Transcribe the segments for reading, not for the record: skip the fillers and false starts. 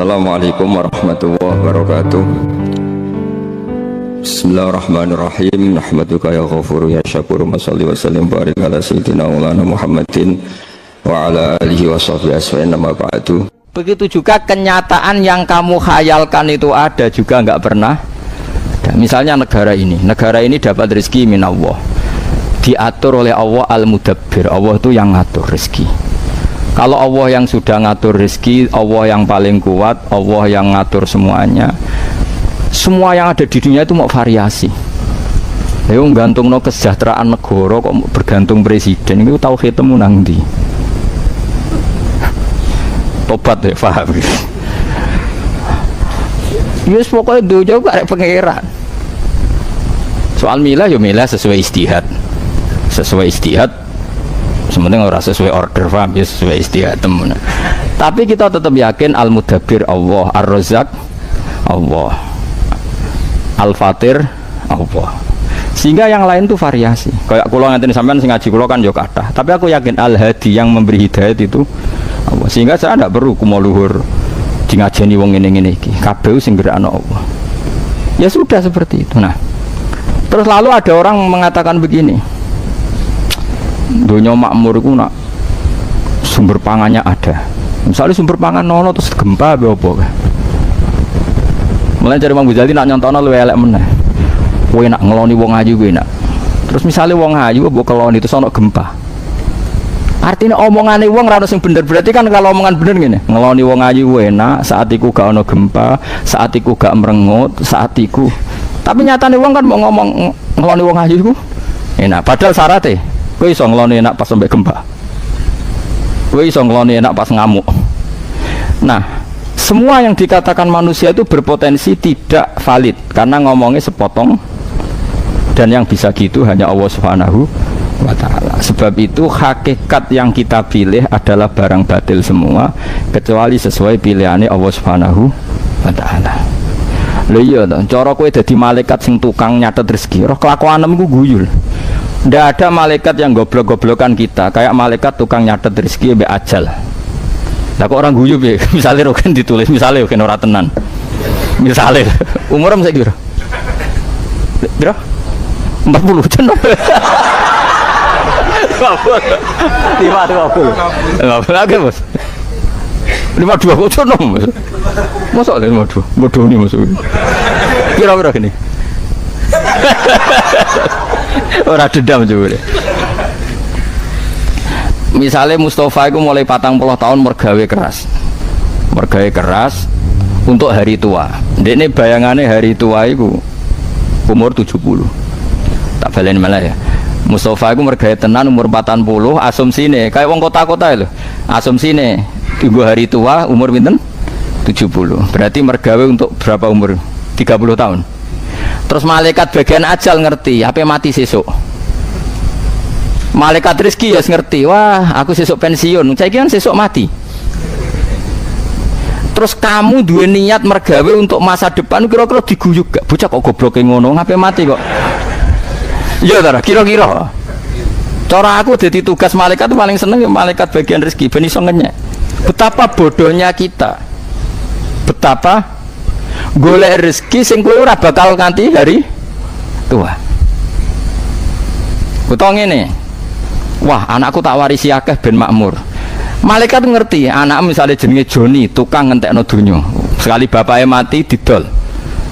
Assalamualaikum warahmatullahi wabarakatuh. Bismillahirrahmanirrahim. Nahmaduka ya ghafuru ya syakuru. Mashalli wa sallim barik ala sayyidina maulana Muhammadin wa ala alihi wa sahbihi asfa'in nama ba'du. Begitu juga kenyataan yang kamu khayalkan itu ada juga nggak pernah. Misalnya negara ini dapat rezeki minallah, diatur oleh Allah al-mudabbir. Allah itu yang ngatur rezeki. Kalau Allah yang sudah ngatur rezeki, Allah yang paling kuat, Allah yang ngatur semuanya. Semua yang ada di dunia itu mau variasi. Ayo gantung no kesejahteraan negara kok bergantung presiden itu tauhidmu nang ndi? Tobat ya, paham. Yes pokoknya dojo gak ada pengeran. Soal milah ya milah sesuai istihad. Sesuai istihad. Sementing orang sesuai order, paham ya, sesuai istihad temen. Tapi kita tetap yakin al-mudabbir Allah, ar-razzaq Allah, al-fatir Allah. Sehingga yang lain tuh variasi. Kayak kula ngeten sampean sing ngaji kula kan yo kathah. Tapi aku yakin al-hadi yang memberi hidayat itu Allah. Sehingga saya tidak perlu kumo luhur di ngajeni wong ngene-ngene iki. Kabeh sing gerakno Allah. Ya sudah seperti itu. Nah, terus lalu ada orang mengatakan begini, dunia makmur itu nak sumber pangannya ada. Misalnya sumber pangan nono terus gempa apa? Mulai dari Imam Ghazali nak nyontono luwih elek meneh. Kowe nak ngeloni wong ayu kowe nak. Terus misalnya wong ayu mbok keloni terus ana gempa. Artinya omongane wong ora ono sing bener. Berarti kan kalau omongan bener ngene, ngeloni wong ayu enak, saat iku gak ono gempa, saat iku gak merengut, saat iku. Tapi nyatane wong kan mau ngomong ngeloni wong ayu iku enak. Padahal syaratnya kowe iso ngeloni enak pas sampai gempa. Kowe iso ngeloni enak pas ngamuk. Nah, semua yang dikatakan manusia itu berpotensi tidak valid karena ngomongnya sepotong, dan yang bisa gitu hanya Allah Subhanahu wa ta'ala. Sebab itu hakikat yang kita pilih adalah barang batil semua kecuali sesuai pilihannya Allah Subhanahu wa ta'ala. Lho iya toh, cara kowe dadi malaikat sing tukang nyatet rezeki, roh kelakuanem ku guyul. Ndak ada malaikat yang goblok-goblokan kita kayak malaikat tukang nyatet rezeki mbek ajal. Lah kok orang guyu piye? Misale roken ditulis, misale roken ora tenan. Misale umurem saiki piro? Piro? 40 jen. 52 bos. 52 kok jen nom. Mosok 52. Bodoh ni masuk. Kira-kira gini. Ora dendam juga. Misalnya Mustafa itu mulai 40 tahun mergawe keras untuk hari tua. Ini bayangannya hari tua itu umur 70. Tak balen malah ya. Mustafa itu mergawe tenan umur 40, asumsine kayak wong kota-kota lho. Asumsine tunggu hari tua umur pinten? 70. Berarti mergawe untuk berapa umur? 30 tahun. Terus malaikat bagian ajal ngerti, apa mati sesuk. Malaikat rezeki ya ngerti, wah aku sesuk pensiun, saya kira sesuk mati. Terus kamu dua niat mergawe untuk masa depan, kira-kira diguyuk gak? Bocah kok goblok ngono, ngapain mati kok? Iya tara, kira-kira. Cara aku jadi tugas malaikat itu paling seneng malaikat bagian rezeki, ben iso ngenyek. Betapa bodohnya kita. Betapa golek rezeki sing kowe ora bakal nganti hari tua. Utawa ngene. Wah, anakku tak warisi akeh ben makmur. Malaikat ngerti, anak misalnya jenenge Joni, tukang ngentekno donya. Sekali bapaknya mati didol.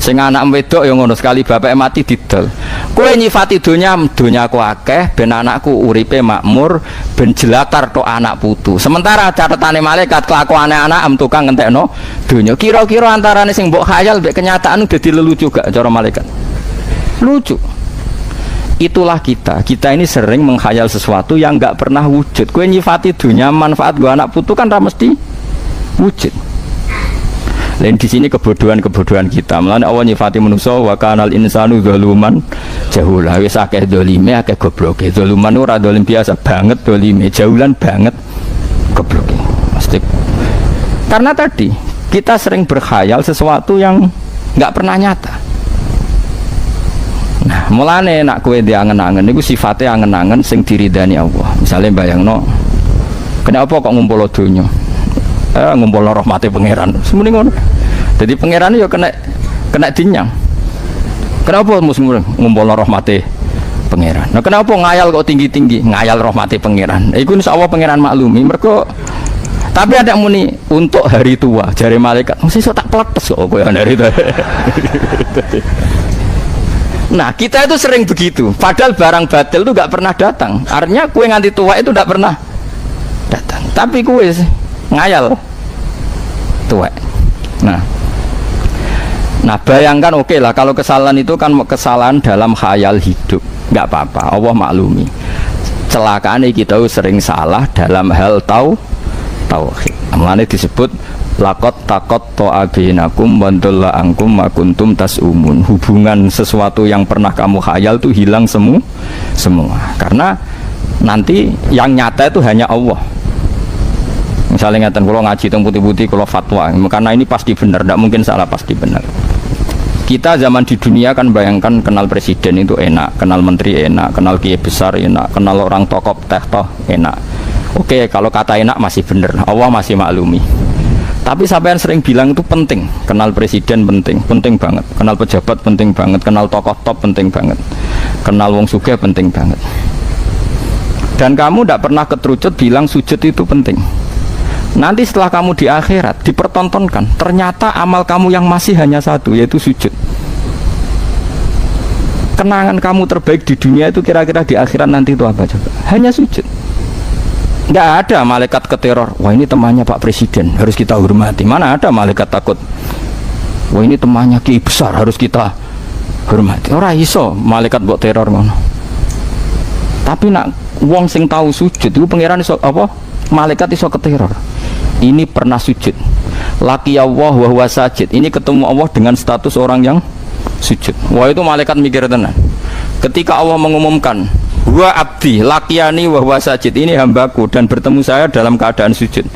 Sing anak wedok ya ngono, sekali bapaknya mati didol. Kowe nyifati donyaku akeh ben anakku uripe makmur, ben jelatar tok anak putu. Sementara catetane malaikat kelakuane anak tukang ngentekno donya. Kira-kira antarane sing mbok khayal mbek kenyataan dadi lelucu gak cara malaikat? Lucu. Itulah kita ini sering menghayal sesuatu yang nggak pernah wujud. Kue nyifati dunia manfaat gua anak putu kan mesti wujud. Lain di sini kebodohan kita. Mulane Allah nyifati manusia wa kanal insanu zaluman jahula. Wis akeh dolime akeh gobloke. Zaluman ora dolim biasa banget, dolime jahulan banget, gobloke. Pasti. Karena tadi kita sering berkhayal sesuatu yang nggak pernah nyata. Nah, mulane nak kowe diangen-angen niku sifate angen-angen sing diridani Allah. Misale bayangno, kenapa kok ngumpul donya? ngumpulno rahmate pangeran. Semune ngono. Jadi pangeran yo kena dinyang. Kenapa muslim ngumpulno rahmate pangeran? Nah kenapa ngayal kok tinggi-tinggi? Ngayal rahmate pangeran. Iku insyaallah pangeran maklumi. Mergo tapi ada muni untuk hari tua jari malaikat. Sesuk tak pletes kok koyo hari tua. Nah kita itu sering begitu. Padahal barang batil itu gak pernah datang. Artinya kue nganti tua itu gak pernah datang. Tapi kue ngayal tua. Nah bayangkan oke lah kalau kesalahan itu kan kesalahan dalam khayal hidup, nggak apa-apa, Allah maklumi. Celakaan kita sering salah dalam hal tauhid. Mulane disebut lakot takot to'abinakum wandolla angkum makuntum tas'umun. Hubungan sesuatu yang pernah kamu khayal itu hilang semua. Karena nanti yang nyata itu hanya Allah. Misalnya ngeten kalau ngaji teng putih-putih kalau fatwa, karena ini pasti benar, tidak mungkin salah, pasti benar. Kita zaman di dunia kan bayangkan kenal presiden itu enak, kenal menteri enak, kenal kiai besar enak, kenal orang tokoh toh enak. Oke, kalau kata enak masih benar, Allah masih maklumi. Tapi sampai yang sering bilang itu penting, kenal presiden penting banget, kenal pejabat penting banget, kenal tokoh top penting banget, kenal wong sugih penting banget. Dan kamu tidak pernah keterucut bilang sujud itu penting. Nanti setelah kamu di akhirat dipertontonkan, ternyata amal kamu yang masih hanya satu, yaitu sujud. Kenangan kamu terbaik di dunia itu kira-kira di akhirat nanti itu apa coba? Hanya sujud. Nggak ada malaikat keteror. Wah ini temannya Pak Presiden, harus kita hormati. Mana ada malaikat takut. Wah ini temannya kiai besar, harus kita hormati. Ora iso malaikat buat teror ngono. Tapi nak wong sing tahu sujud itu pangeran iso apa? Malaikat iso keteror. Ini pernah sujud. Laki Allah wa huwa sajid. Ini ketemu Allah dengan status orang yang sujud. Wah itu malaikat mikir tenan. Ketika Allah mengumumkan, "Wa abdi laqiyani wa huwa sajid." Ini hambaku dan bertemu saya dalam keadaan sujud.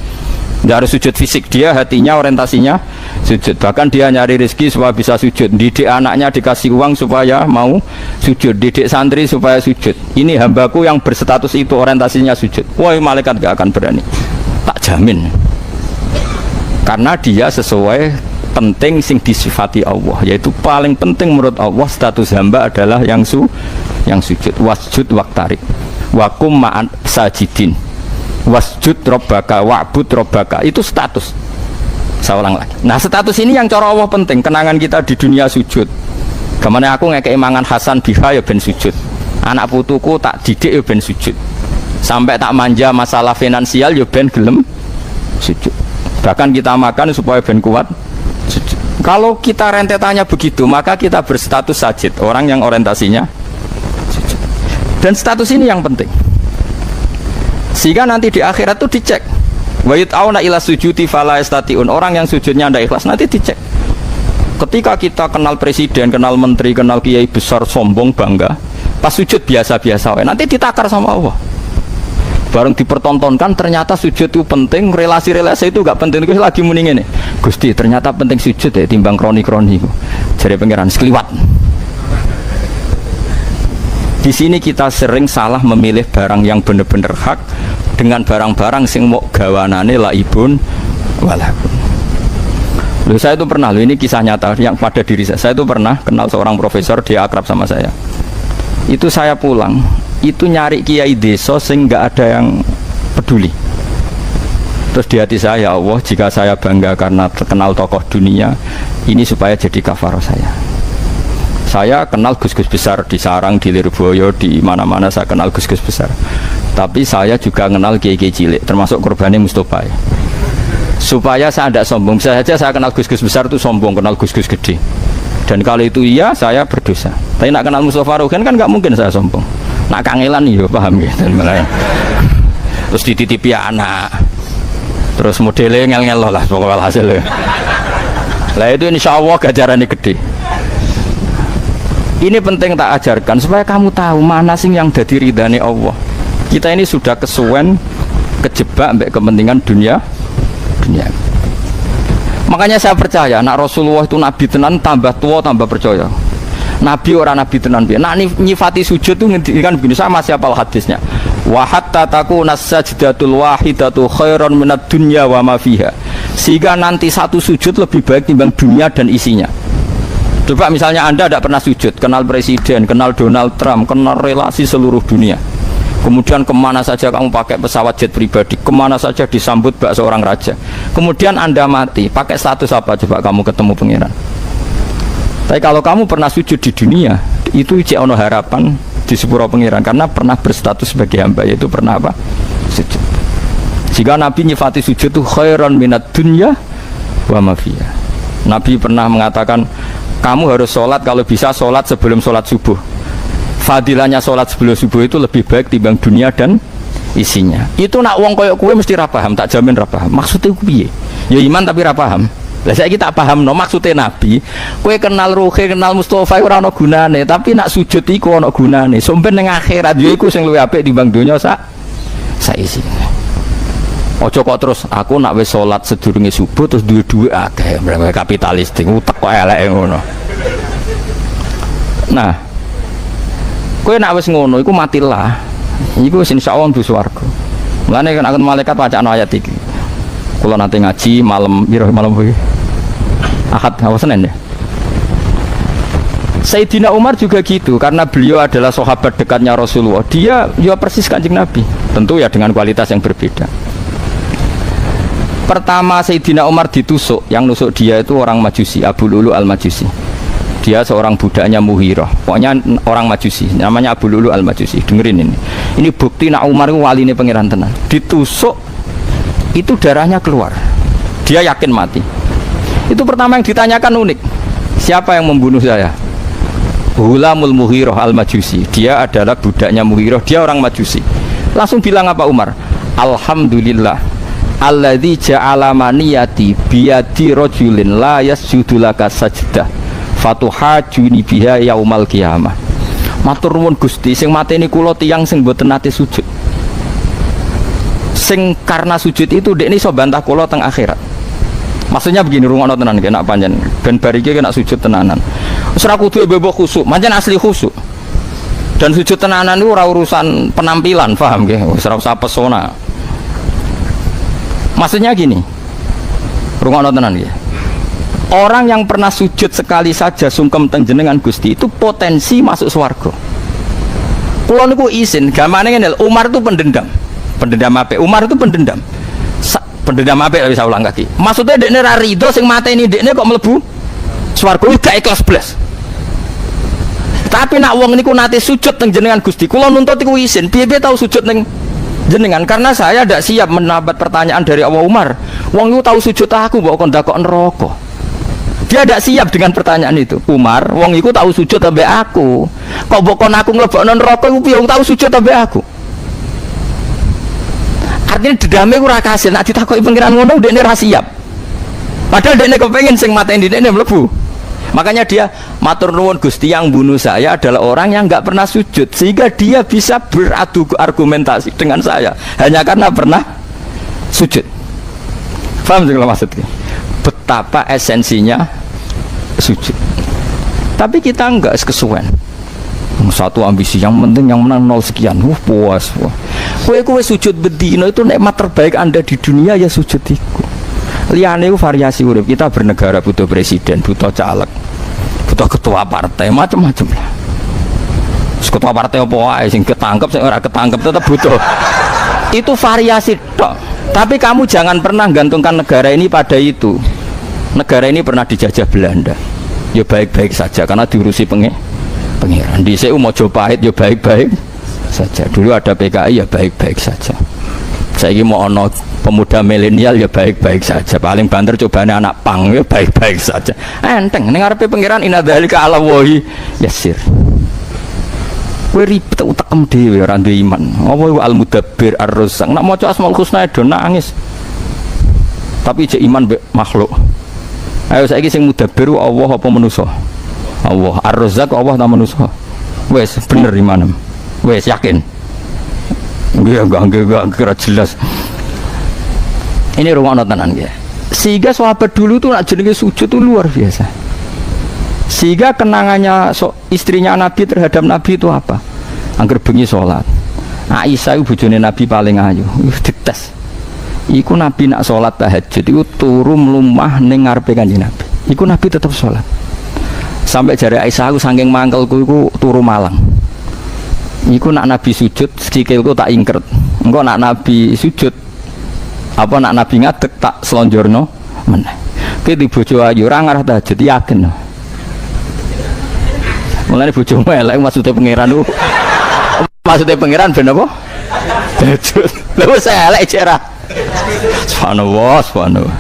Tidak harus sujud fisik, dia hatinya orientasinya sujud. Bahkan dia nyari rezeki supaya bisa sujud. Didik anaknya dikasih uang supaya mau sujud. Didik santri supaya sujud. Ini hambaku yang berstatus itu orientasinya sujud. Wah malaikat gak akan berani. Tak jamin. Karena dia sesuai penting sing disifati Allah, yaitu paling penting menurut Allah status hamba adalah yang sujud. Wasjud waqtarib wakum ma'an sajidin. Wasjud robbaka wa'bud robbaka, itu status. Saya ulang lagi. Nah status ini yang cara Allah penting. Kenangan kita di dunia sujud. Kemana aku ngekei mangan Hasan biha ya ben sujud. Anak putuku tak didik ya ben sujud. Sampai tak manja masalah finansial ya ben gelem sujud. Bahkan kita makan supaya ben kuat sujud. Kalau kita rentetannya begitu, maka kita berstatus sajid, orang yang orientasinya sujud. Dan status ini yang penting. Sehingga nanti di akhirat itu dicek. Wa yut'auna ila sujudi fala yastati'un. Orang yang sujudnya tidak ikhlas nanti dicek. Ketika kita kenal presiden, kenal menteri, kenal kiai besar, sombong, bangga, pas sujud biasa-biasa, nanti ditakar sama Allah. Bareng dipertontonkan, ternyata sujud itu penting, relasi-relasi itu gak penting. Terus lagi muni ngene, Gusti ternyata penting sujud ya timbang kroni-kroni. Jare pangeran sekliwat. Di sini kita sering salah memilih barang yang benar-benar hak dengan barang-barang sing mau gawanane laibun walakun. Loh saya itu pernah, ini kisah nyata yang pada diri saya itu pernah kenal seorang profesor, dia akrab sama saya. Itu saya pulang, itu nyari kiai desa sing nggak ada yang peduli. Terus di hati saya, ya Allah, jika saya bangga karena terkenal tokoh dunia, ini supaya jadi kafarah saya. Saya kenal gus-gus besar di Sarang, di Lirboyo, di mana-mana saya kenal gus-gus besar. Tapi saya juga kenal kiai-kiai cilik, termasuk korbannya Mustafa. Supaya saya tidak sombong, bisa saja saya kenal gus-gus besar itu sombong, kenal gus-gus gede. Dan kalau itu iya, saya berdosa. Tapi nak kenal Mustafa Ruhin kan nggak mungkin saya sombong. Nak kangelan ya paham gitu. Terus dititipi anak. Terus modelnya ngel-ngel lah pokoknya hasilnya. Lah itu insya Allah gajarannya gede. Ini penting tak ajarkan supaya kamu tahu mana sih yang jadi ridhani Allah. Kita ini sudah kesuwen kejebak sampai kepentingan dunia. Makanya saya percaya nak Rasulullah itu nabi tenan, tambah tua tambah percaya. Nabi orang nabi tenan. Nak nyifati sujud itu ngendikan begini, saya masih hafal hadisnya. wa hatta takuna sajdatul wahidatu khairan minad dunya wa ma fiha, sehingga nanti satu sujud lebih baik timbang dunia dan isinya. Coba misalnya Anda tidak pernah sujud, kenal presiden, kenal Donald Trump, kenal relasi seluruh dunia, kemudian kemana saja kamu pakai pesawat jet pribadi, kemana saja disambut bak seorang raja, kemudian Anda mati, pakai status apa coba kamu ketemu pangeran? Tapi kalau kamu pernah sujud di dunia, itu cek ono harapan di sepuro pangeran, karena pernah berstatus sebagai hamba, yaitu pernah apa? Sujud. Jika Nabi nyifati sujud itu khairan minad dunya wa ma fiha. Nabi pernah mengatakan, kamu harus sholat, kalau bisa sholat sebelum sholat subuh. Fadilahnya sholat sebelum subuh itu lebih baik timbang dunia dan isinya. Itu nak wong koyok kue mesti ra paham, tak jamin ra paham. Maksudnya piye? Ya iman tapi ra paham. Lah saiki tak paham no maksudnya Nabi. Kowe kenal Ruhi, kenal Mustafa ora ana gunane, tapi nak sujud iku ana gunane. Sampeyan ning akhirat yo iku sing luwih apik timbang donya saisi. Ojo kok terus aku nak wis salat sedurunge subuh terus duwe-duwe akeh, mereka kapitalis utek kok eleke ngono. Nah, kowe nak wis ngono iku matilah. Iku wis insyaallah mlebu swarga. Mulane kan aku malaikat wacana ayat iki. Kula nanti ngaji malam piro malam kuwi? Ahad apa Senin ya? Sayyidina Umar juga gitu, karena beliau adalah sahabat dekatnya Rasulullah. Dia juga persis Kanjeng Nabi, tentu ya dengan kualitas yang berbeda. Pertama Sayyidina Umar ditusuk, yang nusuk dia itu orang Majusi, Abu Lulu al-Majusi. Dia seorang budaknya Muhirah, pokoknya orang Majusi, namanya Abu Lulu al-Majusi. Dengerin ini. Ini bukti nak Umar itu waline pangeran tenan. Ditusuk itu darahnya keluar. Dia yakin mati. Itu pertama yang ditanyakan unik. Siapa yang membunuh saya? Hulamul Muhirah al-Majusi. Dia adalah budaknya Muhirah, dia orang Majusi. Langsung bilang apa Umar? Alhamdulillah alladzi ja'ala maniyati biyadi rajulin la yasjudu laka sajdah fatuhajuni biha yaumal qiyamah. Matur nuwun Gusti, sing mateni kula tiyang sing mboten nate sujud. Sing karena sujud itu dekne iso bantah kula teng akhirat. Maksudnya begini, rungokno tenan kena panjen ben bar iki kena sujud tenanan. Wis ora kudu bebo khusuk, pancen asli khusuk. Dan sujud tenanan itu ora urusan penampilan, paham nggih? Wis ora usah pesona. Maksudnya gini, rungokno tenan nggih. Orang yang pernah sujud sekali saja sungkem teng jenengan Gusti itu potensi masuk swarga. Kula niku izin, gamane ngene, Umar itu pendendam. Pendendam apa? Umar itu pendendam. Pendendam apa bisa ulang kaki. Maksudnya dekne ra rido sing mateni dekne kok mlebu swarga gak ikhlas blas. Tapi nak wong niku nate sujud teng jenengan Gusti, kula nuntut iku izin. Piye-piye tau sujud teng jenengan, karena saya tidak siap menabat pertanyaan dari Allah. Umar, wong itu tahu sujud aku mbok kon dakok neraka. Dia tidak siap dengan pertanyaan itu. Umar, wong itu tahu sujud sampai aku. Kok mbok kon aku mlebokno neraka iku piye wong tahu sujud sampai aku? Artinya dedame ora kasil, nek ditakoki pengiran ngono dekne ora siap. Padahal dekne kepengin sing mateni dekne mlebu. Makanya dia matur nuwun Gusti, yang bunuh saya adalah orang yang enggak pernah sujud, sehingga dia bisa beradu argumentasi dengan saya hanya karena pernah sujud. Paham sing maksudnya? Betapa esensinya sujud. Tapi kita enggak kesuwen. Satu ambisi, yang penting yang menang 0 sekian. Puas. Kowe sujud bedino itu nikmat terbaik Anda di dunia, ya sujud iku. Liyane itu variasi urip. Kita bernegara butuh presiden, butuh caleg, butuh ketua partai, macam-macam lah. Ketua partai apa wae sing ketangkep sing ora ketangkep tetap butuh. Itu variasi tok. Tapi kamu jangan pernah gantungkan negara ini pada itu. Negara ini pernah dijajah Belanda. Ya baik-baik saja karena diurusi pengiran. Di CU Mojopahit ya baik-baik saja. Dulu ada PKI ya baik-baik saja. Saya ini mau ono pemuda milenial ya baik-baik saja. Paling banter cobane anak pang ya baik-baik saja. Enteng ning ngarepe pengiran inna dzalika ala wahi yasir. Kowe ribet utekem dhewe ora duwe iman. Apa iku al-mudabbir ar-razzaq. Nak maca Asmaul Husna do nangis. Tapi jek iman mbek makhluk. Ayo saiki sing mudabbir Allah apa manusa? Allah. Ar-Razzaq Allah ta manusa? Wes bener imanem. Wes yakin. Enggak kira jelas. Ini rungokno tenan ya. Sehingga sahabat dulu tuh nak jenenge sujud tuh luar biasa. Sehingga kenangannya istrinya Nabi terhadap Nabi itu apa? Angger bengi sholat. Aisyah iku bojone Nabi paling ayu. Dites. Iku Nabi nak sholat tahajud iku turu mlumah ning ngarepe Kanjeng Nabi. Iku Nabi tetep sholat. Sampai jari Aisyah aku saking mangkelku iku turu malang. Iku nak Nabi sujud sikilku tak ingkret. Engko nak Nabi sujud apa nak Nabi ngadeg tak selonjorno meneh. Ki di bojo ayu ora ngarah tahajud yakin. Mulane bojomu elek maksudnya pangeran ku. Maksudnya pangeran ben apa? Tahajud. Lha wis elek jera. Subhanallah, subhanallah.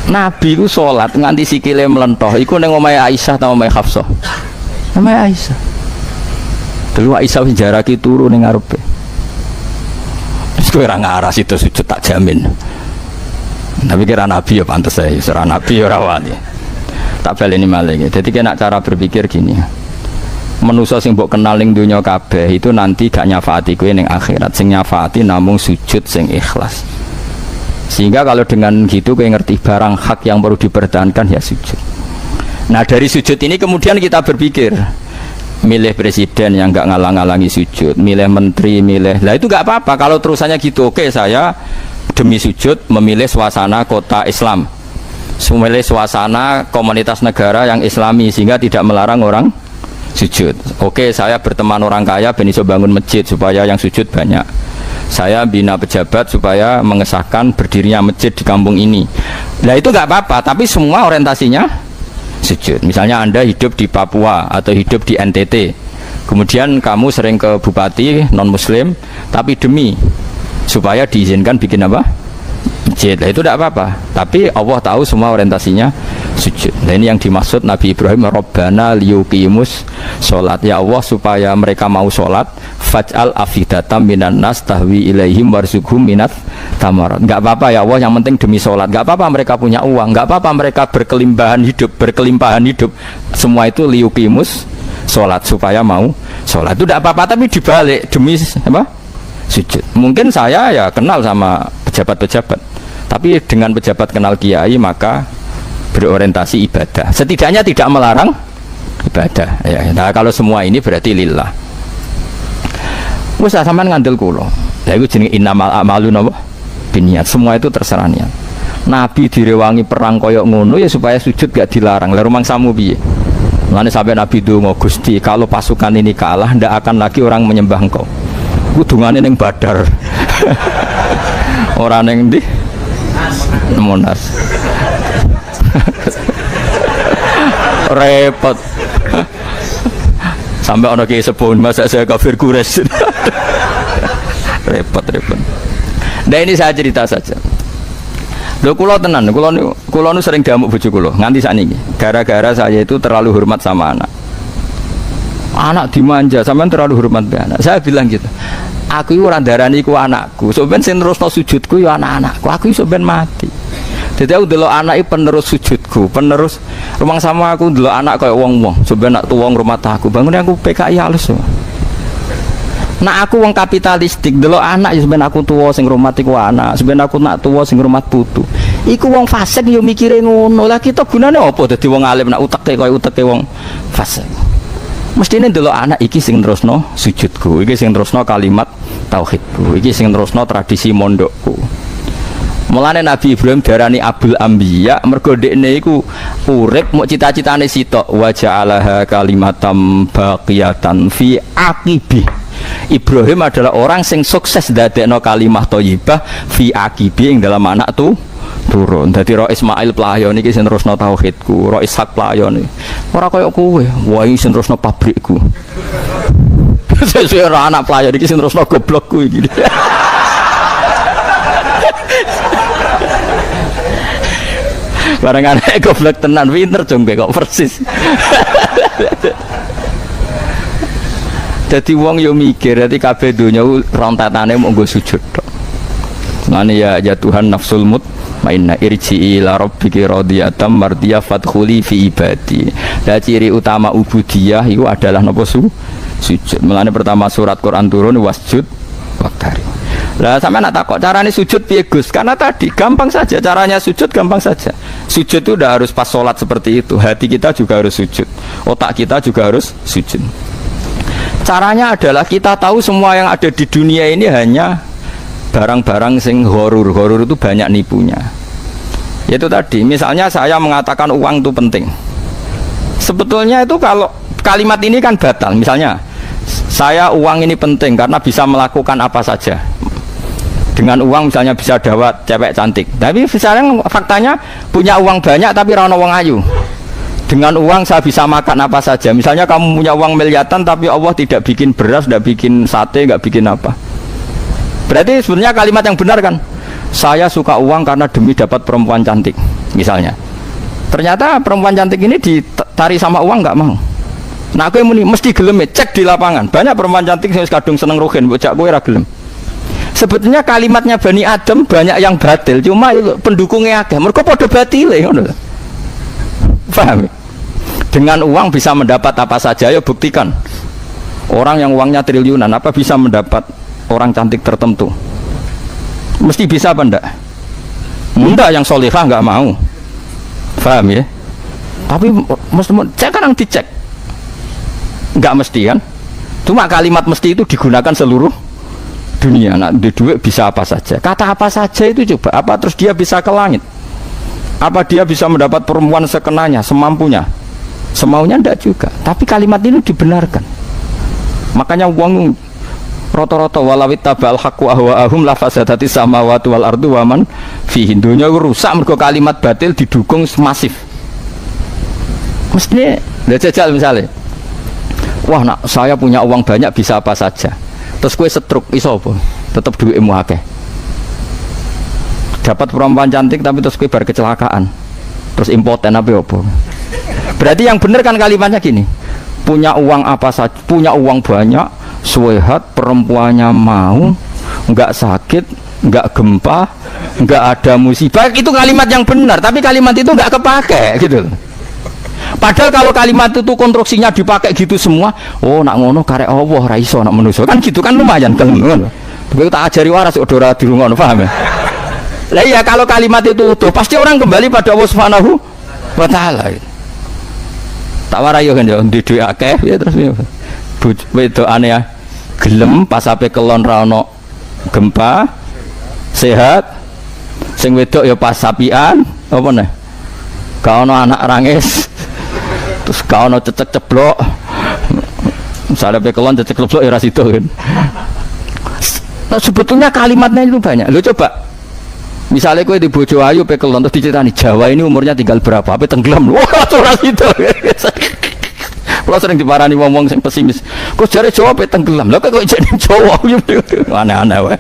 Nabi ku salat nganti sikile mlentoh. Iku ning omahe Aisyah ta omahe Hafsah? Omahe Aisyah. Dulu Aisyah jaraki turu ning ngarepe. Wis kowe ora ngarah situ sujud tak jamin. Tapi kira Nabi ya pantes ae, ora Nabi ora wali. Tak baleni malih. Jadi kena cara berpikir gini. Manusa sing mbok kenal ning donya kabeh itu nanti gak nyafaati kowe ning akhirat. Sing nyafaati namung sujud sing ikhlas. Sehingga kalau dengan gitu kowe ngerti barang hak yang perlu dipertahankan ya sujud. Nah, dari sujud ini kemudian kita berpikir milih presiden yang gak ngalang-alangi sujud, milih menteri, milih. Lah itu gak apa-apa kalau terusannya gitu. Oke, saya demi sujud memilih suasana kota Islam. Memilih suasana komunitas negara yang islami sehingga tidak melarang orang sujud. Oke, saya berteman orang kaya ben iso bangun masjid supaya yang sujud banyak. Saya bina pejabat supaya mengesahkan berdirinya masjid di kampung ini. Nah itu nggak apa-apa, tapi semua orientasinya sujud. Misalnya Anda hidup di Papua atau hidup di NTT, kemudian kamu sering ke bupati non muslim, tapi demi supaya diizinkan bikin apa? Masjid. Nah, itu tidak apa-apa, tapi Allah tahu semua orientasinya sujud. Nah ini yang dimaksud Nabi Ibrahim, Rabbana liyuqimus sholat, ya Allah supaya mereka mau sholat, faj'al afidatam minan nas tahwi ilaihim warzuqhum minat tamarat. Enggak apa-apa ya Allah, yang penting demi sholat. Enggak apa-apa mereka punya uang, enggak apa-apa mereka berkelimpahan hidup. Semua itu liyuqimus sholat supaya mau sholat. Itu tidak apa-apa, tapi dibalik demi apa? Sujud. Mungkin saya ya kenal sama pejabat-pejabat, tapi dengan pejabat kenal kiai maka berorientasi ibadah. Setidaknya tidak melarang ibadah. Ya, nah kalau semua ini berarti lillah. Wes sampean ngandel kula. Lha iku jenenge innamal a'malu napa? Binniyat. Semua itu terserah niat. Nabi direwangi perang koyok ngono ya supaya sujud gak dilarang. Lah rumangsamu piye? Mulane sampai Nabi donga, Gusti, kalau pasukan ini kalah ndak akan lagi orang menyembah Engkau. Kudungane ning Badar. Ora ning ndi? Monas. Repot. Sampai ono ki sepun masa saya kafir Quraisy. repot. Nah ini saya cerita saja. Lho kula tenan, kula nu sering diamuk bojo kula nganti sakniki. Gara-gara saya itu terlalu hormat sama anak. Anak dimanja, sampean terlalu hormat be anak. Saya bilang gitu. Aku iku ora ndarani iku anakku. Sok ben sing nerusno sujudku ya anak-anakku. Aku iso ben mati. Jadi aku delok anak iki penerus sujudku, penerus rumang sama aku delok anak kaya wong-wong. Sok ben nak tuwa ngrumat aku. Bangun aku PKI halus. Nak aku wong kapitalistik delok anak ya ben aku tuwa sing ngrumat iku anak. Ben aku nak tuwa sing ngrumat putu. Iku wong fasik yo mikire ngono. Lah kita gunane apa dadi wong alim nak uteke kaya uteke wong fasik. Mestine ndelok anak iki sing terusno sujudku, iki sing terusno kalimat tauhidku, iki sing terusno tradisi mondokku. Mulane Nabi Ibrahim darani Abul Anbiya mergo dekne iku urip muk cita-citane sitok wa ja'alaha kalimatam baqiyatan fi aqibi. Ibrahim adalah orang sing sukses dadekno kalimah thayyibah fi aqibi ing dalam anak turun. Dadi Ro Ismail pelayon iki sing terusno tauhidku, Ro Ishak pelayon. Ora kaya kowe, wah iki sing terusno pabrikku. Sesuk ora anak pelayon iki sing terusno goblokku iki. Barang anak goblok tenan pinter jong kok persis. Dadi wong yo mikir, dadi kabeh donya rontatane mung nggo sujud tok. Mane ya Tuhan nafsul mut mainna irji'i ila rabbiki radiyatan mardiyah fadkhuli fi ibadi. Lah ciri utama ubudiyah itu adalah napa sujud. Mulane pertama surat Quran turun wasjud waqtari. Lah sampean nak takok carane sujud piye Gus? Karena tadi gampang saja caranya sujud, gampang saja. Sujud itu udah harus pas salat seperti itu. Hati kita juga harus sujud. Otak kita juga harus sujud. Caranya adalah kita tahu semua yang ada di dunia ini hanya barang-barang sing horor itu banyak nipunya. Yaitu tadi, misalnya saya mengatakan uang itu penting. Sebetulnya itu kalau kalimat ini kan batal. Misalnya, saya uang ini penting karena bisa melakukan apa saja. Dengan uang misalnya bisa dawat cewek cantik. Tapi sekarang faktanya punya uang banyak tapi rano wong ayu. Dengan uang saya bisa makan apa saja. Misalnya kamu punya uang miliaran tapi Allah tidak bikin beras, tidak bikin sate, nggak bikin apa. Berarti sebenarnya kalimat yang benar kan? Saya suka uang karena demi dapat perempuan cantik. Misalnya. Ternyata perempuan cantik ini ditari sama uang nggak mau. Nah aku yang mesti gelem cek di lapangan. Banyak perempuan cantik yang kadung seneng rohin, bocah kowe ra gelem. Sebetulnya kalimatnya Bani Adam banyak yang batil, cuma pendukungnya akeh. Mergo padha batile ngono. Paham? Dengan uang bisa mendapat apa saja, ayo buktikan. Orang yang uangnya triliunan, apa bisa mendapat orang cantik tertentu? Mesti bisa apa enggak? Enggak, yang solihah enggak mau. Paham ya? Tapi mesti cek kan, dicek. Enggak mesti kan? Cuma kalimat mesti itu digunakan seluruh dunia. Nah, di duit bisa apa saja. Kata apa saja itu coba. Apa terus dia bisa ke langit? Apa dia bisa mendapat perempuan sekenanya, semampunya? Semaunya enggak juga. Tapi kalimat ini dibenarkan. Makanya uang rata-rata walawit tabal haqqu ahwaahum la fasadati samawati wal ardu wa man fihin. Dunia rusak mergo kalimat batil didukung masif. Mestinya jajal misalnya. Wah, nak saya punya uang banyak bisa apa saja. Terus kue setruk iso apa? Tetap duitmu akeh. Dapat perempuan cantik tapi terus kue bar kecelakaan. Terus impoten apa? Berarti yang benar kan kalimatnya gini. Punya uang apa saja, punya uang banyak, sehat, perempuannya mau, enggak sakit, enggak gempa, enggak ada musibah. Itu kalimat yang benar, tapi kalimat itu enggak kepake gitu. Padahal kalau kalimat itu konstruksinya dipakai gitu semua, oh nak ngono karek Allah ra iso nak manusa. Kan gitu kan lumayan kan ngono. Begitu tak ajari waras udah ora dirungono, paham ya? Lah iya kalau kalimat itu utuh, pasti orang kembali pada Allah Subhanahu wa taala. Tak warai yo kan yo ndek akeh ya terus wedokane ya gelem pas ape kelon ra ono gempa sehat sing wedok ya pas sapian apa neh gak ono anak rangis terus gak ono cecek ceblok misalnya ape kelon cecek ceblok ya ra sido kan. Nah, sebetulnya kalimatnya itu banyak lo coba. Misalnya kowe di bojo ayu pekelon terus diceritani Jawa ini umurnya tinggal berapa? Apa tenggelam? Wah, ora itu. Kalau sering diparani wong-wong sing pesimis. Kok jare Jawa pe tenggelam. Lah kok jadi Jawa aneh-aneh wae.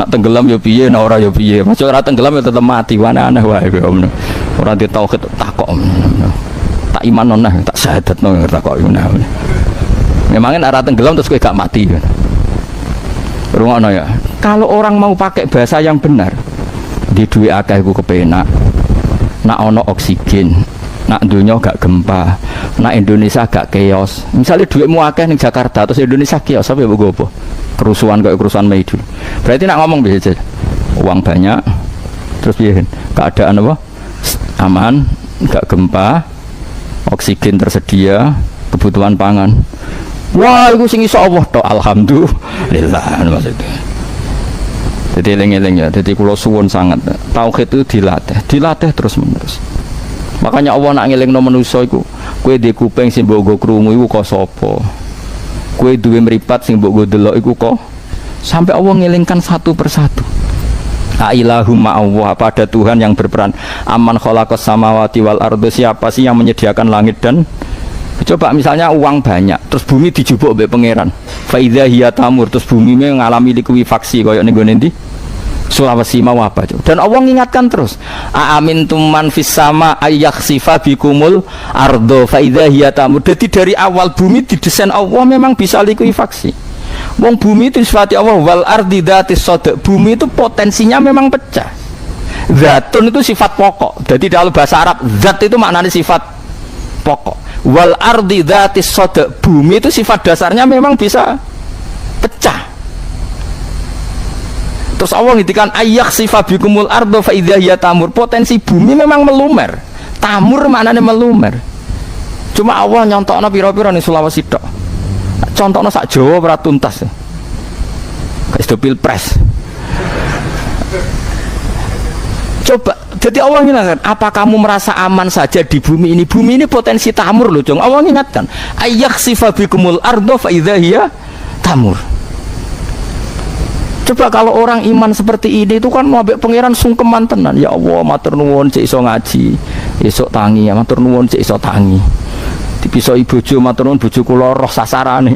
Nak tenggelam ya piye, nak ora ya piye. Masuk ora tenggelam ya tetep mati. Aneh-aneh wae kowe. Ora di tauhid takok. Tak iman nonah, tak syahadatno takok ngono. Memangnya ora tenggelam terus kowe gak mati. Rungokno ya. Kalau orang mau pakai bahasa yang benar, di duit akeh iku kepenak. Nak ono oksigen, nak dunia gak gempa, nak Indonesia gak chaos. Misalnya duitmu akeh ning Jakarta terus Indonesia chaos, apa ya mbok apa? Kerusuhan kayak kerusuhan Mei dulu. Berarti nak ngomong bisa uang banyak, terus piye? Keadaan apa? Aman, gak gempa, oksigen tersedia, kebutuhan pangan. Wah, itu sing iso Allah tok, alhamdulillah maksudnya. Jadi eling-eling ya, jadi kula suwun sangat tauhid itu dilatih terus-menerus. Makanya Allah nak ngelingno manusa iku, kowe di kuping sing mbok go krungu iku kok sapa? Kowe duwe mripat sing mbok go delok iku kok sampai Allah ngelingkan satu persatu. La ilaha ma'allah, apa ada Tuhan yang berperan? Aman khalaqas samawati wal ardo, siapa sih yang menyediakan langit dan coba misalnya uang banyak terus bumi dijupuk oleh pangeran fa idza hiya tamur terus bumi mengalami likuifaksi koyo ning gone ndi Sulawesi mau apa coba. Dan Allah mengingatkan terus amin tuman fis sama ayakhsifa bikumul ardo fa idza hiya tamur. Jadi dari awal bumi didesain Allah memang bisa likuifaksi. Wong bumi itu sifati Allah wal ardi dzatis sadaq. Bumi itu potensinya memang pecah. Zatun itu sifat pokok. Jadi dalam bahasa Arab zat itu maknanya sifat pokok. Wal ardi dzatis sadaq, bumi itu sifat dasarnya memang bisa pecah. Terus Allah ngintikan ayakhsifa bikumul ardo fa idza hiya tamur. Potensi bumi memang melumer. Tamur maknanya melumer. Cuma Allah nyontokno pira-pira ning Sulawesi tok. contohnya sak Jawa ora tuntas. Kayak itu pilpres. Coba, jadi Allah ingatkan, apa kamu merasa aman saja di bumi ini? Bumi ini potensi tamur loh, Jong. Allah ingatkan, ayakhsifa bikumul ardo fa idza hiya tamur. Coba kalau orang iman seperti ini itu kan mau ambek pangeran sungkeman tenan. Ya Allah, matur nuwun cek iso ngaji, esuk tangi, ya matur nuwun cek iso tangi. Dipisoi bojo matur nuwun bojo kula roh sasarane.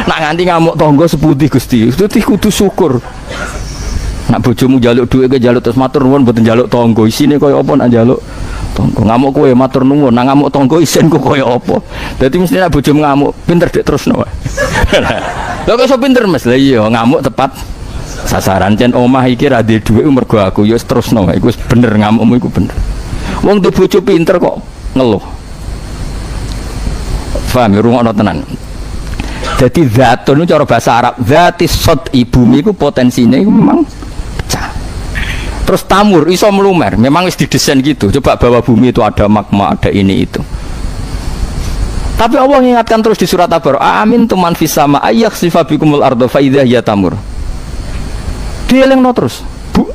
Nak nganti ngamuk tangga seputih Gusti, kudu syukur. Nak bojomu njaluk dhuwit ke njaluk terus matur nuwun mboten njaluk tangga, isine kaya apa nak njaluk tangga. Ngamuk kowe matur nuwun, nak ngamuk tangga isin ku kaya apa. Dadi mesti nak bojomu ngamuk pinter dik terusno. Lha kok iso pinter Mas? Lah iya ngamuk tepat sasaran. Jan omah iki ra duwe dhuwit mergo aku ya terusno wae. Iku wis bener ngamukmu iku bener. Wong duwe bojo pinter kok ngeluh. Paham ya rungokno tenan. Jadi zatun itu cara bahasa Arab, zati sod ibumi itu potensinya itu memang pecah. Terus tamur iso melumer, memang wis didesain gitu. Coba bawah bumi itu ada magma, ada ini itu. Tapi Allah mengingatkan terus di surat At-Tabarok, amin tuman fis sama ayakhsifa bikumul ardo fa idza hiya tamur. Dielingno terus.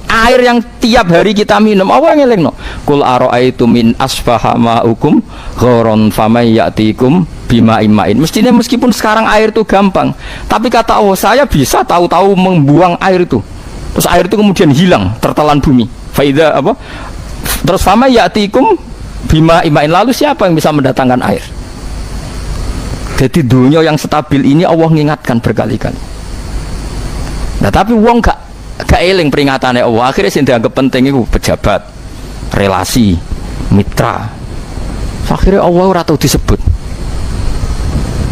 Air yang tiap hari kita minum, Allah ngelingno. Qul ara'aitum min asfaha ma'ukum gharon famay ya'tikum bima imain. Mestinya meskipun sekarang air itu gampang, tapi kata Allah, saya bisa tahu-tahu membuang air itu. Terus air itu kemudian hilang, tertelan bumi. Faida apa? Terus famay ya'tikum bima imain. Lalu siapa yang bisa mendatangkan air? Jadi dunia yang stabil ini Allah mengingatkan berkali-kali. Nah, tapi wong gak eling peringatannya Allah. Akhirnya sing dianggap penting itu pejabat, relasi, mitra. Akhirnya Allah ora tau disebut.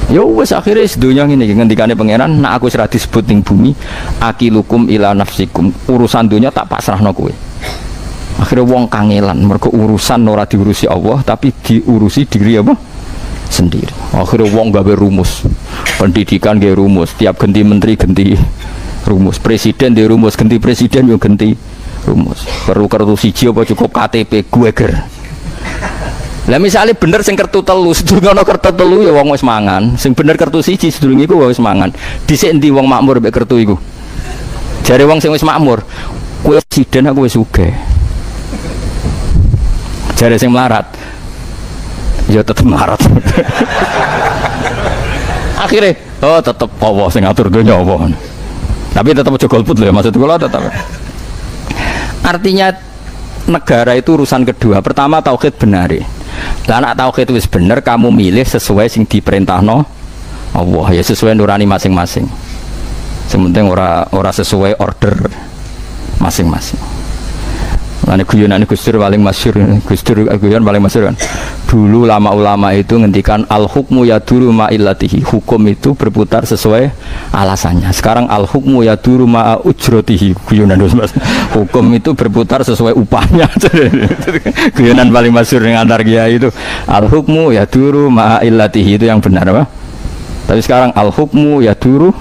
Ya wis akhirnya sedunia ngene iki ngendikane pangeran, nak aku ora disebut ning bumi, akilukum ila nafsikum. Urusan dunia tak pasrahno kowe. Akhirnya wong kangelan mergo urusan ora diurusi Allah tapi diurusi diri apa? Sendiri. Akhirnya wong gawe rumus. Pendidikan gawe rumus, tiap ganti menteri ganti rumus, presiden di rumus, ganti presiden yo ganti rumus. Perlu kartu siji apa cukup KTP gue ger. Lah misalnya bener sing kartu telu, sedurunge ana kartu telu ya wong wis mangan. Sing bener kartu siji sedurunge iku wis mangan. Dhisik endi wong makmur mek kartu iku? Jare wong sing wis makmur, kowe presiden aku wis sugih. Jare sing melarat, ya tetep melarat. Akhirnya, oh tetep Allah sing ngatur donya apa. Tapi tetap aja golput loh ya, maksud gue tetap. Artinya negara itu urusan kedua. Pertama tauhid benari. Lah nak tauhid itu bener, kamu milih sesuai sing diperintahno Allah ya, sesuai nurani masing-masing. Sementing ora sesuai order masing-masing. Lah nek guyonan Gus Dur paling masyhur, Gus Dur guyon paling masyhur kan. Dulu ulama itu ngendikan al hukmu yaduru ma illatihi, hukum itu berputar sesuai alasannya. Sekarang al hukmu yaduru ma ujratihi, guyonan Mas. Hukum itu berputar sesuai upahnya. Guyonan paling masyhur yang antar kiai itu al hukmu yaduru ma illatihi, itu yang benar apa? Tapi sekarang al hukmu yaduru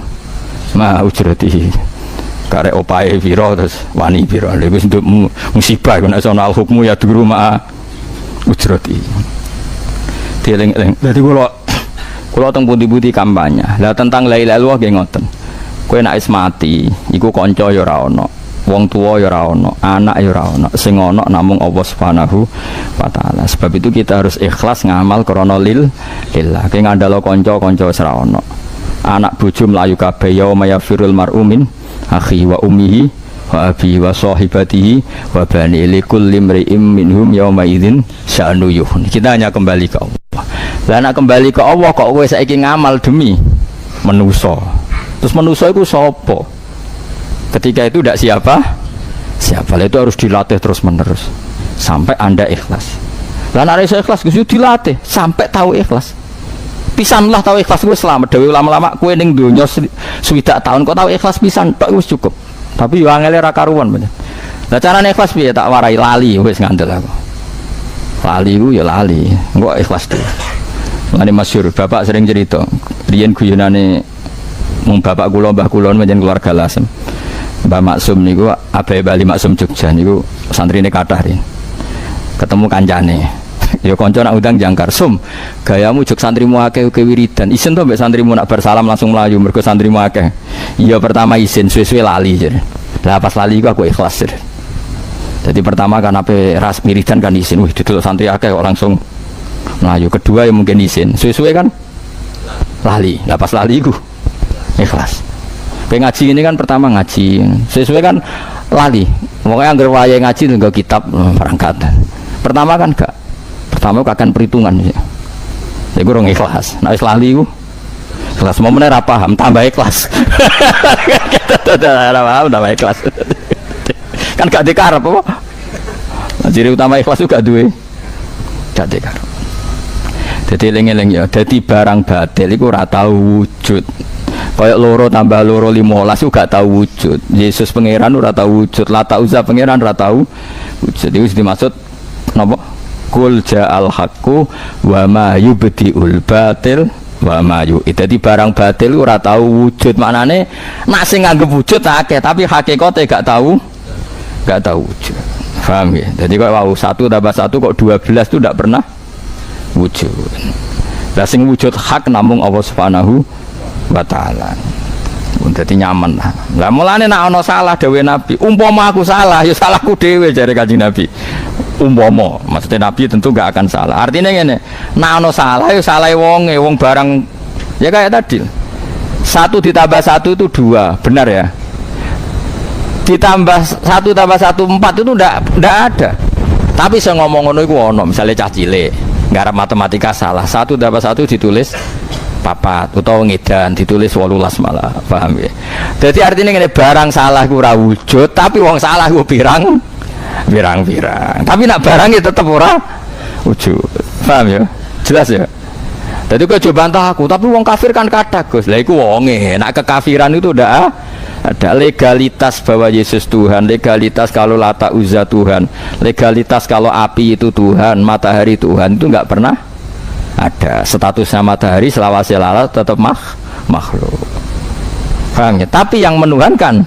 ma ujratihi. Karek opae piro terus wani piro. Lha wis nduk musibah nek ana al hukmu yaduru ma ujrati. Dieling-eling. Dadi kula teng pundi-pundi kampanye. Lah tentang la ilaha illallah nggih ngoten. Kowe nek wis mati, iku kanca ya ora ana, wong tuwa ya ora ana, anak ya ora ana. Sing ana namung Allah Subhanahu wa taala. Sebab itu kita harus ikhlas ngamal krana lillah. Ki ngandalo kanca-kanca wis ora ana. Anak bojo mlayu kabeh ya mayafirul mar'umin akhi wa ummihi wa abi wa sahibatihi wa bani likul limri'im minhum yawma idzin sya'nu yuhun. Kita hanya kembali ke Allah. Lah nek kembali ke Allah kok kowe saiki ngamal demi manusa. Terus manusa itu sapa? Ketika itu tidak siapa? Siapa? Itu harus dilatih terus-menerus sampai Anda ikhlas. Lah nek iso ikhlas Gus dilatih sampai tahu ikhlas. Pisanlah tahu ikhlas gue selamat. Dewi lama-lama kue ning dunya swidak tahun kok tahu ikhlas pisan tok wis cukup. Tapi yo angele ra karuan bener. Lah carane ikhlas piye? Tak warai lali wis ngandel aku. Lali ku ya lali, engko ikhlas dhewe. Lani masyhur bapak sering cerita, riyen guyonane mung bapak kula mbah kula menjen keluarga Lasem. Mbah Maksum niku abahe Bali Maksum Jogja niku santrine kathah rin. Ketemu kancane. Ya kanca nak undang jangkar sum. Gayamu juk santrimu akeh uga wiridan. Isin to mbek santrimu nak bar salam langsung mlayu mergo santrimu akeh. Iya pertama isin suwe-suwe lali jare. Lah pas lali iku aku ikhlas jare. Jadi pertama kan ape ras wiridan kan isin. Wih didelok santri akeh kok langsung mlayu. Kedua ya mungkin isin. Suwe-suwe kan lali. Lah pas lali iku ikhlas. Kayak ngaji ini kan pertama ngaji. Suwe-suwe kan lali. Pokoknya anggar wayahe ngaji nggo kitab berangkat. Pertama kan gak. Pertama akan perhitungan ya. Ya gue orang ikhlas. Nah lali gue ikhlas. Mau bener paham tambah ikhlas. Paham tambah ikhlas. Kan gak dikarep apa? Nah, ciri utama ikhlas juga duwe. Gak dikarep. Jadi eling-eling ya. Jadi barang batil itu ora tau wujud. Kayak loro tambah loro 15 itu gak tahu wujud. Yesus pangeran ora tahu wujud. Lata Uzza pangeran ora tahu wujud. Itu dimaksud napa? Kul ja'al haqqu wa ma yubdi'ul batil wa ma yu'id. Dadi barang batil ora tahu wujud. Maknane nak sing nganggep wujud akeh tapi hakikate gak tahu wujud. Paham ya? Jadi kok wow 1 tambah 1 kok 12 itu ndak pernah wujud. Lah sing wujud hak namung Allah Subhanahu wa taala. Dadi nyaman lah. Lah mulane nek ana salah dawuh Nabi, umpama aku salah ya salahku dhewe jare Kanjeng Nabi. Umpama, maksudnya Nabi tentu gak akan salah. Artinya ngene, nek ana salah ya salah wonge, wong barang ya kayak tadi. 1 ditambah 1 itu 2, benar ya? Ditambah 1 tambah 1 4 itu ndak ada. Tapi saya ngomong ngono iku ono, misale cah cilik, ngarep matematika salah. 1 tambah 1 ditulis 4 utawa ngedan ditulis 18 malah, paham ya? Jadi artinya ngene, barang salah ku ora wujud, tapi wong salah ku pirang, tapi nak barangnya tetap ora wujud, paham ya? Jelas ya? Jadi kau coba bantah aku, tapi wong kafir kan kata Gus, lah iku wonge, nak kekafiran itu udah ada legalitas bahwa Yesus Tuhan, legalitas kalau Lata Uzza Tuhan, legalitas kalau api itu Tuhan, matahari Tuhan, itu nggak pernah ada. Statusnya matahari selawase lalat tetap makhluk, paham ya? Tapi yang menuhankan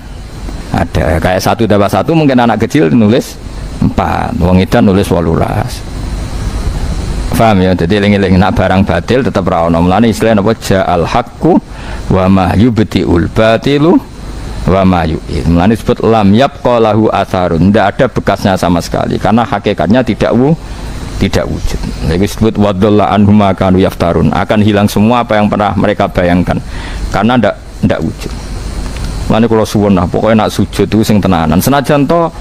ada, kayak 1 tambah 1 mungkin anak kecil nulis 4, wong edan nulis 18, paham ya? Jadi eling-eling nak barang batil tetap ra ono. Mulane istilah napa ja'al haqqu wa ma yubti'ul batilu wa ma yu'id. Mulane disebut lam yabqa lahu atharun, tidak ada bekasnya sama sekali karena hakikatnya tidak wujud. Lagi disebut wadalla anhum kanu yaftarun, akan hilang semua apa yang pernah mereka bayangkan karena tidak wujud. Mulane kula suwun lah pokoknya nak sujud itu sing tenanan. Senajan to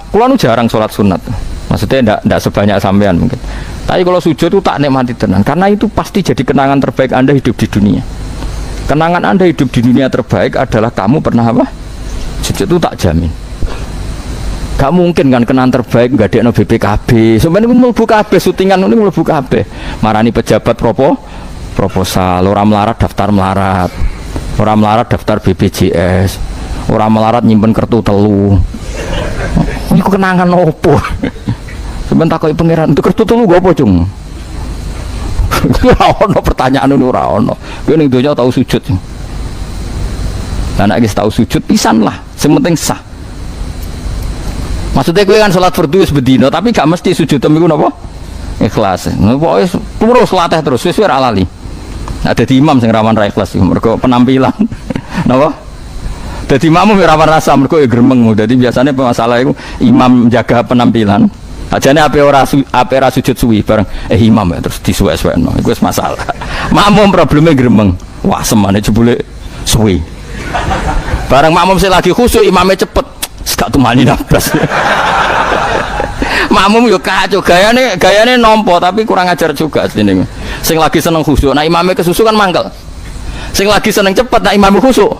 kula nu jarang sholat sunat. Maksudnya ndak sebanyak sampean mungkin. Tapi kalau sujud itu tak nikmati tenan karena itu pasti jadi kenangan terbaik Anda hidup di dunia. Kenangan Anda hidup di dunia terbaik adalah kamu pernah apa? Sujud itu tak jamin. Gak mungkin kan kenangan terbaik nggak ada BPKB. Sebenarnya mlebu kabeh syutingan ini mlebu kabeh. Marani pejabat proposal, orang melarat daftar melarat. Orang melarat daftar BPJS, orang melarat nyimpen kartu telu. Ini kenangan opo? Sebentar kau pangeran itu kartu telu gak apa cung? Ono pertanyaan ini ora ono. Kowe ning donya tahu sujud. Lah nek wis tahu sujud pisan lah, sing penting sah. Maksudnya kowe kan salat fardu wis bedino, tapi gak mesti sujud iku napa? Ikhlas. Pokoke terus latih terus wis ora lali. Ada di imam sing rawan ra ikhlas mergo penampilan. Napa? Dadi imam rawan rasa mergo ya gremeng. Dadi biasanya masalah itu imam jaga penampilan. Ajane ape ora sujud suwi bareng imam ya terus disuwek-suwekno. Iku wis masalah. Makmum probleme gremeng. Wah, semane jebule suwi. Bareng makmum sing lagi khusyuk imame cepet. Gak tumani nafas. Makmum yo kacau gayane nompo tapi kurang ajar juga asline. Sing lagi seneng khusyuk, nah imame kesusu kan mangkel. Sing lagi seneng cepet, nah imame khusyuk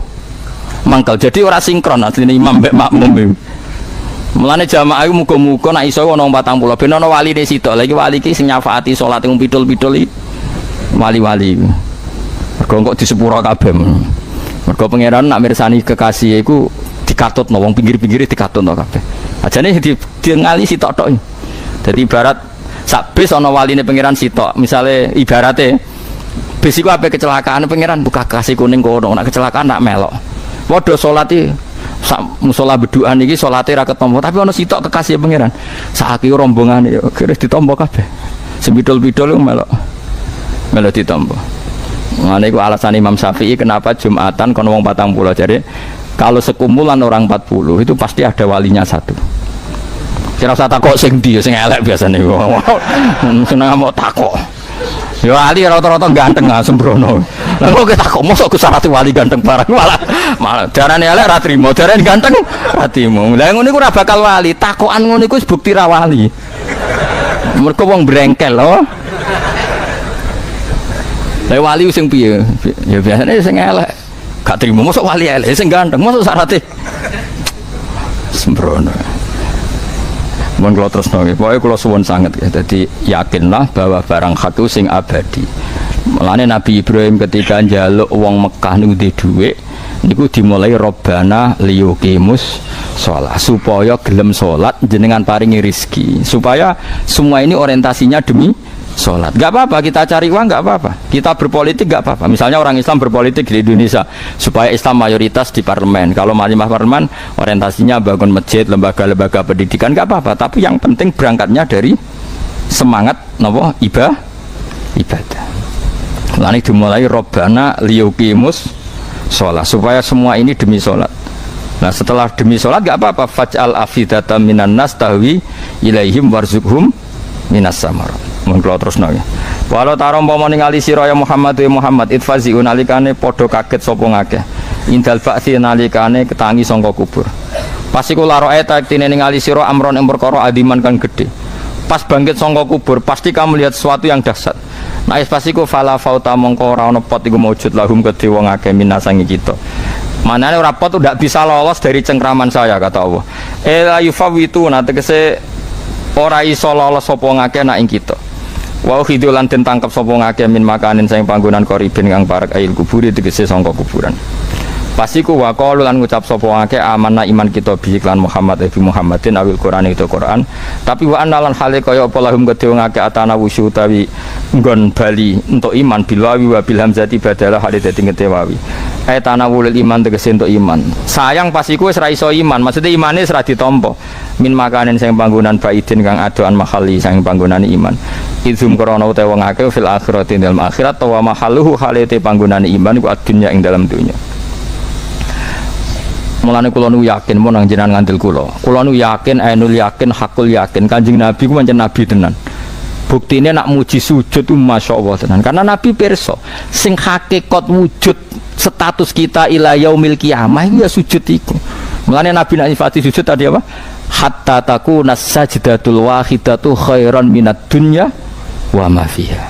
mangkel. Jadi ora sinkron asline imam mbek makmum. Mulane jamaah iku muga-muga nek iso ana 40 ben ana waline sitok. Lagi wali iki sing nyafaati salat wong pidul-pidul iki. Wali-wali. Mergo kok disepuro kabeh. Mergo pangeran nak mirsani kekasih iku dikatutno wong pinggir-pinggire dikatutno kabeh. Ajane diengali sitok tok. Dadi ibarat sak bis ana waline pangeran sitok. Misale ibarate bis iku ape kecelakaan pangeran buka kasih kuning kono. Nek kecelakaan nak melok. Padha salat iki sak musala bedukan iki salate ra ketompo tapi ana sitok kekasih pangeran. Saiki rombongane yo kira ditompo kabeh. Sempidol-pidol melok ditampa. Ngene iku alasan Imam Syafi'i kenapa Jumatan kon wong 40. Jadi kalau sekumpulan orang 40 itu pasti ada walinya satu. Kira usah takok sing ndi sing elek biasane. Seneng mau takok. Ya wali rata-rata ganteng sembrono. Lah kok takok mosok Gus Sarati wali ganteng barang malah darane elek ra trimo, darane ganteng ra trimo. Lah ngono iku ora bakal wali. Takokan ngono iku bukti ra wali. Mergo wong brengkel lho. Lah wali sing piye? Ya biasane sing elek. Gak trimo mosok wali elek sing ganteng, mosok Sarati sembrono. Mun kula tresno nggih, pokoke kula suwun sanget ya. Dadi yakinlah bahwa barang hak itu sing abadi. Mulane Nabi Ibrahim ketika njaluk wong Mekah niku duwe dhuwit, niku dimulai Robbana liyuqimus shalah, supaya gelem salat jenengan paringi rezeki. Supaya semua ini orientasinya demi sholat. Gak apa-apa kita cari uang, gak apa-apa kita berpolitik, gak apa-apa. Misalnya orang Islam berpolitik di Indonesia supaya Islam mayoritas di parlemen. Kalau majelis parlemen orientasinya bangun masjid, lembaga-lembaga pendidikan, gak apa-apa. Tapi yang penting berangkatnya dari semangat nopo ibadah. Lalu dimulai Robbana liyuqimus sholat, supaya semua ini demi sholat. Nah setelah demi sholat gak apa-apa. Faj'al afidatan minan nas tahwi ilaihim warzuqhum minas samarat. Mun kula terusno nggih. Walau tarom umpama ningali sira ya Muhammad wa Muhammad itfazi nalikane padha kaget sapa ngakeh. Indal ba'si nalikane ketangi sangka kubur. Pas iku laro eta tine ningali sira amron ing perkara adiman kan gedhe. Pas bangkit sangka kubur pasti kamu lihat sesuatu yang dahsyat. Nah pas iku fala fauta mongko ora ana pot iku maujud lahum kedhe wong akeh minasangi kita. Manane ora pot ndak bisa lolos dari cengkraman saya kata Allah. La yufawitu tegese ora iso lolos sapa ngakeh nak ing kita. Wa khidulan den tangkep sapa ngakeh min makanin sing panggonan koribin kang parek ail kuburi tegese sangka kuburan. Pasiku wa qalu lan ngucap sapa ngakeh amanna iman kita bi iklan Muhammad bi Muhammadin awil Quran itu Quran. Tapi wa analan hale kaya apa lahum kedhe ngakeh atana wusyu utawi nggon bali untuk iman bilawi wa bil hamzati badalah hale dadi ngetewawi. Tanawul iman tegese untuk iman. Sayang pasiku wis ra iso iman, maksudnya imane wis ra ditampa. Min makanin sing panggonan baidin kang adoan mahali sing panggonan iman. Izum krana utawa wong akeh fil akhirati dalam akhirat wa mahaluhu halete panggonan iman iku adunya ing dalam dunya. Mulane kula nu yakin mun nang jenengan ngandel kula. Kula nu yakin ainul yakin hakul yakin Kanjeng Nabi ku pancen nabi tenan. Buktine nak muji sujud ku masyaallah tenan. Karena Nabi pirsa sing hakikat wujud status kita ila yaumil qiyamah ya sujud iku. Mulane Nabi nak nyifati sujud tadi apa? Hatta takuna sajdatul wahidatu khairan minad dunya wa ma fiha.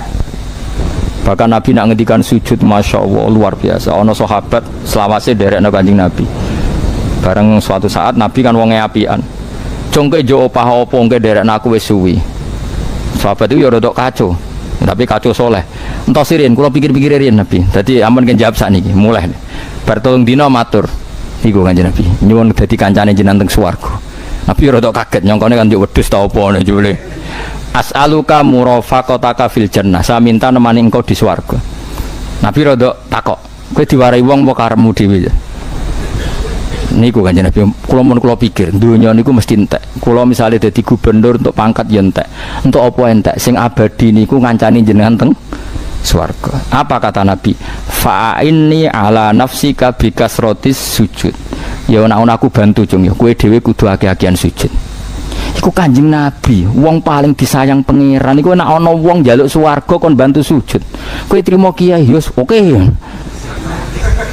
Bahkan Nabi nak ngendikan sujud masyaallah luar biasa. Ana sahabat selawase derekno Kanjeng Nabi. Bareng suatu saat Nabi kan wonge apian. Congke jo opah opo engke derekno aku wis suwi. Sahabat itu ya rodok kacau. Tapi kacau soleh. Entos sirin kula pikir-pikir riyen Nabi. Dadi ampun kan jawab sakniki mulai. Bar telung dina matur. Iku Kanjeng Nabi. Nyuwun dadi kancane jenengan teng swarga. Nabi rada kaget nyongkone kan yo wedhus ta apa ngene jebule. As'aluka murafaqataka fil jannah. Saya minta nemani engkau di swarga. Nabi rada takok, kowe diwarai wong apa karepmu dhewe? Niku Kanjeng Nabi, kula pikir donya niku mesti entek. Kula misale dadi gubernur untuk pangkat ya entek. Untuk apa entek? Sing abadi niku ngancani jenengan teng swarga. Apa kata Nabi? Fa'inni ala nafsika bikasrotis sujud. Ya ana aku bantu cung ya. Kowe dhewe kudu akeh-akehan sujud. Iku Kanjeng Nabi, wong paling disayang pangeran iku nek ana wong njaluk swarga kon bantu sujud. Kowe trimo kiai yo oke.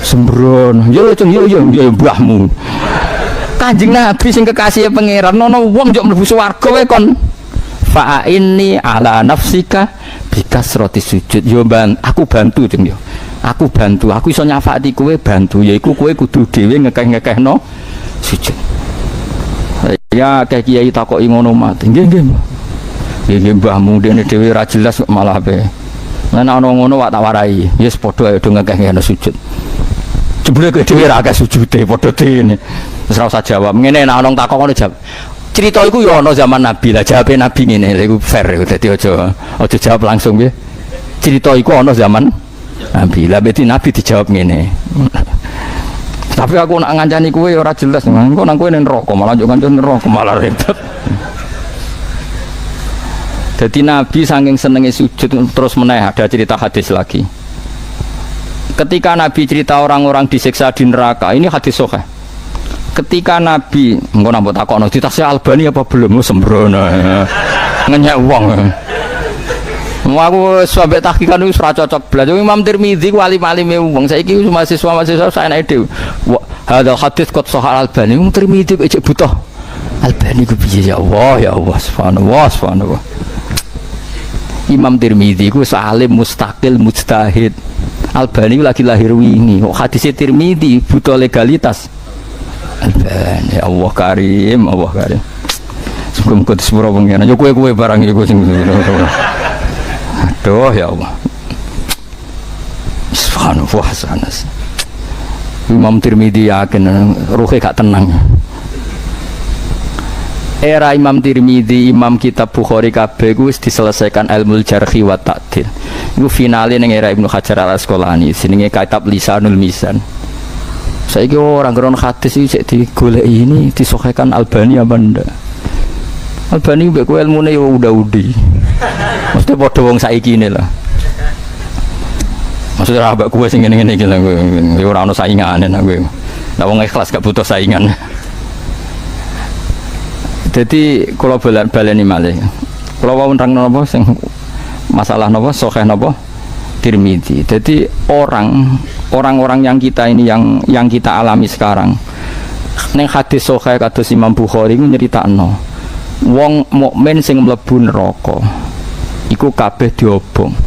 Sembrono. Yo cung yo mbahmu. Kanjeng Nabi sing kekasih pangeran ana wong njuk mlebu swarga kowe kon fa'inni ala nafsika bikasroti sujud. Yo aku bantu cung yo. Aku bantu, aku iso nyafati kowe bantu, yaiku kowe kudu dhewe ngekeh-ngekehno sujud. Ya kayak kiai takoki ngono mati. Nggih. Nggih mbahmu dene dhewe ra jelas malah ape. Lan ana ngono wak tak warai. Wis padha ae do ngekeh-ngekehno sujud. Jebule kowe dhewe ra akeh sujude padha dene. Wis ora usah jawab. Ngene nek ana takok ngono jawab. Cerita iku ya ana zaman Nabi lah, jawabe Nabi ngene. Lha iku fair dadi aja jawab langsung piye. Cerita iku ana zaman Nabi lah, berarti Nabi dijawab ngene. Tapi aku nak ngancani kowe ora jelas, engko nang kowe ning neraka malah njuk ngancani neraka malah repot. Jadi Nabi saking senengnya sujud terus meneh ada cerita hadis lagi. Ketika Nabi cerita orang-orang disiksa di neraka, ini hadis sahih. Ketika Nabi, engko nambah takokno ditasih Albani apa belum sembrono. Ngenyek wong. Aku sampai tahqiqan wis ora cocok blas. Imam Tirmidzi ku alim-alime wong. Saiki mahasiswa saenake dhewe. Hadal hadis qad sahih Albani. Imam Tirmidzi kok butuh. Albani ku piye ya Allah subhanallah. Imam Tirmidzi ku salim mustaqil mujtahid. Albani lagi lahir wingi. Kok hadis Tirmidzi butuh legalitas. Albani Allah karim. Sebelum kau disepuro pengen. Yo kue barang iku sing. Aduh ya Allah. Subhanallah sanas. Imam Tirmidzi yakin ruhe gak tenang. Era Imam Tirmidzi, Imam kitab Bukhari kabeh wis diselesaikan ilmu jarhi wa ta'dil. Iku finale ning era Ibnu Hajar Al Asqalani, jenenge kitab Lisanul Mizan. Saiki orang geron hadis iki cek digoleki ini disahihkan Albani apa ndak? Albani mbek kowe ilmune yo udah-udi. Mesti padha wong saiki ini lah. Maksudnya mbak kowe sing ngene-ngene iki lho kowe. Yo ora ono saingane nak kowe. Lah wong ikhlas gak butuh saingan. Jadi kalau baleni malih, kalau mau nerangno napa sing masalah napa sahih napa Tirmidzi. Jadi orang-orang yang kita ini yang kita alami sekarang, neng hadis sahih kados Imam Bukhari ku nyeritakno, wong mukmin sing mlebu neraka, iku kabeh diobong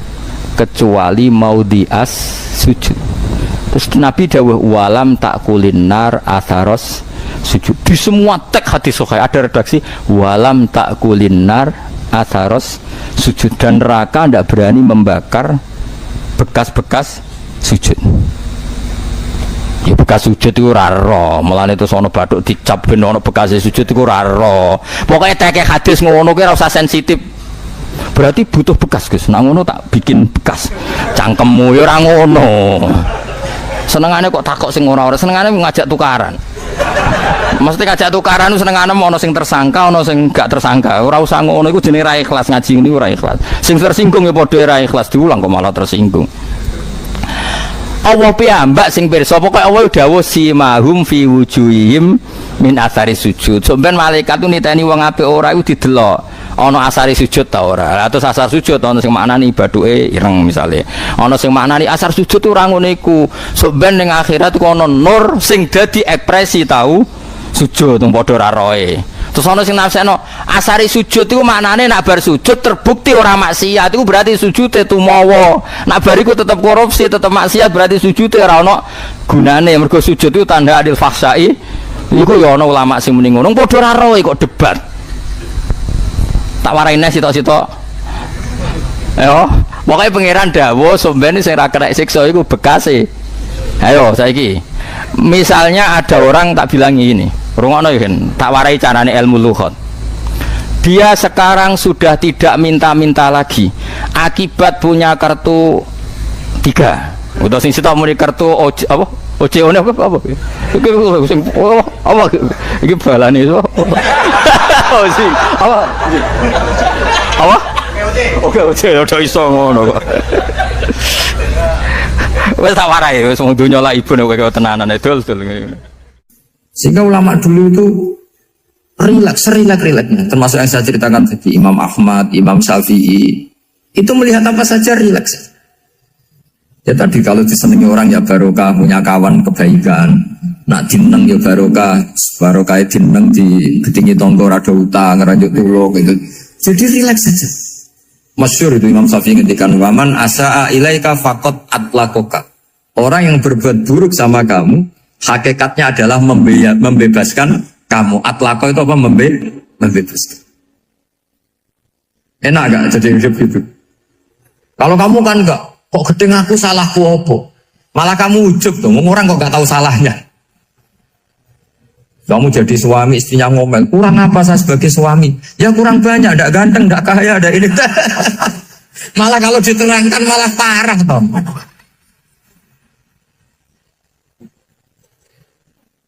kecuali maudhi'as sujud. Terus Nabi dawuh walam takulin nar atharos sujud. Di semua teks hadis sahih ada redaksi walam takulin nar atharos sujud, dan neraka tidak berani membakar bekas-bekas sujud. Ya bekas sujud itu raro, mulane itu sono bathuk dicap ben ono bekas sujud itu raro. Pokoknya teke hadis ngono ki ora usah sensitif. Berarti butuh bekas, Gus. Nah ngono tak bikin bekas. Cangkemmu ya ora ngono. Senengane kok takok sing ora-ora, senengane ngajak tukaran. Mesti ngajak tukaran senengane ono sing tersangka, ono sing gak tersangka. Ora usah ngono iku jenenge ra ikhlas, ngaji ngene ora ikhlas. Sing tersinggung ya padha ra ikhlas, diulang kok malah tersinggung. Allah piyambak sing pirsa, pokoke Allah dawuh simahum fi wujuhihim min athari sujud. Sampeyan malaikat ku niteni wong apik ora iku didelok. Ana asari sujud ta ora? Atus asar sujud ana sing maknani baduke ireng misale. Ana sing maknani asar sujud ora ngono iku. Sampeyan ning akhirat ku ana nur sing dadi ekspresi tau sujud wong padha ra roe. Terus ana sing nafsekno asari sujud iku maknane nek bar sujud terbukti ora maksiat iku berarti sujude tumawa. Nek bar iku tetep korupsi, tetep maksiat berarti sujude ora ana gunane. Mergo sujud iku tanda adil fahsai. Iku ya ana ulama sing muni ngono padha ra roe kok debat. Tak waraine sitok-sitok. Ayo, pokoke pangeran dawuh sampeyan sing ra kena siksa iku bekase. Ayo saiki. Misalnya ada orang tak bilang ini, rungokno yen, tak warai carane ilmu lughat. Dia sekarang sudah tidak minta-minta lagi. Akibat punya kartu 3. Udah sing sitok muni kartu apa? OCO apa? Iki sing apa? Iki balane iso. Oh sih. Apa? Apa? Oke, udah iso ngono kok. Wes tak warai, wes wong donya lah ibu nek kowe tenanan dol. Sehingga ulama dulu itu rileks-rileks, termasuk yang saya ceritakan tadi, Imam Ahmad, Imam Syafi'i, itu melihat apa saja rileks. Ya tadi kalau disenangi orang ya barokah, punya kawan kebaikan, nak dineng ya barokah dineng di gedingi tonggo rada utang, ngeranjuk tulung gitu. Jadi rileks saja. Masyhur itu Imam Syafi'i ngendikan waman asa'a ilaika faqat atlakoka. Orang yang berbuat buruk sama kamu, hakikatnya adalah membebaskan kamu. Atlako itu apa? Membebaskan. Enak gak jadi hidup gitu? Kalau kamu kan enggak, kok gedeng aku salahku apa? Malah kamu ujub dong, orang kok gak tahu salahnya. Kamu jadi suami, istrinya ngomel, kurang apa saya sebagai suami? Ya kurang banyak, tidak ganteng, tidak kaya, ada ini. Malah kalau diterangkan malah parah toh.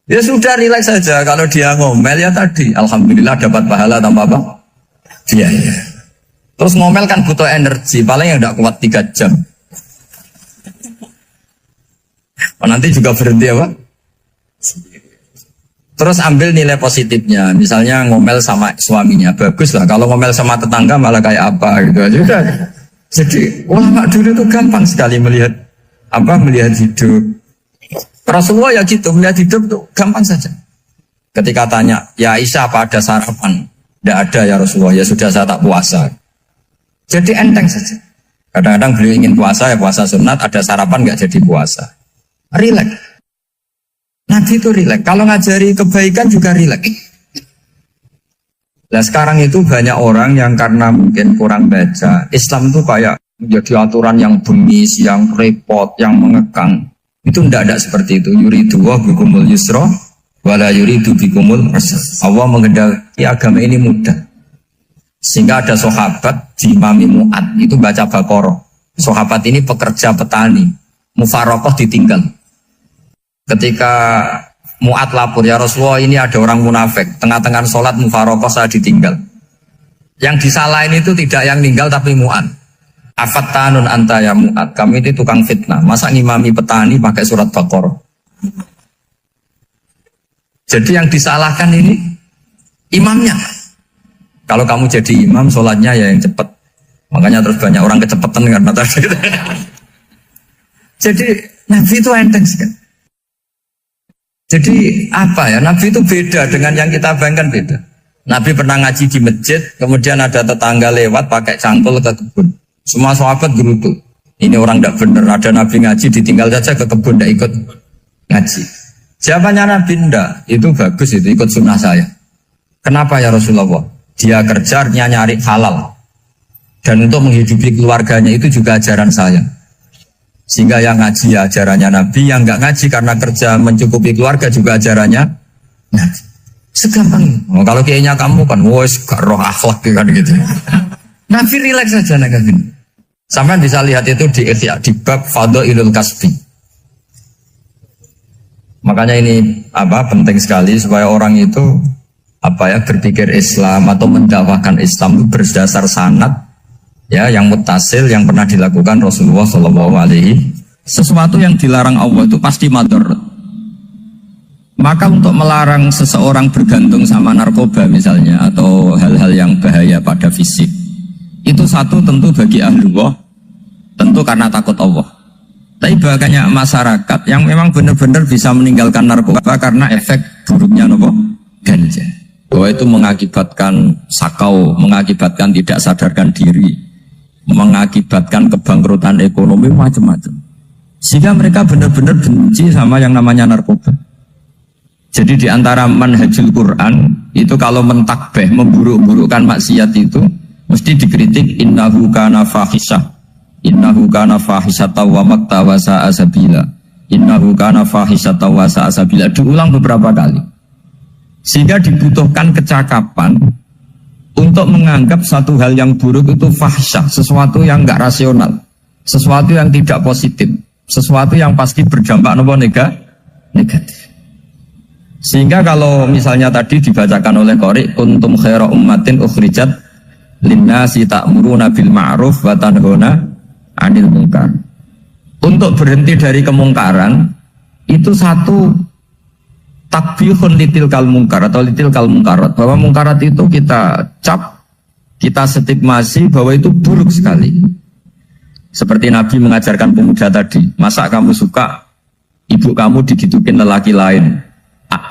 Ya sudah rileks saja, kalau dia ngomel ya tadi, alhamdulillah dapat pahala tanpa apa? Dia ya. Terus ngomel kan butuh energi, paling yang tidak kuat 3 jam. Nanti juga berhenti apa? Terus ambil nilai positifnya, misalnya ngomel sama suaminya, bagus lah. Kalau ngomel sama tetangga malah kayak apa gitu aja. Jadi ulama dulu itu gampang sekali melihat hidup. Rasulullah ya gitu, melihat hidup tuh gampang saja. Ketika tanya, ya Aisyah apa ada sarapan? Tidak ada ya Rasulullah, ya sudah saya tak puasa. Jadi enteng saja. Kadang-kadang beliau ingin puasa, ya puasa sunat, ada sarapan nggak jadi puasa. Rileks. Nabi itu rileks. Kalau ngajari kebaikan juga rileks. Nah sekarang itu banyak orang yang karena mungkin kurang baca, Islam itu kayak menjadi aturan yang bengis, yang repot, yang mengekang. Itu tidak ada seperti itu. Yuridu wa bikumul yusra wala yuridu bikumul usra. Allah menghendaki agama ini mudah. Sehingga ada sahabat di Imami Mu'ad itu baca Baqarah. Sahabat ini pekerja petani, mufarokoh ditinggal. Ketika Mu'ad lapor, ya Rasulullah ini ada orang munafik, tengah-tengah sholat mufarokoh saya ditinggal. Yang disalahin itu tidak yang ninggal tapi Mu'ad. Afattanun anta ya Mu'ad, kami itu tukang fitnah. Masa ngimami petani pakai surat Baqarah? Jadi yang disalahkan ini imamnya. Kalau kamu jadi imam, sholatnya ya yang cepat. Makanya terus banyak orang kecepatan karena tadi. Jadi Nabi itu enteng sekali. Jadi apa ya, Nabi itu beda dengan yang kita bayangkan beda. Nabi pernah ngaji di masjid, kemudian ada tetangga lewat pakai cangkul ke kebun. Semua sahabat gerutu. Ini orang tidak benar, ada Nabi ngaji ditinggal saja ke kebun, tidak ikut ngaji. Jawabannya Nabi tidak, itu bagus, itu ikut sunnah saya. Kenapa ya Rasulullah? Dia kerjanya nyari halal. Dan untuk menghidupi keluarganya itu juga ajaran saya. Sehingga yang ngaji ya ajarannya Nabi, yang nggak ngaji karena kerja mencukupi keluarga juga ajarannya Nabi. Segampang. Oh, kalau kayaknya kamu kan, wes gak roh akhlak kan gitu. Nabi rileks saja Nabi. Sampai bisa lihat itu di Ihya, di bab Fadhailul Kasbi. Makanya ini penting sekali supaya orang itu berpikir Islam atau mendakwahkan Islam itu berdasar sanad. Ya, yang mutasil yang pernah dilakukan Rasulullah SAW. Sesuatu yang dilarang Allah itu pasti mador. Maka untuk melarang seseorang bergantung sama narkoba misalnya atau hal-hal yang bahaya pada fisik, itu satu tentu bagi ahlullah, tentu karena takut Allah. Tapi banyak masyarakat yang memang benar-benar bisa meninggalkan narkoba karena efek buruknya ganja. Bahwa itu mengakibatkan sakau, mengakibatkan tidak sadarkan diri, mengakibatkan kebangkrutan ekonomi macam-macam. Sehingga mereka benar-benar benci sama yang namanya narkoba. Jadi di antara manhajul Quran itu kalau mentakbih, memburuk-burukkan maksiat itu mesti dikritik innahu kana fahisyah. Innahu kana fahisyata wa maqta wa sa'a sabila. Innahu kana fahisyata wa sa'a sabila. Diulang beberapa kali. Sehingga dibutuhkan kecakapan untuk menganggap satu hal yang buruk itu fahsyah, sesuatu yang enggak rasional, sesuatu yang tidak positif, sesuatu yang pasti berdampak negatif. Sehingga kalau misalnya tadi dibacakan oleh Qori, kuntum khaira ummatin ukhrijat linnasi ta'muruna bil ma'ruf wa tanhauna 'anil munkar. Untuk berhenti dari kemungkaran itu satu takbihun litilkal mungkar atau litilkal mungkarat, bahwa mungkarat itu kita cap, kita stigmasi bahwa itu buruk sekali. Seperti Nabi mengajarkan pemuda tadi, masa kamu suka ibu kamu digitukin lelaki lain,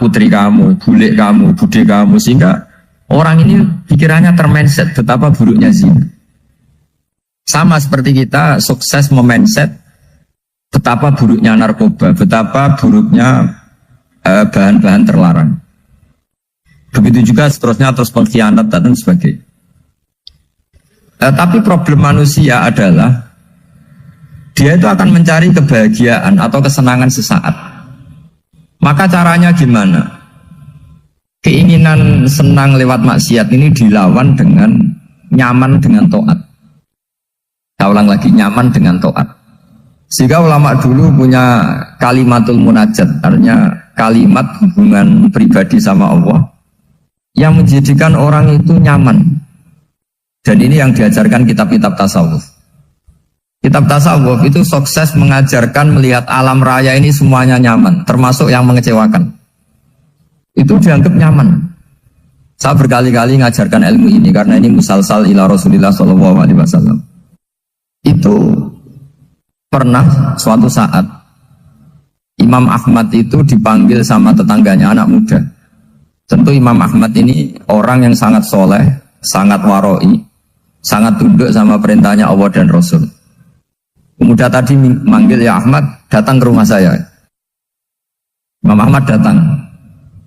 putri kamu, bule kamu, bude kamu, sehingga orang ini pikirannya termindset betapa buruknya zina. Sama seperti kita sukses memindset betapa buruknya narkoba, betapa buruknya bahan-bahan terlarang. Begitu juga seterusnya, terus pengkhianat dan sebagainya. Tapi problem manusia adalah dia itu akan mencari kebahagiaan atau kesenangan sesaat. Maka caranya gimana? Keinginan senang lewat maksiat ini dilawan dengan nyaman dengan taat. Saya ulang lagi, nyaman dengan taat. Sehingga ulama dulu punya kalimatul munajat, artinya kalimat hubungan pribadi sama Allah yang menjadikan orang itu nyaman. Dan ini yang diajarkan kitab-kitab tasawuf. Kitab tasawuf itu sukses mengajarkan melihat alam raya ini semuanya nyaman, termasuk yang mengecewakan. Itu dianggap nyaman. Saya berkali-kali mengajarkan ilmu ini karena ini musalsal ila Rasulillah SAW. Itu pernah suatu saat Imam Ahmad itu dipanggil sama tetangganya, anak muda. Tentu Imam Ahmad ini orang yang sangat soleh, sangat waroi, sangat tunduk sama perintahnya Allah dan Rasul. Pemuda tadi manggil, ya Ahmad, datang ke rumah saya. Imam Ahmad datang.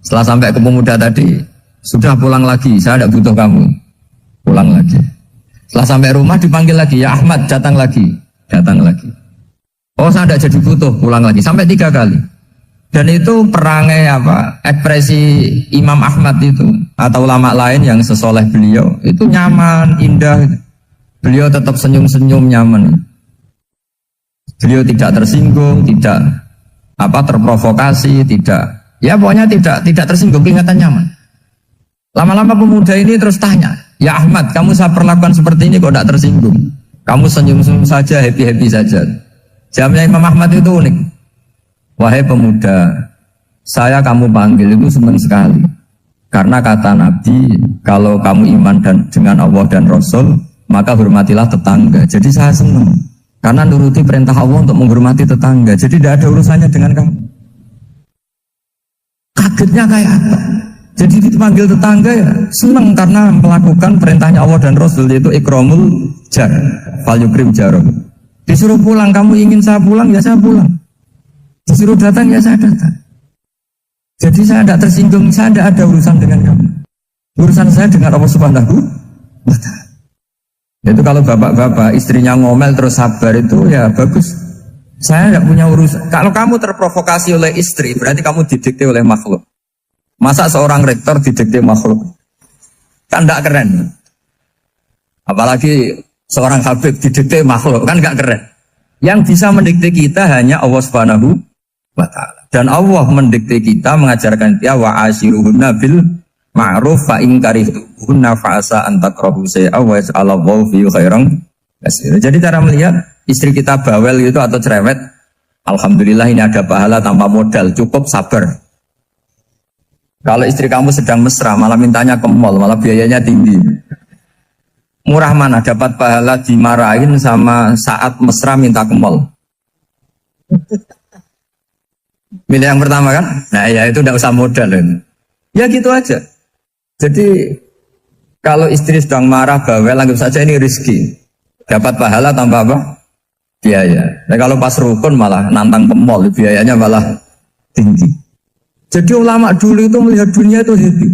Setelah sampai ke pemuda tadi, sudah pulang lagi, saya tidak butuh kamu. Pulang lagi. Setelah sampai rumah dipanggil lagi, ya Ahmad, datang lagi. Datang lagi. Oh, saya tidak jadi butuh, pulang lagi. Sampai 3 kali. Dan itu perangai ekspresi Imam Ahmad itu atau ulama lain yang sesoleh beliau itu nyaman, indah. Beliau tetap senyum-senyum nyaman. Beliau tidak tersinggung, tidak terprovokasi, pokoknya tidak tersinggung, kelihatan nyaman. Lama-lama pemuda ini terus tanya, ya Ahmad, kamu saya perlakukan seperti ini kok tidak tersinggung? Kamu senyum-senyum saja, happy-happy saja. Jawabnya Imam Ahmad itu unik. Wahai pemuda, saya kamu panggil itu senang sekali. Karena kata Nabi, kalau kamu iman dengan Allah dan Rasul, maka hormatilah tetangga. Jadi saya senang. Karena nuruti perintah Allah untuk menghormati tetangga. Jadi tidak ada urusannya dengan kamu. Kagetnya kayak apa? Jadi dipanggil tetangga ya senang karena melakukan perintahnya Allah dan Rasul, yaitu ikramul jar, fal yukrim jarum. Disuruh pulang, kamu ingin saya pulang, ya saya pulang. Disuruh datang, ya saya datang. Jadi saya tidak tersinggung, saya tidak ada urusan dengan kamu. Urusan saya dengan Allah Subhanahu wa Ta'ala. Itu kalau bapak-bapak istrinya ngomel terus sabar itu ya bagus. Saya tidak punya urusan. Kalau kamu terprovokasi oleh istri, berarti kamu didikte oleh makhluk. Masa seorang rektor didikte makhluk? Kan tidak keren. Apalagi seorang habib didikte makhluk, kan tidak keren. Yang bisa mendikte kita hanya Allah Subhanahu wa Ta'ala. Dan Allah mendikte kita, mengajarkan kita wa ashiruhunna bil ma'ruf fa in karihtunna fa asa an takrahu shay'an wa yaj'alallahu fi khairan katsira. Jadi cara melihat istri kita bawel gitu atau cerewet, alhamdulillah ini ada pahala tanpa modal, cukup sabar. Kalau istri kamu sedang mesra, malah mintanya ke mall, malah biayanya tinggi. Murah mana dapat pahala dimarahin sama saat mesra minta ke mall? Milih yang pertama kan? Nah ya itu tidak usah modal. Ya gitu aja. Jadi kalau istri sedang marah bawel, anggap saja ini rezeki. Dapat pahala tanpa apa? Biaya. Nah kalau pas rukun malah nantang ke mall, biayanya malah tinggi. Jadi ulama dulu itu melihat dunia itu happy.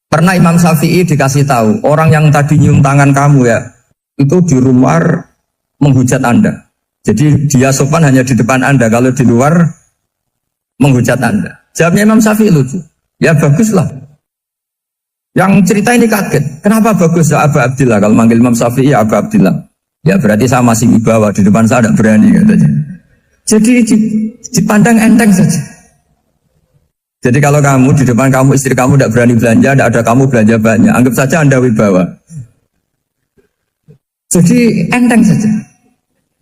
Pernah Imam Syafi'i dikasih tahu, orang yang tadi nyium tangan kamu ya, itu di luar menghujat Anda. Jadi dia sopan hanya di depan Anda, kalau di luar menghujat Anda. Jawabnya Imam Syafi'i lucu. Ya baguslah. Yang cerita ini kaget. Kenapa bagus ya Abu Abdillah? Kalau manggil Imam Syafi'i ya Abu Abdillah. Ya berarti saya masih wibawa, di depan saya tidak berani katanya. Jadi dipandang enteng saja. Jadi kalau kamu di depan kamu istri kamu tidak berani belanja, tidak ada kamu belanja banyak, anggap saja Anda wibawa. Jadi enteng saja.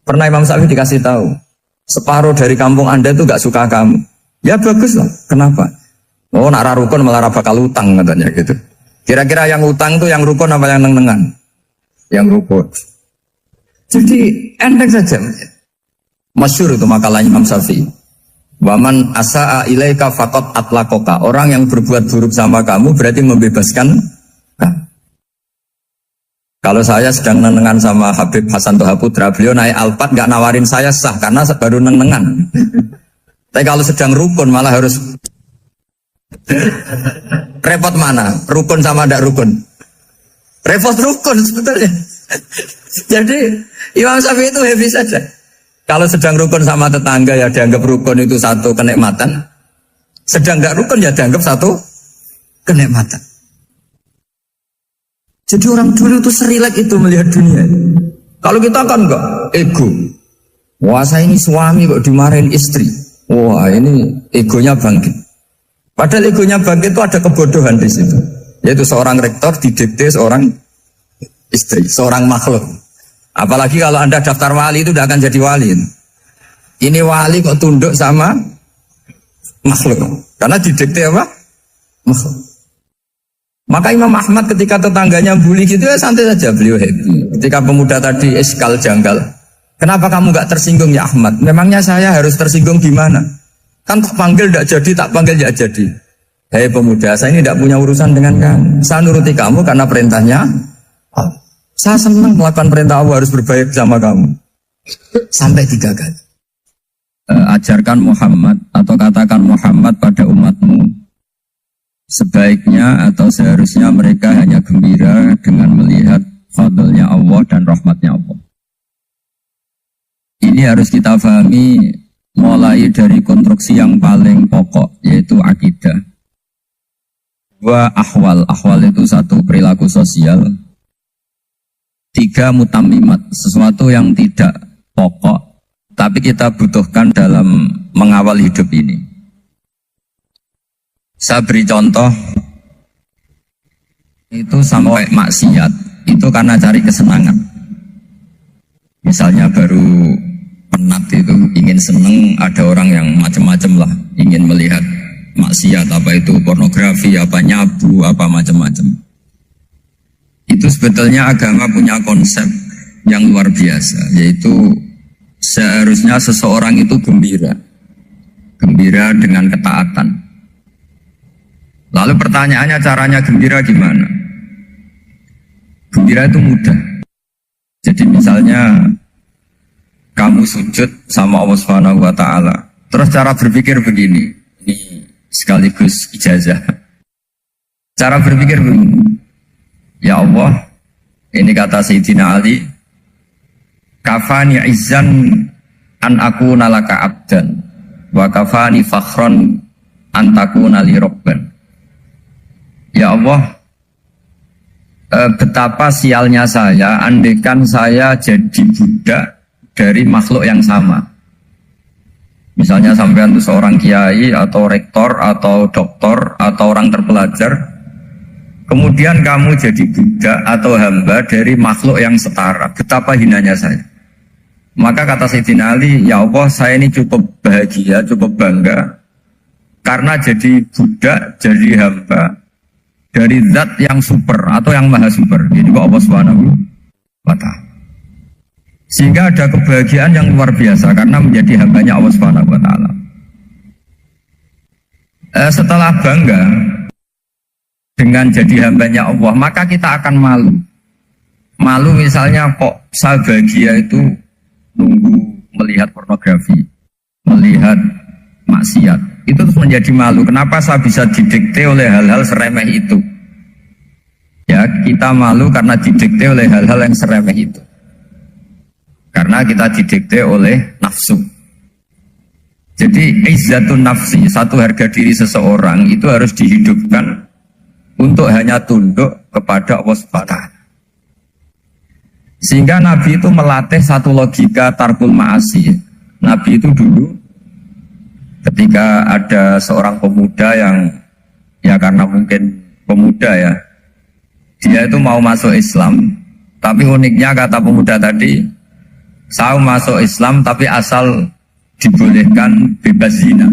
Pernah Imam Syafi'i dikasih tahu, separuh dari kampung Anda itu gak suka kamu. Ya bagus lah. Kenapa? Oh nak rukun malah bakal utang katanya gitu. Kira-kira yang utang itu yang rukun apa yang neng-nengan? Yang rukun. Jadi enteng saja. Masyhur itu makalahnya Imam Syafi'i. Waman asa'a ilaika faqad atlaqaka. Orang yang berbuat buruk sama kamu berarti membebaskan kamu. Kalau saya sedang nenengan sama Habib Hasan Toha Putra, beliau naik Alphard gak nawarin saya sah karena baru nenengan. Tapi kalau sedang rukun malah harus repot mana? Rukun sama tidak rukun? Repot rukun sebetulnya. Jadi Imam Syafi'i itu happy saja. Kalau sedang rukun sama tetangga ya dianggap rukun itu satu kenikmatan. Sedang tidak rukun ya dianggap satu kenikmatan. Jadi orang dulu itu serilek itu melihat dunia. Kalau kita kan enggak, ego. Wah saya ini suami kok dimarahin istri. Wah ini egonya bangkit. Padahal egonya bangkit itu ada kebodohan di situ. Yaitu seorang rektor didikte seorang istri, seorang makhluk. Apalagi kalau Anda daftar wali itu tidak akan jadi wali. Ini wali kok tunduk sama makhluk. Karena didikte apa? Makhluk. Maka Imam Ahmad ketika tetangganya bully gitu ya santai saja, beliau happy. Ketika pemuda tadi eskal janggal, kenapa kamu gak tersinggung ya Ahmad? Memangnya saya harus tersinggung gimana? Kan tak panggil tidak jadi, tak panggil tidak jadi. Hei pemuda, saya ini tidak punya urusan dengan kamu. Saya nuruti kamu karena perintahnya. Saya senang melakukan perintah Allah, harus berbaik sama kamu. Sampai 3 kali. Ajarkan Muhammad atau katakan Muhammad pada umatmu, sebaiknya atau seharusnya mereka hanya gembira dengan melihat fadlnya Allah dan rahmatnya Allah. Ini harus kita pahami mulai dari konstruksi yang paling pokok, yaitu akidah. 2 ahwal. Ahwal itu 1 perilaku sosial. 3 mutammimat, sesuatu yang tidak pokok tapi kita butuhkan dalam mengawal hidup ini. Saya beri contoh, itu sampai maksiat itu karena cari kesenangan. Misalnya baru penat itu ingin seneng, ada orang yang macam-macam lah, ingin melihat maksiat, apa itu pornografi, apa nyabu, apa macam-macam. Itu sebetulnya agama punya konsep yang luar biasa, yaitu seharusnya seseorang itu gembira dengan ketaatan. Lalu pertanyaannya, caranya gembira gimana? Gembira itu mudah. Jadi misalnya kamu sujud sama Allah Subhanahu wa taala. Terus cara berpikir begini. Ini sekaligus ijazah. Cara berpikir begini. Ya Allah, ini kata Sayyidina Ali, kafani izzan an akuna laka abdan wa kafani fakhron an takuna li rabban. Ya Allah, betapa sialnya saya andaikan saya jadi budak dari makhluk yang sama. Misalnya sampean itu seorang kiai atau rektor atau doktor atau orang terpelajar, kemudian kamu jadi budak atau hamba dari makhluk yang setara. Betapa hinanya saya. Maka kata Sayyidina Ali, ya Allah, saya ini cukup bahagia, cukup bangga karena jadi budak, jadi hamba dari zat yang super atau yang maha super, yaitu Allah Subhanahu wa ta'ala. Sehingga ada kebahagiaan yang luar biasa karena menjadi hambanya Allah Subhanahu wa ta'ala. Setelah bangga dengan jadi hambanya Allah, maka kita akan malu. Malu misalnya kok saya bahagia itu nunggu melihat pornografi, melihat maksiat. Itu terus menjadi malu. Kenapa saya bisa didikte oleh hal-hal seremeh itu? Ya, kita malu karena didikte oleh hal-hal yang seremeh itu. Karena kita didikte oleh nafsu. Jadi izzatun nafsi, satu harga diri seseorang itu harus dihidupkan untuk hanya tunduk kepada Allah Subhanahu wa ta'ala. Sehingga Nabi itu melatih satu logika tarkul ma'asi. Nabi itu dulu ketika ada seorang pemuda yang, ya karena mungkin pemuda ya, dia itu mau masuk Islam, tapi uniknya kata pemuda tadi, saya masuk Islam tapi asal dibolehkan bebas zina.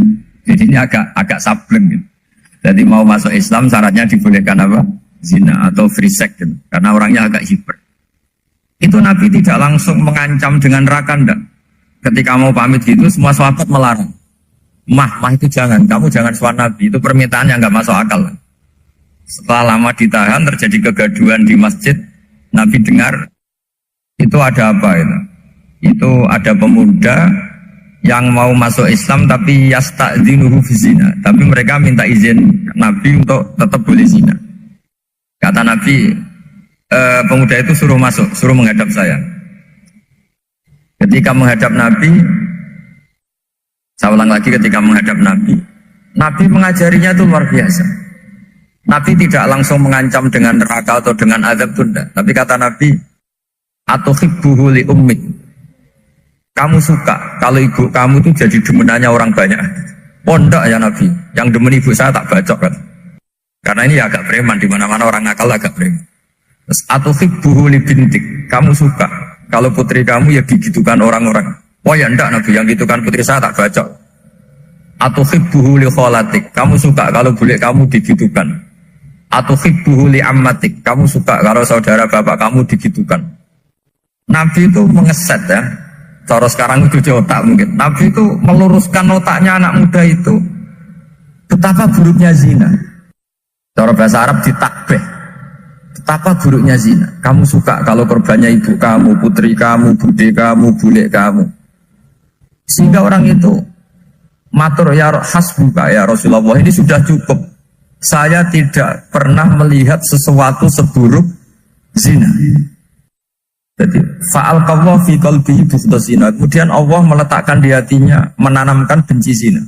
Jadi ini agak sableng gitu. Jadi mau masuk Islam syaratnya dibolehkan apa? Zina atau free sex gitu. Karena orangnya agak hiper. Itu Nabi tidak langsung mengancam dengan neraka, enggak. Ketika mau pamit gitu, semua sahabat melarang. Mah itu jangan, kamu jangan suan Nabi. Itu permintaan yang enggak masuk akal. Setelah lama ditahan, terjadi kegaduhan di masjid. Nabi dengar, itu ada apa itu? Itu ada pemuda yang mau masuk Islam tapi yasta'dzinuhu fi zina. Tapi mereka minta izin Nabi untuk tetap boleh zina. Kata Nabi, pemuda itu suruh masuk, suruh menghadap saya. Ketika menghadap Nabi, saya ulang lagi, ketika menghadap Nabi, Nabi mengajarinya itu luar biasa. Nabi tidak langsung mengancam dengan neraka atau dengan azab tunda. Tapi kata Nabi, atuhibbuhu li ummik. Kamu suka kalau ibu kamu itu jadi demenannya orang banyak. Pondok ya Nabi, yang demen ibu saya tak bacok kan. Karena ini agak preman, di mana-mana orang nakal agak preman. Terus atuhibbuhu li bintik, kamu suka kalau putri kamu ya digitukan orang-orang. Oh ya enggak Nabi, yang gitukan putri saya tak baca. Atuhibbuhu li kholatik, kamu suka kalau bule kamu digitukan. Atuhibbuhu li ammatik, kamu suka kalau saudara bapak kamu digitukan. Nabi itu mengeset ya. Cara sekarang itu otak mungkin. Nabi itu meluruskan otaknya anak muda itu. Betapa buruknya zina. Cara bahasa Arab ditakbih. Betapa buruknya zina. Kamu suka kalau korbannya ibu kamu, putri kamu, bude kamu, bule kamu. Sehingga orang itu matur ya hasbuka ya Rasulullah, ini sudah cukup. Saya tidak pernah melihat sesuatu seburuk zina. Jadi fa'alqallahu fi qalbihi bughda zina. Kemudian Allah meletakkan di hatinya, menanamkan benci zina.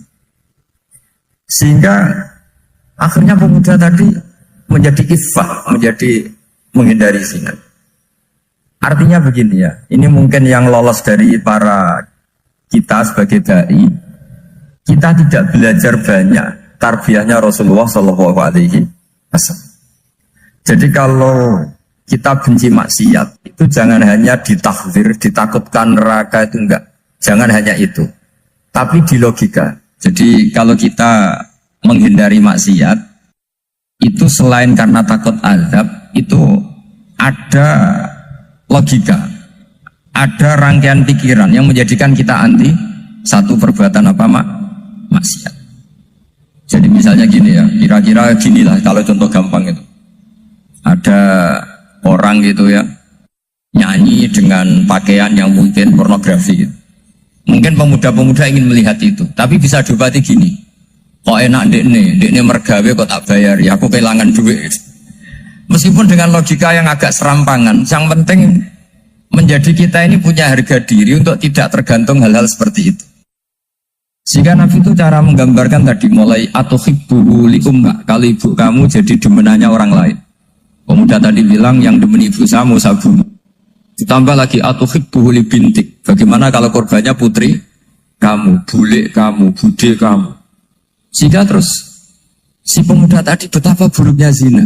Sehingga akhirnya pemuda tadi menjadi iffah, menjadi menghindari zina. Artinya begini ya, ini mungkin yang lolos dari para kita sebagai dai, kita tidak belajar banyak tarbiyahnya Rasulullah Shallallahu Alaihi Wasallam. Jadi kalau kita benci maksiat, itu jangan hanya ditakdir, ditakutkan neraka, itu enggak. Jangan hanya itu, tapi di logika. Jadi kalau kita menghindari maksiat, itu selain karena takut azab, itu ada logika, ada rangkaian pikiran yang menjadikan kita anti satu perbuatan apa maksiat. Jadi misalnya gini ya, kira-kira ginilah kalau contoh gampang itu. Ada orang gitu ya, nyanyi dengan pakaian yang mungkin pornografi gitu. Mungkin pemuda-pemuda ingin melihat itu, tapi bisa diobati gini. Kok enak dekne mergawe kok tak bayar, ya aku kehilangan duit. Meskipun dengan logika yang agak serampangan, yang penting menjadi kita ini punya harga diri untuk tidak tergantung hal-hal seperti itu. Sehingga Nabi itu cara menggambarkan tadi mulai atuhibbuhu li ummah, kalau ibu kamu jadi demenannya orang lain. Pemuda tadi bilang yang demen ibu saya sabu. Ditambah lagi atuhibbuhu li bintik. Bagaimana kalau korbannya putri kamu, bule kamu, bude kamu. Sehingga terus si pemuda tadi betapa buruknya zina,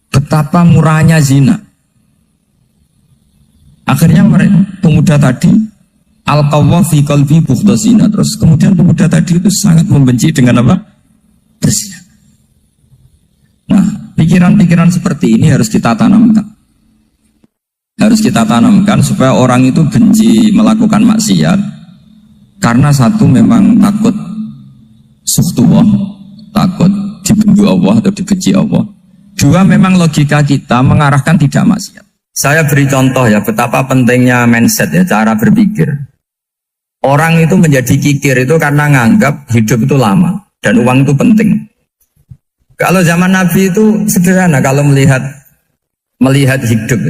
betapa murahnya zina. Akhirnya pemuda tadi al-qawwa fi qalbi bughda zina. Terus kemudian pemuda tadi itu sangat membenci dengan apa? Berzina. Nah, pikiran-pikiran seperti ini harus kita tanamkan. Harus kita tanamkan supaya orang itu benci melakukan maksiat karena satu memang takut suhtullah, takut dibenci Allah atau dibenci Allah. Dua, memang logika kita mengarahkan tidak maksiat. Saya beri contoh ya betapa pentingnya mindset ya, cara berpikir. Orang itu menjadi kikir itu karena nganggap hidup itu lama dan uang itu penting. Kalau zaman Nabi itu sederhana kalau melihat hidup.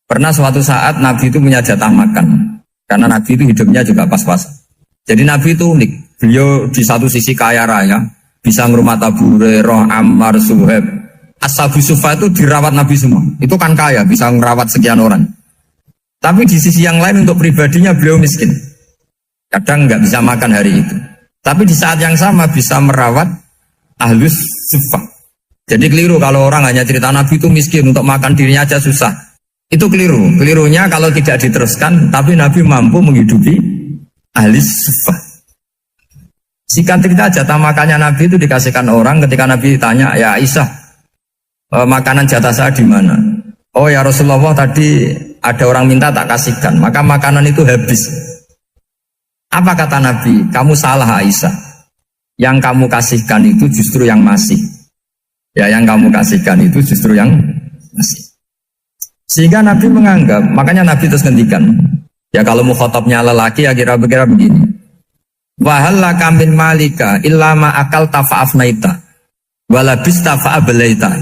Pernah suatu saat Nabi itu punya jatah makan karena Nabi itu hidupnya juga pas-pasan. Jadi Nabi itu unik. Beliau di satu sisi kaya raya, bisa ngurmat Abu Hurairah, Ammar, Suhaib. Ashabu Sufa itu dirawat Nabi semua. Itu kan kaya, bisa ngerawat sekian orang. Tapi di sisi yang lain untuk pribadinya beliau miskin. Kadang nggak bisa makan hari itu. Tapi di saat yang sama bisa merawat Ahlus Sufa. Jadi keliru kalau orang hanya cerita Nabi itu miskin, untuk makan dirinya aja susah. Itu keliru. Kelirunya kalau tidak diteruskan, tapi Nabi mampu menghidupi Ahlus Sufa. Singkat cerita jatah makannya Nabi itu dikasihkan orang ketika Nabi ditanya, ya Aisyah, makanan jatah saya di mana? Oh ya Rasulullah, tadi ada orang minta tak kasihkan, maka makanan itu habis. Apa kata Nabi? Kamu salah Aisyah. Yang kamu kasihkan itu justru yang masih. Ya yang kamu kasihkan itu justru yang masih. Sehingga Nabi menganggap, makanya Nabi terus ngendikan, ya kalau mukhatabnya lelaki ya kira-kira begini. Wahalla kamin malika illama akal tafa'afnaita walabista fa'ablaita.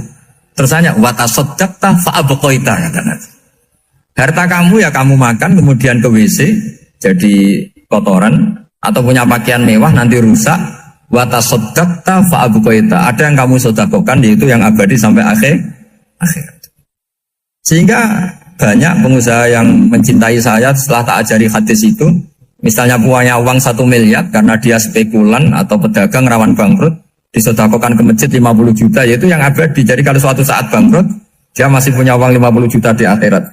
Tersanya watasaddaqta fa'abqaita, kata Nabi. Harta kamu ya kamu makan kemudian ke WC jadi kotoran, atau punya pakaian mewah nanti rusak. Watasaddaqta fa'abqaita. Ada yang kamu sedekahkan, yaitu yang abadi sampai akhir. Sehingga banyak pengusaha yang mencintai saya setelah tak ajari hadis itu. Misalnya punya uang 1 miliar karena dia spekulan atau pedagang rawan bangkrut, disedekahkan ke masjid 50 juta, yaitu yang abadi. Jadi kalau suatu saat bangkrut, Dia masih punya uang 50 juta di akhirat.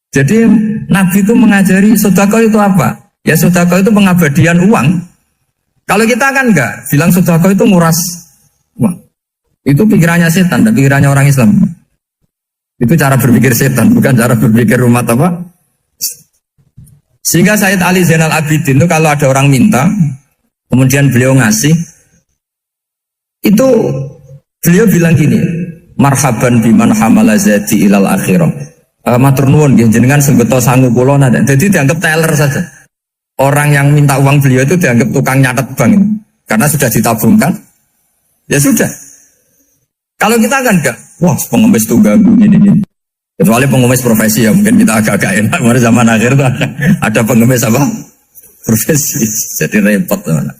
Jadi Nabi itu mengajari sedekah itu apa? Ya sedekah itu pengabadian uang. Kalau kita kan enggak, bilang sedekah itu nguras uang. Itu pikirannya setan dan pikirannya orang Islam. Itu cara berpikir setan, bukan cara berpikir umat apa? Sehingga Sayyid Ali Zainal Abidin itu kalau ada orang minta, kemudian beliau ngasih, itu beliau bilang gini, marhaban biman hamala zati ilal akhirah. Matur nuwun nggih jenengan senggeto sangu kula nada. Jadi dianggap teller saja. Orang yang minta uang beliau itu dianggap tukang nyatet bank. Karena sudah ditabungkan. Ya sudah. Kalau kita kan enggak, wah pengemis tuh ganggu gini. Kecuali pengemis profesi ya mungkin kita agak-agak enak. Pada zaman akhir tuh ada pengemis apa? Profesi. Jadi repot teman.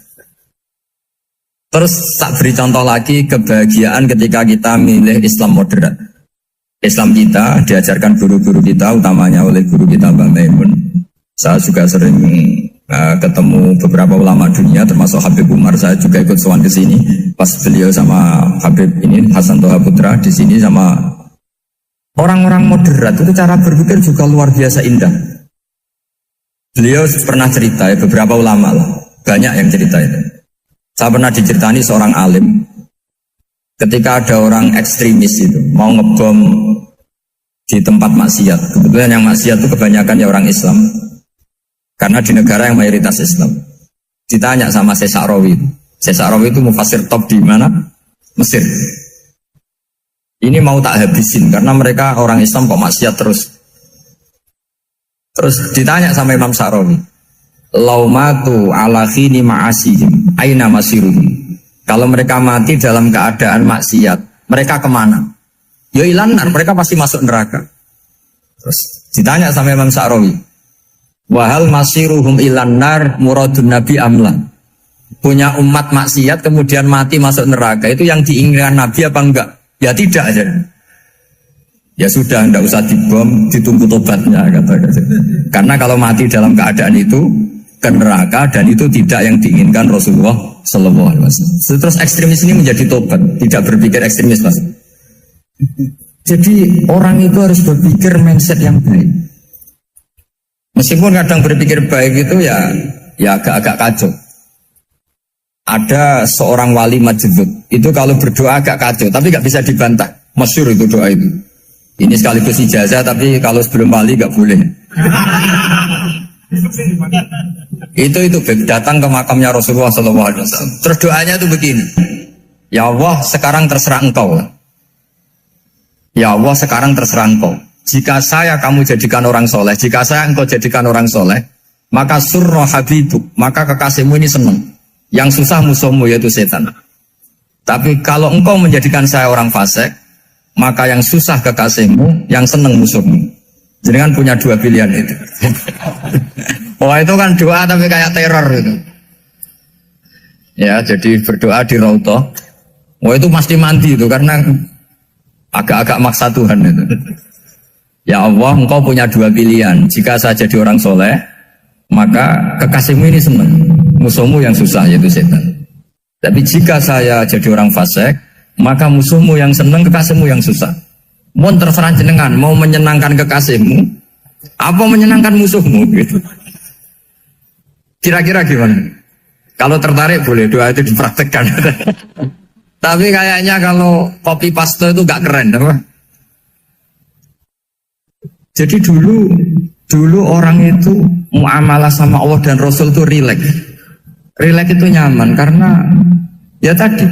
Terus tak beri contoh lagi kebahagiaan ketika kita milih Islam moderat. Islam kita diajarkan guru-guru kita, utamanya oleh guru kita Mbak Maimun. Saya juga sering ketemu beberapa ulama dunia, termasuk Habib Umar. Saya juga ikut sowan ke sini. Pas beliau sama Habib ini Hasan Toha Putra di sini sama orang-orang moderat itu cara berpikir juga luar biasa indah. Beliau pernah cerita ya, beberapa ulama lah, banyak yang cerita itu. Saya pernah diceritani seorang alim ketika ada orang ekstremis itu mau ngebom di tempat maksiat. Kebetulan yang maksiat itu kebanyakan ya orang Islam. Karena di negara yang mayoritas Islam. Ditanya sama Syekh Sa'rawi. Syekh Sa'rawi itu mufasir top di mana? Mesir. Ini mau tak habisin karena mereka orang Islam kok maksiat terus. Terus ditanya sama Imam Sa'rawi. Laumatu ala khini ma'asihim aina masiruhum. Kalau mereka mati dalam keadaan maksiat, mereka kemana? Ya ilanar, mereka pasti masuk neraka. Terus ditanya sama Imam Sa'rawi, wahal masiruhum ilanar muradun nabi amla. Punya umat maksiat kemudian mati masuk neraka, itu yang diinginkan Nabi apa enggak? Ya tidak aja. Ya sudah, enggak usah dibom, ditunggu tobatnya kata. Karena kalau mati dalam keadaan itu ke neraka dan itu tidak yang diinginkan Rasulullah Sallallahu Alaihi Wasallam. Terus ekstremis ini menjadi tobat, tidak berpikir ekstremis mas. Jadi orang itu harus berpikir mindset yang baik. Meskipun kadang berpikir baik itu ya agak-agak kacau. Ada seorang wali majdzub itu kalau berdoa agak kacau, tapi nggak bisa dibantah. Masyhur itu doa itu. Ini sekaligus ijazah, tapi kalau sebelum wali nggak boleh. Itu datang ke makamnya Rasulullah SAW. Terus doanya itu begini, ya Allah sekarang terserah engkau. Ya Allah sekarang terserah engkau. Jika saya kamu jadikan orang soleh, jika saya engkau jadikan orang soleh, maka surra habibuk, maka kekasihmu ini senang. Yang susah musuhmu yaitu setan. Tapi kalau engkau menjadikan saya orang fasik, maka yang susah kekasihmu, yang senang musuhmu. Jadi kan punya dua pilihan itu. Wah itu kan doa tapi kayak teror itu. Ya jadi berdoa di Raudhah. Wah itu pasti mandi itu karena agak-agak maksa Tuhan itu. Ya Allah engkau punya dua pilihan. Jika saya jadi orang soleh, maka kekasihmu ini senang. Musuhmu yang susah yaitu setan. Tapi jika saya jadi orang fasik, maka musuhmu yang senang, kekasihmu yang susah. Mohon terserah jenengan, mau menyenangkan kekasihmu, apa menyenangkan musuhmu gitu. Kira-kira gimana? Kalau tertarik boleh doa itu dipraktekkan. Tapi kayaknya kalau copy paste itu gak keren, apa? Jadi dulu orang itu muamalah sama Allah dan Rasul itu rileks. Rileks itu nyaman karena ya tadi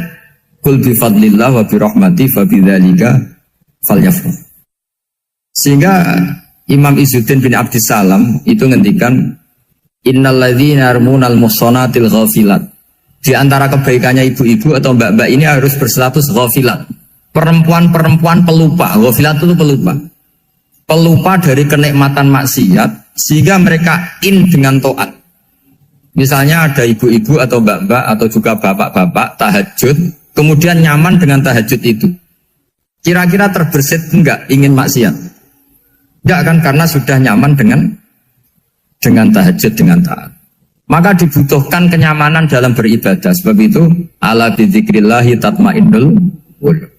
qul bi fadlillah wa bi rahmati fa bidzalika falyafrah. Sehingga Imam Izzuddin bin Abdissalam itu ngendikan innalladzina yarmunal muhsanatil ghafilat. Di antara kebaikannya ibu-ibu atau mbak-mbak ini harus berstatus ghafilat. Perempuan-perempuan pelupa. Ghafilat itu pelupa. Pelupa dari kenikmatan maksiat sehingga mereka dengan taat. Misalnya ada ibu-ibu atau mbak-mbak atau juga bapak-bapak tahajud, kemudian nyaman dengan tahajud itu. Kira-kira terbersit enggak ingin maksiat? Enggak kan, karena sudah nyaman dengan tahajud, dengan taat. Maka dibutuhkan kenyamanan dalam beribadah. Sebab itu ala bidzikrillahi tatmainnul qulub.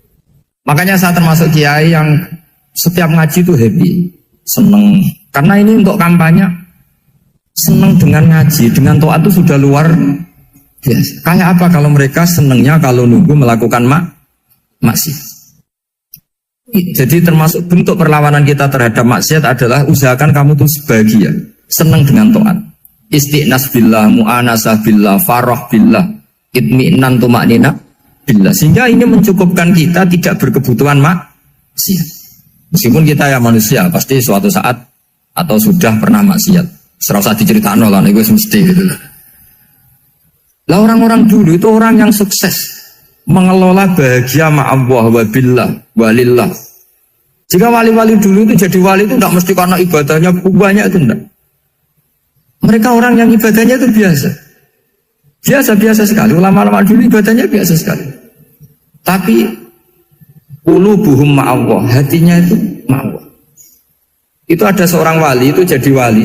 Makanya saya termasuk kiai yang setiap ngaji itu happy, seneng. Karena ini untuk kampanye, seneng dengan ngaji, dengan to'at itu sudah luar biasa. Kayak apa kalau mereka senengnya kalau nunggu melakukan maksiat. Jadi termasuk bentuk perlawanan kita terhadap maksiat adalah usahakan kamu tuh sebahagia, seneng dengan to'at. Istiqnas billah, mu'anasah billah, farah billah, itmi'nan tumaknina billah. Sehingga ini mencukupkan kita tidak berkebutuhan maksiat. Meskipun kita ya manusia, pasti suatu saat atau sudah pernah maksiat. Serasa diceritakan lah, itu mesti gitu lah. Lah orang-orang dulu itu orang yang sukses mengelola bahagia ma'allah wa billah walillah. Jika wali-wali dulu itu jadi wali itu tidak mesti karena ibadahnya banyak, itu enggak. Mereka orang yang ibadahnya itu biasa. Biasa-biasa sekali. Ulama-ulama dulu ibadahnya biasa sekali. Tapi qulubuhum ma'allah, hatinya itu ma'allah. Itu ada seorang wali itu jadi wali,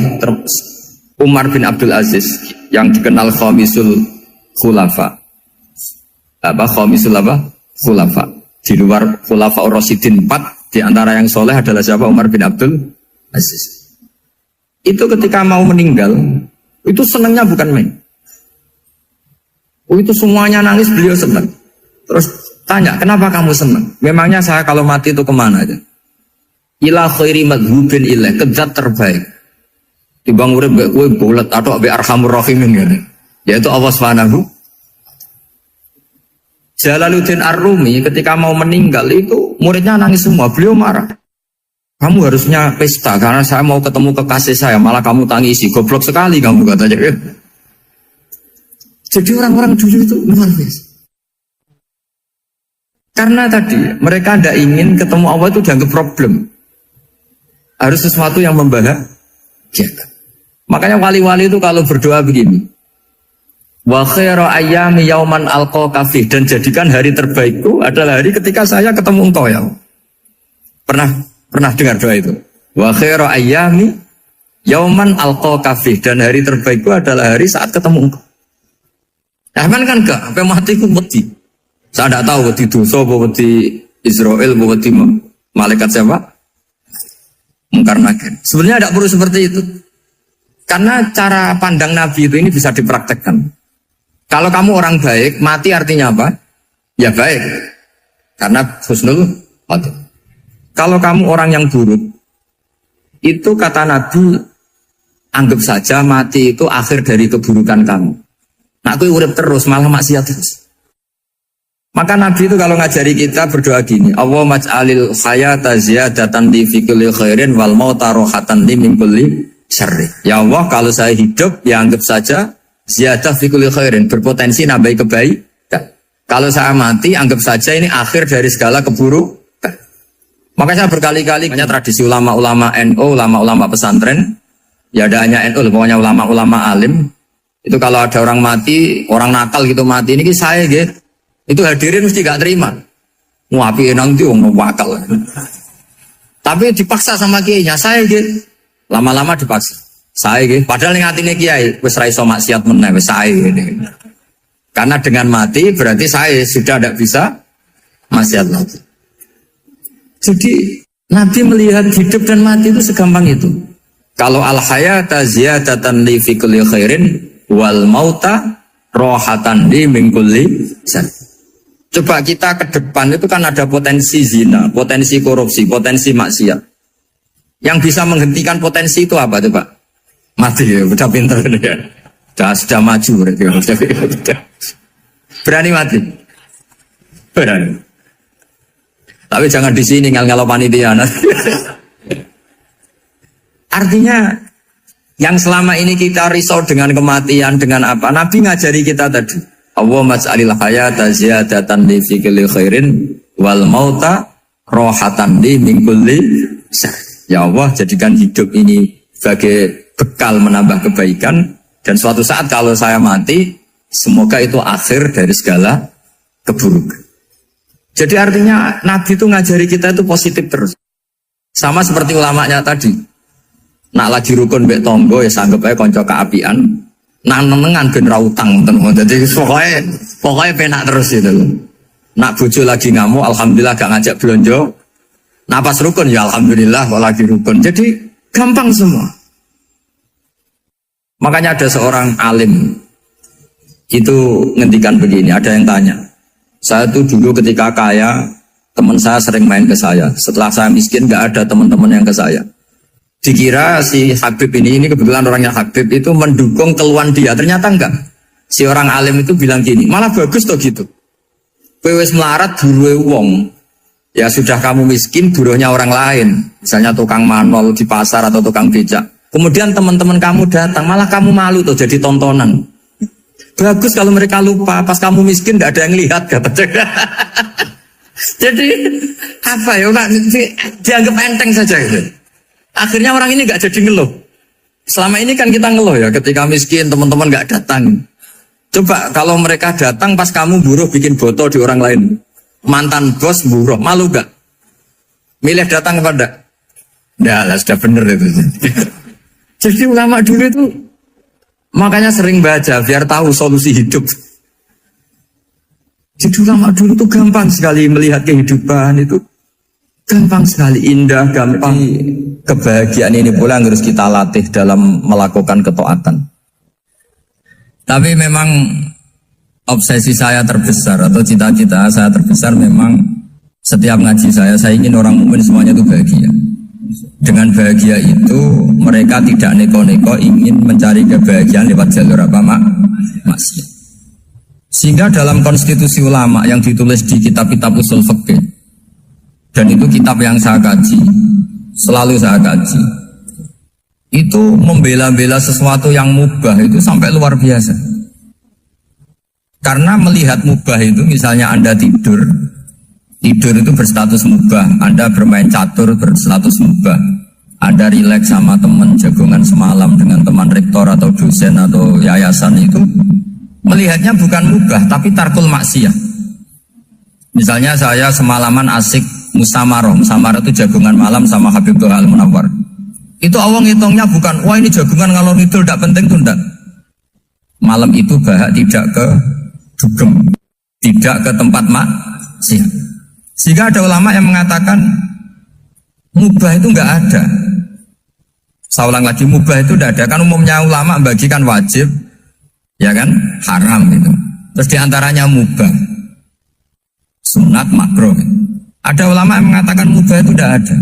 Umar bin Abdul Aziz yang dikenal khamisul khulafa. Khamisul khulafa. Di luar khulafa Rasyidin 4, di antara yang soleh adalah siapa? Umar bin Abdul Aziz. Itu ketika mau meninggal, itu senangnya bukan main. Itu semuanya nangis, beliau senang. Terus tanya, kenapa kamu senang? Memangnya saya kalau mati itu kemana aja? Ila khairi madhubin ilah, ke zat terbaik. Dibang urip mbek kowe bolet atau mbek arhamur rahimin gitu. Yaitu Allah Subhanahu. Jalaluddin Ar-Rumi ketika mau meninggal itu muridnya nangis semua, beliau marah. Kamu harusnya pesta karena saya mau ketemu kekasih saya, malah kamu tangisi, goblok sekali kamu katanya. Jadi orang-orang dulu itu luar biasa. Karena tadi mereka tidak ingin ketemu Allah itu dianggap problem. Harus sesuatu yang membahagiakan. Makanya wali-wali itu kalau berdoa begini, wa khairu ayyami yauman alqa fi, dan jadikan hari terbaikku adalah hari ketika saya ketemu engkau ya. Pernah dengar doa itu? Wa khairu ayyami yauman alqa fi, dan hari terbaikku adalah hari saat ketemu engkau. Nah, kan enggak, sampai mati ku wedi. Saya tidak tahu wedi dosa apa wedi Israel apa wedi malaikat siapa? Mungkar nakir. Sebenarnya tidak perlu seperti itu. Karena cara pandang Nabi itu ini bisa dipraktekkan. Kalau kamu orang baik, mati artinya apa? Ya baik. Karena husnul khotimah. Kalau kamu orang yang buruk, itu kata Nabi, anggap saja mati itu akhir dari keburukan kamu. Nah, aku urip terus, malah maksiat terus. Maka Nabi itu kalau ngajari kita berdoa gini, Allahumma maj'alil hayata ziyadatan li fi kulli khairin wal mauta rohatan li min kulli syarri. Ya Allah, kalau saya hidup, ya anggap saja ziyadah fi kulli khairin, berpotensi nambahi kebaikan. Kalau saya mati, anggap saja ini akhir dari segala keburukan. Maka saya berkali-kali, hanya tradisi ulama-ulama NU, ulama-ulama pesantren, ya ada hanya NU, pokoknya ulama-ulama alim. Itu kalau ada orang mati, orang nakal gitu mati, ini saya gitu. Itu hadirin mesti gak terima. Ngapain nanti orang wakal. Tapi dipaksa sama kiainya, saya gitu. Lama-lama dipaksa. Saya gitu. Padahal yang hatinya kiai, wis ra iso maksiat meneh, wis saya gitu. Karena dengan mati berarti saya sudah tidak bisa maksiat lagi. Jadi Nabi melihat hidup dan mati itu segampang itu. Kalau al-hayata ziyadatan li fi kulli khairin wal mauta rohatan li min kulli syarr. Coba kita ke depan itu kan ada potensi zina, potensi korupsi, potensi maksiat. Yang bisa menghentikan potensi itu apa coba? Mati ya, udah pinter ya. Sudah maju berarti. Berani mati? Berani. Tapi jangan di sini ngel-ngelo panitia. Artinya yang selama ini kita risau dengan kematian, dengan apa? Nabi ngajari kita tadi. Allahumma ja'alil hayata ziyadatan li fi kulli khairin wal mauta rohatan li min kulli syarr. Ya Allah, jadikan hidup ini sebagai bekal menambah kebaikan, dan suatu saat kalau saya mati, semoga itu akhir dari segala keburukan. Jadi artinya Nabi itu ngajari kita itu positif terus. Sama seperti ulamanya tadi. Nak lagi rukun mbek tonggo ya sanggep ae kanca keapian. Nak nenengan ben ra utang ngoten. Dadi pokoknya penak terus itu. Nak bojo lagi ngamuk, alhamdulillah gak ngajak belanja. Nah pas rukun ya alhamdulillah kalau lagi rukun. Jadi gampang semua. Makanya ada seorang alim itu ngendikan begini, ada yang tanya. Saya tuh dulu ketika kaya, teman saya sering main ke saya. Setelah saya miskin gak ada teman-teman yang ke saya. Dikira si Habib ini kebetulan orangnya Habib itu mendukung keluhan dia. Ternyata enggak. Si orang alim itu bilang gini, malah bagus toh gitu. Kowe wis melarat buruhe wong. Ya sudah kamu miskin buruhnya orang lain. Misalnya tukang manol di pasar atau tukang becak. Kemudian teman-teman kamu datang, malah kamu malu tuh jadi tontonan. Bagus kalau mereka lupa, pas kamu miskin gak ada yang lihat kata. Jadi apa ya, dianggap enteng saja gitu. Akhirnya orang ini gak jadi ngeluh. Selama ini kan kita ngeluh ya, ketika miskin teman-teman gak datang. Coba kalau mereka datang pas kamu buruh bikin foto di orang lain. Mantan bos buruh, malu gak? Milih datang kepada? Nah lah sudah bener itu. Jadi ulama dulu itu makanya sering baca biar tahu solusi hidup. Jadi ulama dulu itu gampang sekali melihat kehidupan itu. Gampang sekali, indah, gampang. Kebahagiaan ini pula yang harus kita latih dalam melakukan ketaatan. Tapi memang obsesi saya terbesar atau cita-cita saya terbesar memang setiap ngaji saya ingin orang mukmin semuanya itu bahagia. Dengan bahagia itu mereka tidak neko-neko ingin mencari kebahagiaan lewat jalur apa maksiat. Sehingga dalam konstitusi ulama yang ditulis di kitab-kitab usul fikih, dan itu kitab yang saya kaji, selalu saya kaji, itu membela-bela sesuatu yang mubah itu sampai luar biasa. Karena melihat mubah itu, misalnya Anda tidur itu berstatus mubah. Anda bermain catur berstatus mubah. Anda rileks sama teman jagongan semalam dengan teman rektor atau dosen atau yayasan, itu melihatnya bukan mubah tapi tarkul maksiyah. Misalnya saya semalaman asik musamaroh itu jagongan malam sama Habib Toha Al-Munawwar. Itu awang hitungnya bukan, wah ini jagungan ngalor ngidul tidak penting tuh enggak. Malam itu bahak tidak ke dugem, tidak ke tempat maksiat. Sehingga ada ulama yang mengatakan mubah itu enggak ada. Saya ulang lagi, mubah itu enggak ada. Kan umumnya ulama membagikan wajib, ya kan, haram itu. Terus diantaranya mubah, sunat, makruh. Ada ulama yang mengatakan mubah itu enggak ada.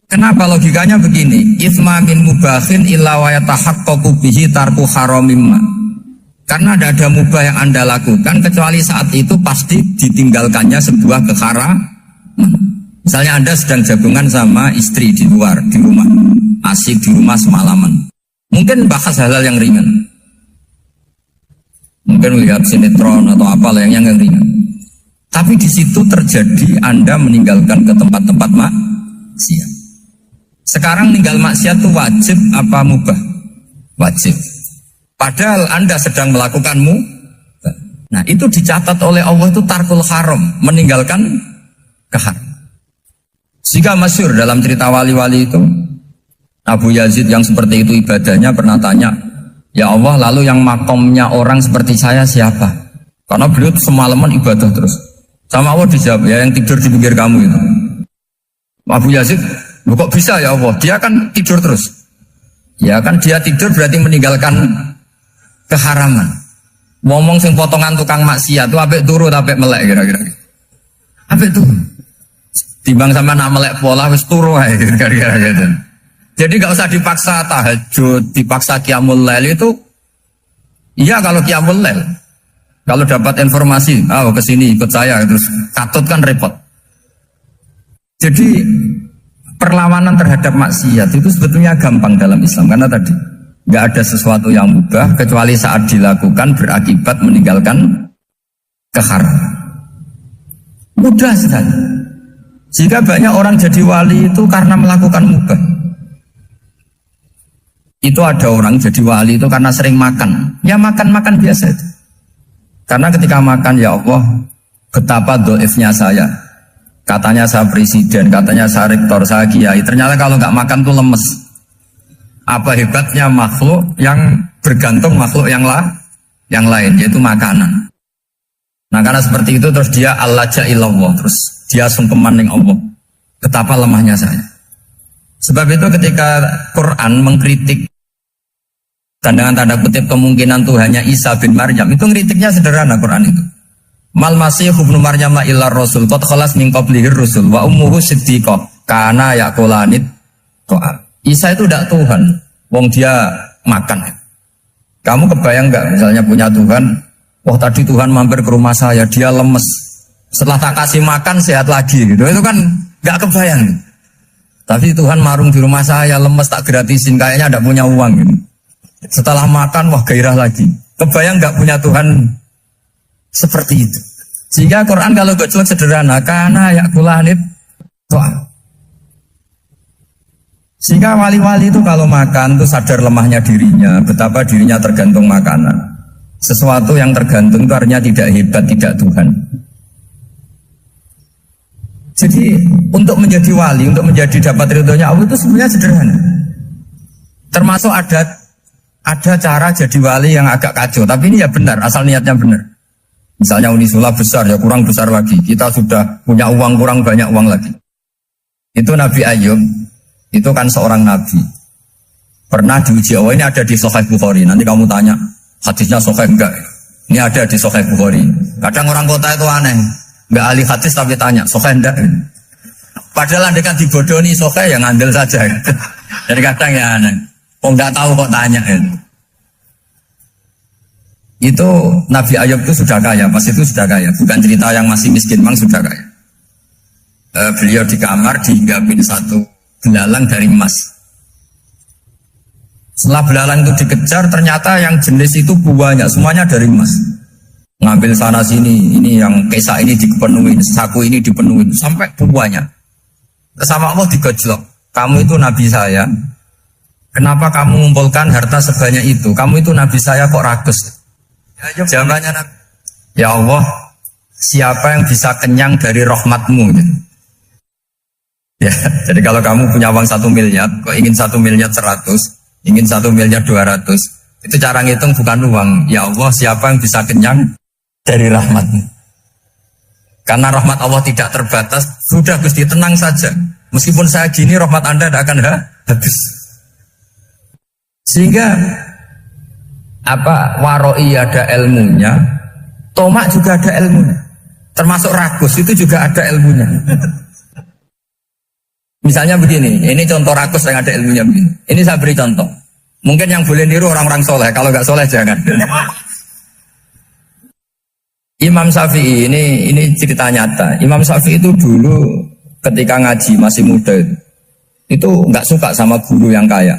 Kenapa? Logikanya begini, itsma min mubahin illa wa yatahaqqaqu bihi tarku haramimma. Karena tidak ada mubah yang Anda lakukan kecuali saat itu pasti ditinggalkannya sebuah keharaman. Misalnya Anda sedang jagungan sama istri di luar, di rumah, asik di rumah semalaman. Mungkin bahas hal-hal yang ringan. Mungkin lihat sinetron atau apalah yang ringan. Tapi di situ terjadi Anda meninggalkan ke tempat-tempat maksiat. Sekarang tinggal maksiat itu wajib apa mubah? Wajib. Padahal Anda sedang melakukan mubah. Nah itu dicatat oleh Allah itu tarkul haram, meninggalkan keharam. Jika masyhur dalam cerita wali-wali itu, Abu Yazid yang seperti itu ibadahnya pernah tanya, ya Allah lalu yang makomnya orang seperti saya siapa? Karena beliau semalaman ibadah terus. Sama Allah dijawab, ya yang tidur di pinggir kamu itu. Abu Yazid, kok bisa ya Allah? Dia kan tidur terus. Ya kan dia tidur berarti meninggalkan keharaman. Ngomong sing potongan tukang maksiat tuh apik turu apik melek kira-kira. Apik turu. Timbang sama nak melek pola wis turu ae kira-kira gitu. Jadi enggak usah dipaksa tahajud, dipaksa qiyamul lail itu. Iya kalau qiyamul lail. Kalau dapat informasi, ke sini ikut saya terus katut kan repot. Jadi perlawanan terhadap maksiat itu sebetulnya gampang dalam Islam karena tadi nggak ada sesuatu yang mubah kecuali saat dilakukan berakibat meninggalkan keharaman. Mudah sekali. Jika banyak orang jadi wali itu karena melakukan mubah. Itu ada orang jadi wali itu karena sering makan. Ya makan biasa itu. Karena ketika makan, ya Allah, betapa doifnya saya. Katanya saya presiden, katanya saya rektor, saya kiai. Ternyata kalau nggak makan tuh lemes. Apa hebatnya makhluk yang bergantung makhluk yang lain, yaitu makanan. Nah karena seperti itu terus dia al-laja ilallah, terus dia sungkeman ning Allah. Betapa lemahnya saya. Sebab itu ketika Quran mengkritik dan dengan tanda kutip kemungkinan Tuhannya Isa bin Maryam, itu ngeritiknya sederhana Quran itu. Mal masih ibnu Maryam illa rasul qad khalas min qablihir rusul wa ummuhu siddiqah kana yaqulanit to'al. Isa itu tidak Tuhan, wong dia makan. Kamu kebayang nggak misalnya punya Tuhan? Wah tadi Tuhan mampir ke rumah saya, dia lemes. Setelah tak kasih makan sehat lagi gitu. Itu kan nggak kebayang. Tapi Tuhan marung di rumah saya, lemes tak gratisin, kayaknya tidak punya uang gitu. Setelah makan wah gairah lagi. Kebayang nggak punya Tuhan seperti itu. Sehingga Quran kalau gojlok sederhana, karena yakulanit to'al. Sehingga wali-wali itu kalau makan itu sadar lemahnya dirinya, betapa dirinya tergantung makanan. Sesuatu yang tergantung itu artinya tidak hebat, tidak Tuhan. Jadi untuk menjadi wali, untuk menjadi dapat ridhonya Allah itu sebenarnya sederhana. Termasuk ada cara jadi wali yang agak kacau, tapi ini ya benar, asal niatnya benar. Misalnya Unisula besar, ya kurang besar lagi. Kita sudah punya uang, kurang banyak uang lagi. Itu Nabi Ayub, itu kan seorang nabi. Pernah diuji Allah, ini ada di Sahih Bukhari. Nanti kamu tanya, hadisnya sahih enggak? Ini ada di Sahih Bukhari. Kadang orang kota itu aneh, enggak ahli hadis tapi tanya, sahih enggak? Padahal andai kan dibodohi sahih ya ngandel saja. Jadi kadang ya aneh. Oh enggak tahu kok tanya. Itu Nabi Ayub itu sudah kaya, pas itu sudah kaya. Bukan cerita yang masih miskin, memang sudah kaya. Beliau di kamar dihinggapin satu belalang dari emas. Setelah belalang itu dikejar, ternyata yang jenis itu buahnya semuanya dari emas. Ngambil sana sini, ini yang kesa ini dipenuhi, saku ini dipenuhi, sampai buahnya. Sama Allah digojlok. Kamu itu nabi saya. Kenapa kamu mengumpulkan harta sebanyak itu? Kamu itu nabi saya kok rakus? Jawabannya, ya Allah, siapa yang bisa kenyang dari rahmatmu? Ya, jadi kalau kamu punya uang 1 miliar, kok ingin 1 miliar 100? Ingin 1 miliar 200, itu cara ngitung bukan uang. Ya Allah, siapa yang bisa kenyang dari rahmatmu? Karena rahmat Allah tidak terbatas. Sudah Gusti, tenang saja. Meskipun saya gini, rahmat Anda tidak akan habis. Sehingga waroi ada ilmunya, tomak juga ada ilmunya. Termasuk ragus itu juga ada ilmunya. Misalnya begini, ini contoh rakus yang ada ilmunya begini. Ini saya beri contoh. Mungkin yang boleh niru orang-orang soleh, kalau nggak soleh jangan. Imam Syafi'i ini cerita nyata. Imam Syafi'i itu dulu ketika ngaji masih muda itu nggak suka sama guru yang kaya.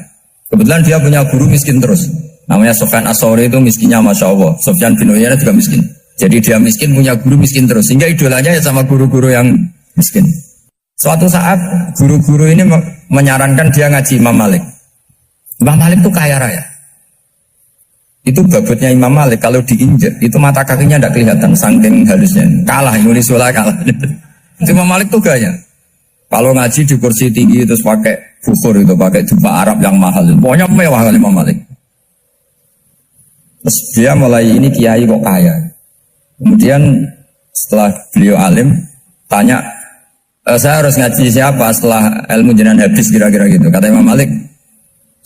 Kebetulan dia punya guru miskin terus. Namanya Sufyan As-Tsauri, itu miskinnya Masya Allah. Sufyan bin Uyainah juga miskin. Jadi dia miskin punya guru miskin terus. Sehingga idolanya ya sama guru-guru yang miskin. Suatu saat guru-guru ini menyarankan dia ngaji Imam Malik. Imam Malik itu kaya raya. Itu babutnya Imam Malik kalau diinjak itu mata kakinya tidak kelihatan saking halusnya. Kalah Indonesia kalah. Itu Imam Malik tuh gaya. Kalau ngaji di kursi tinggi terus pakai bukur itu, pakai jubah Arab yang mahal. Pokoknya mewah kali Imam Malik. Terus dia mulai ini kiai kok kaya. Kemudian setelah beliau alim tanya, saya harus ngaji siapa setelah ilmu jenengan habis kira-kira gitu. Kata Imam Malik,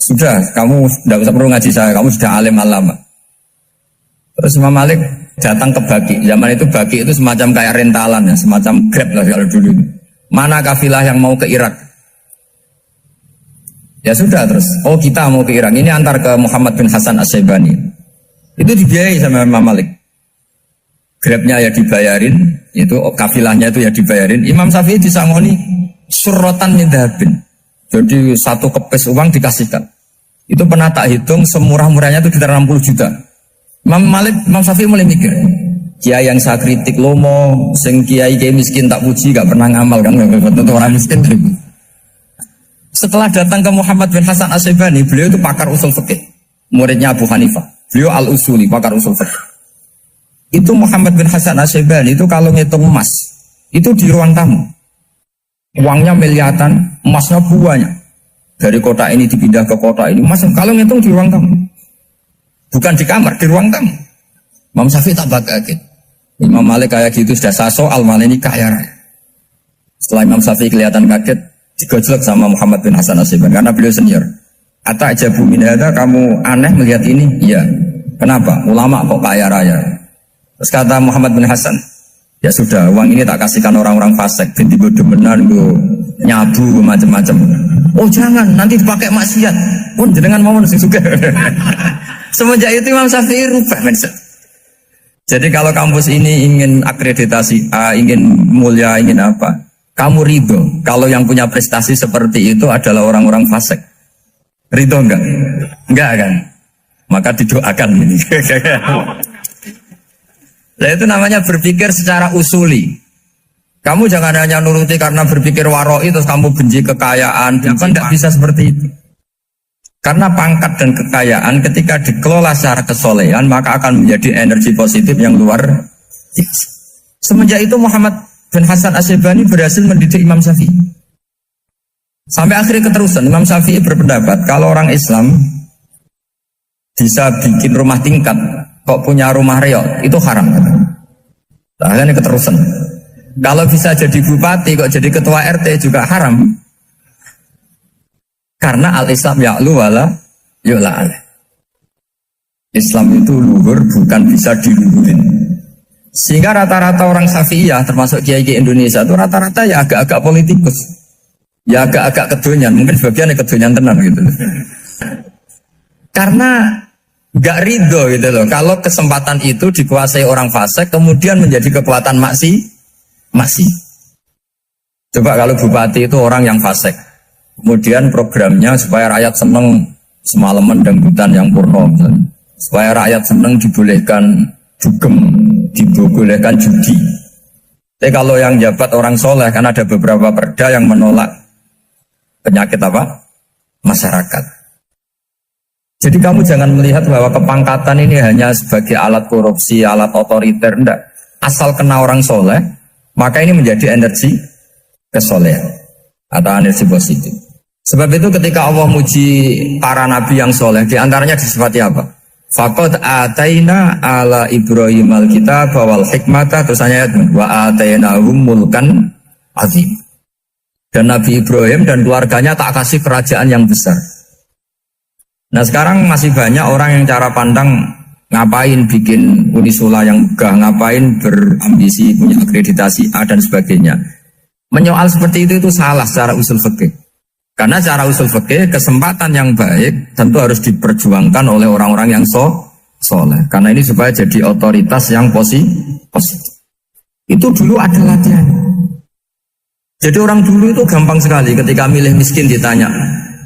sudah kamu tidak usah perlu ngaji saya, kamu sudah alim alama. Terus Imam Malik datang ke Baki. Zaman itu Baki itu semacam kayak rentalan ya, semacam Grab lah kalau dulu. Mana kafilah yang mau ke Irak? Ya sudah terus. Oh kita mau ke Irak. Ini antar ke Muhammad bin Hasan As-Syaibani. Itu dibiayai sama Imam Malik. Grabnya ya dibayarin, itu kafilahnya itu ya dibayarin. Imam Syafi'i disangoni surrotan min dhahabin. Jadi satu kepes uang dikasihkan. Itu pernah tak hitung semurah-murahnya itu sekitar 60 juta. Imam Syafi'i mulai mikir, kiai yang saya kritik lomo, sing kiai miskin tak puji, gak pernah ngamal kan, tentu orang miskin. Setelah datang ke Muhammad bin Hasan As-Syaibani, beliau itu pakar usul fikih, muridnya Abu Hanifah. Beliau al-usuli, pakar usul fikih. Itu Muhammad bin Hasan As-Syaibani itu kalau ngitung emas, itu di ruang tamu. Uangnya miliaran, emasnya buahnya. Dari kota ini dipindah ke kota ini, emas kalau ngitung di ruang tamu. Bukan di kamar, di ruang tamu. Imam Syafi'i tambah kaget. Imam Malik kayak gitu sudah soal malah ini kaya raya. Setelah Imam Syafi'i kelihatan kaget, digojlok sama Muhammad bin Hasan Asy'ibani karena beliau senior. Ata aja bu minada, kamu aneh melihat ini? Iya. Kenapa? Ulama kok kaya raya? Terus kata Muhammad bin Hasan, ya sudah, uang ini tak kasihkan orang-orang fasik, binti bodoh benar, nyabu macam-macam. Oh jangan, nanti dipakai maksiat. Pun jenengan mau sing juga. Semenjak itu Imam Syafi'i rubah mindset. Jadi kalau kampus ini ingin akreditasi A, ingin mulia, ingin apa, kamu ridho kalau yang punya prestasi seperti itu adalah orang-orang fasik. Ridho enggak? Enggak kan? Maka didoakan ini. Nah itu namanya berpikir secara usuli. Kamu jangan hanya nuruti karena berpikir waroi terus kamu benci kekayaan. Kan tidak bisa seperti itu. Karena pangkat dan kekayaan ketika dikelola secara kesolehan maka akan menjadi energi positif yang luar biasa. Semenjak itu Muhammad bin Hasan Asy'ibani berhasil mendidik Imam Syafi'i. Sampai akhirnya keterusan Imam Syafi'i berpendapat kalau orang Islam bisa bikin rumah tingkat kok punya rumah reot itu haram. Akhirnya keterusan. Kalau bisa jadi bupati kok jadi ketua RT juga haram. Karena al-Islam ya'lu wala yu'la alaih. Islam itu luhur bukan bisa diluhurin. Sehingga rata-rata orang Syafi'iyah termasuk kiai-kiai Indonesia itu rata-rata ya agak-agak politikus. Ya agak-agak kedonyan, mungkin sebagian kedonyan tenar gitu. Karena gak ridho gitu loh. Kalau kesempatan itu dikuasai orang fasik kemudian menjadi kekuatan maksi. Coba kalau bupati itu orang yang fasik. Kemudian programnya supaya rakyat seneng semalaman dangdutan yang purno misalnya. Supaya rakyat seneng dibolehkan dugem, dibolehkan judi. Tapi kalau yang jabat orang soleh kan ada beberapa perda yang menolak penyakit apa? Masyarakat. Jadi kamu jangan melihat bahwa kepangkatan ini hanya sebagai alat korupsi, alat otoriter, enggak. Asal kena orang soleh, maka ini menjadi energi kesolehan atau energi positif. Sebab itu ketika Allah muji para nabi yang soleh, diantaranya disifati apa? Faqad ataina ala Ibrahim al-kitab wal hikmata, terusannya wa atainahum mulkan azim. Dan Nabi Ibrahim dan keluarganya tak kasih kerajaan yang besar. Nah sekarang masih banyak orang yang cara pandang ngapain bikin unisula yang megah, ngapain berambisi punya akreditasi A dan sebagainya. Menyoal seperti itu salah secara usul fikih. Karena secara usul fikih kesempatan yang baik tentu harus diperjuangkan oleh orang-orang yang soleh. Karena ini supaya jadi otoritas yang positif. Itu dulu ada latihan. Jadi orang dulu itu gampang sekali ketika milih miskin ditanya,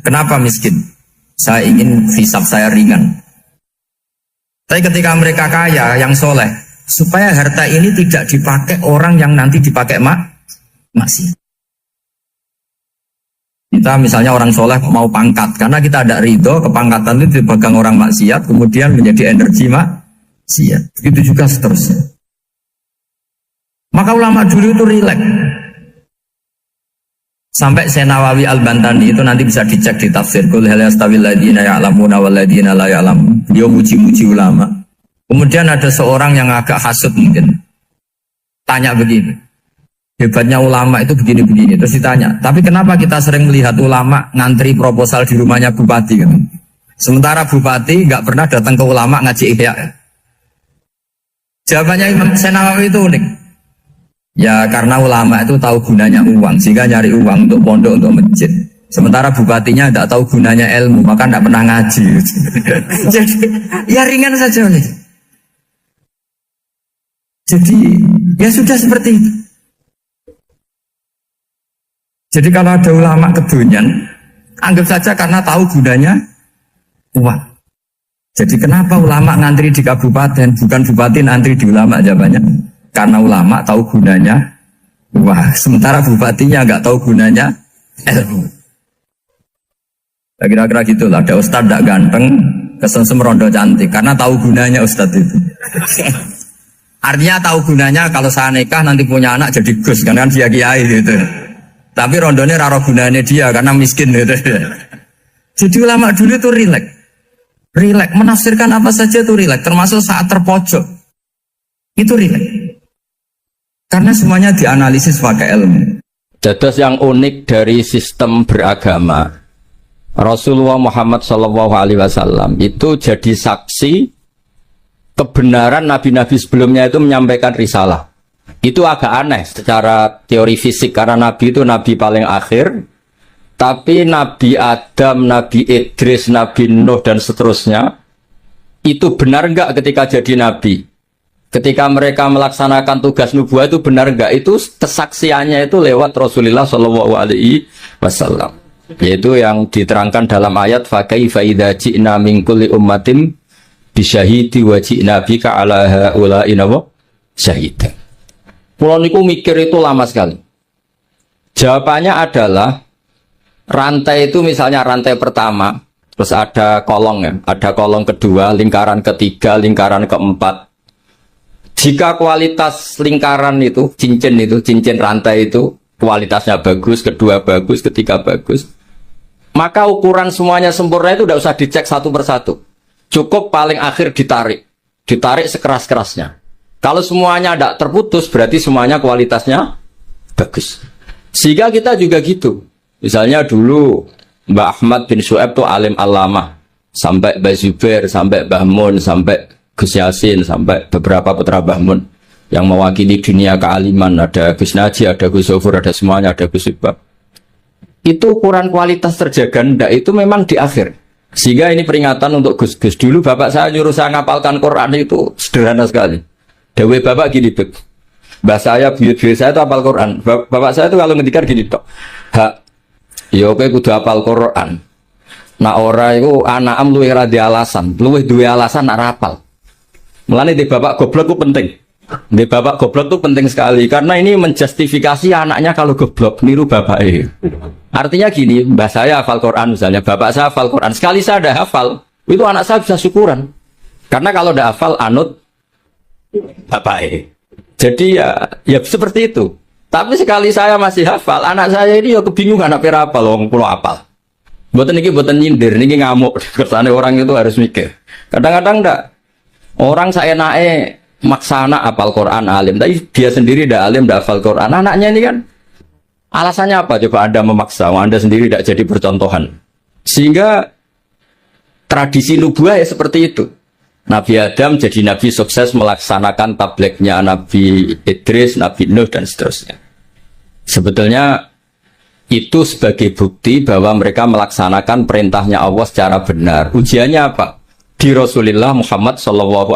kenapa miskin? Saya ingin hisab saya ringan. Tapi ketika mereka kaya, yang soleh, supaya harta ini tidak dipakai orang yang nanti dipakai maksiat. Kita misalnya orang soleh mau pangkat, karena kita ada ridho, kepangkatan itu dipegang orang maksiat, kemudian menjadi energi maksiat. Begitu juga seterusnya. Maka ulama dulu itu rileks. Sampai Senawawi Al-Bantani itu nanti bisa dicek di tafsir. Qul hal yastawil ladzina ya'lamuna wal ladzina la ya'lamun. Dia muji-muji ulama. Kemudian ada seorang yang agak hasud mungkin. Tanya begini. Hebatnya ulama itu begini-begini. Terus ditanya, tapi kenapa kita sering melihat ulama ngantri proposal di rumahnya bupati kan? Sementara bupati nggak pernah datang ke ulama ngaji ihya. Jawabannya Imam Senawawi itu unik. Ya karena ulama itu tahu gunanya uang, sehingga nyari uang untuk pondok, untuk masjid. Sementara bupatinya tidak tahu gunanya ilmu, maka tidak pernah ngaji. Jadi ya ringan saja nih. Jadi ya sudah seperti itu. Jadi kalau ada ulama kedonyan, anggap saja karena tahu gunanya uang. Jadi kenapa ulama ngantri di kabupaten, bukan bupati ngantri di ulama? Jawabannya karena ulama tahu gunanya uang, sementara bupatinya nggak tahu gunanya ilmu. Kira-kira gitulah. Ada ustadz tidak ganteng, kesensem rondo cantik, karena tahu gunanya ustadz itu. Artinya tahu gunanya kalau saya nikah nanti punya anak jadi gus, kan dia kiai gitu. Tapi rondonya raro gunanya dia karena miskin gitu. Jadi ulama dulu itu rileks, menafsirkan apa saja itu rileks, termasuk saat terpojok itu rileks. Karena semuanya dianalisis pakai ilmu. Dados yang unik dari sistem beragama, Rasulullah Muhammad SAW itu jadi saksi kebenaran nabi-nabi sebelumnya itu menyampaikan risalah. Itu agak aneh secara teori fisik karena nabi itu nabi paling akhir, tapi Nabi Adam, Nabi Idris, Nabi Nuh dan seterusnya itu benar enggak ketika jadi nabi? Ketika mereka melaksanakan tugas nubuah itu benar enggak? Itu kesaksiannya itu lewat Rasulullah SAW, yaitu yang diterangkan dalam ayat fakaifa idza ji'na min kulli ummatin bisyahidi wa ji'na bika ala haula'i syahida. Pulau niku mikir itu lama sekali. Jawabannya adalah rantai itu misalnya rantai pertama, terus ada kolong ya, ada kolong kedua, lingkaran ketiga, lingkaran keempat. Jika kualitas lingkaran itu, cincin rantai itu, kualitasnya bagus, kedua bagus, ketiga bagus, maka ukuran semuanya sempurna itu tidak usah dicek satu persatu. Cukup paling akhir ditarik sekeras-kerasnya. Kalau semuanya tidak terputus, berarti semuanya kualitasnya bagus. Sehingga kita juga gitu. Misalnya dulu Mbah Ahmad bin Syuaib itu alim allamah, sampai Mbah Zubair, sampai Mbah Mun, sampai Gus Yasin, sampai beberapa putra Mbah Mun yang mewakili dunia kealiman. Ada Gus Naji, ada Gus Sofur, ada semuanya, ada Gus Ibab. Itu ukuran kualitas terjaga ndak itu memang di akhir. Sehingga ini peringatan untuk Gus-Gus. Dulu bapak saya nyuruh saya ngapalkan Quran itu sederhana sekali. Dewe bapak gini, Bek. Mbah saya, buyut-buyut saya itu hafal Quran. Bapak saya itu kalau ngendikan gini tok. Ya oke kudu hafal Quran. Nah ora iku anakam luwih ra di alasan, luwih duwe alasan nak rapal. Mulane di bapak goblok itu penting. Di bapak goblok itu penting sekali karena ini menjustifikasi anaknya kalau goblok niru bapaknya. Artinya gini, mbah saya hafal Quran misalnya, bapak saya hafal Quran. Sekali saya ada hafal, itu anak saya bisa syukuran. Karena kalau udah hafal anut bapaknya. Jadi ya seperti itu. Tapi sekali saya masih hafal, anak saya ini ya kebingungan apa hafal, wong pulau hafal. Mboten niki mboten nyindir, niki ngamuk. Kersane orang itu harus mikir. Kadang-kadang ndak. Orang saya naik maksa anak hafal Quran alim, tapi dia sendiri ndak alim, ndak hafal Quran. Anaknya ini kan alasannya apa? Coba Anda memaksa, Anda sendiri tidak jadi percontohan. Sehingga tradisi nubuah ya seperti itu. Nabi Adam jadi nabi sukses melaksanakan tablignya Nabi Idris, Nabi Nuh dan seterusnya. Sebetulnya itu sebagai bukti bahwa mereka melaksanakan perintahnya Allah secara benar. Ujiannya apa? Di Rasulullah Muhammad SAW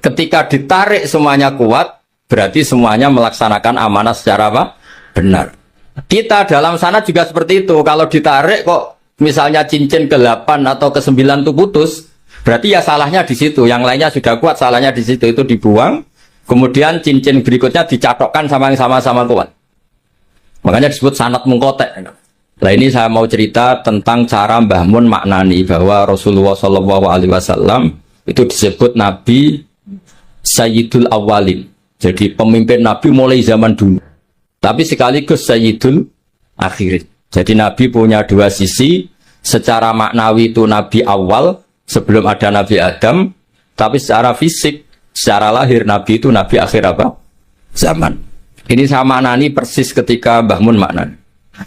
ketika ditarik semuanya kuat, berarti semuanya melaksanakan amanah secara apa? Benar. Kita dalam sana juga seperti itu. Kalau ditarik kok misalnya cincin ke-8 atau ke-9 itu putus, berarti ya salahnya di situ. Yang lainnya sudah kuat, salahnya di situ, itu dibuang. Kemudian cincin berikutnya dicatokkan sama yang sama-sama kuat. Makanya disebut sanad mungkotek. Nah ini saya mau cerita tentang cara Mbah Mun maknani bahwa Rasulullah SAW itu disebut Nabi Sayyidul Awwalin. Jadi pemimpin Nabi mulai zaman dulu. Tapi sekaligus Sayyidul Akhirin. Jadi Nabi punya dua sisi. Secara maknawi itu Nabi awal sebelum ada Nabi Adam. Tapi secara fisik, secara lahir Nabi itu Nabi akhir apa? Zaman. Ini saya maknani persis ketika Mbah Mun maknani.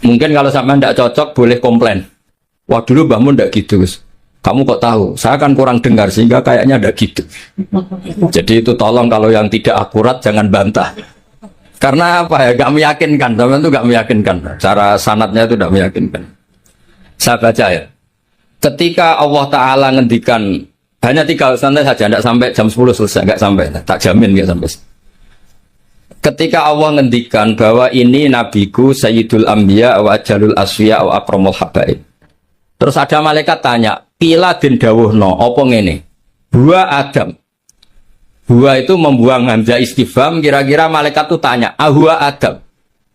Mungkin kalau sama tidak cocok boleh komplain. Wah dulu Mbah Mun tidak gitu Gus. Kamu kok tahu? Saya kan kurang dengar sehingga kayaknya tidak gitu. Jadi itu tolong kalau yang tidak akurat jangan bantah. Karena apa ya? Gak meyakinkan. Teman itu gak meyakinkan. Cara sanadnya itu tidak meyakinkan. Saya baca ya. Ketika Allah Ta'ala ngendikan hanya 3 santai saja, tidak sampai jam 10 selesai, nggak sampai, tak jamin nggak sampai. Ketika Allah ngendikan bahwa ini nabiku Sayyidul Anbiya wa Jalul Asfiya wa Akramul Habaib. Terus ada malaikat tanya, pila den dawuhno apa ngene? Buah Adam. Buah itu membuang hamzah istifham, kira-kira malaikat itu tanya, ahwa Adam.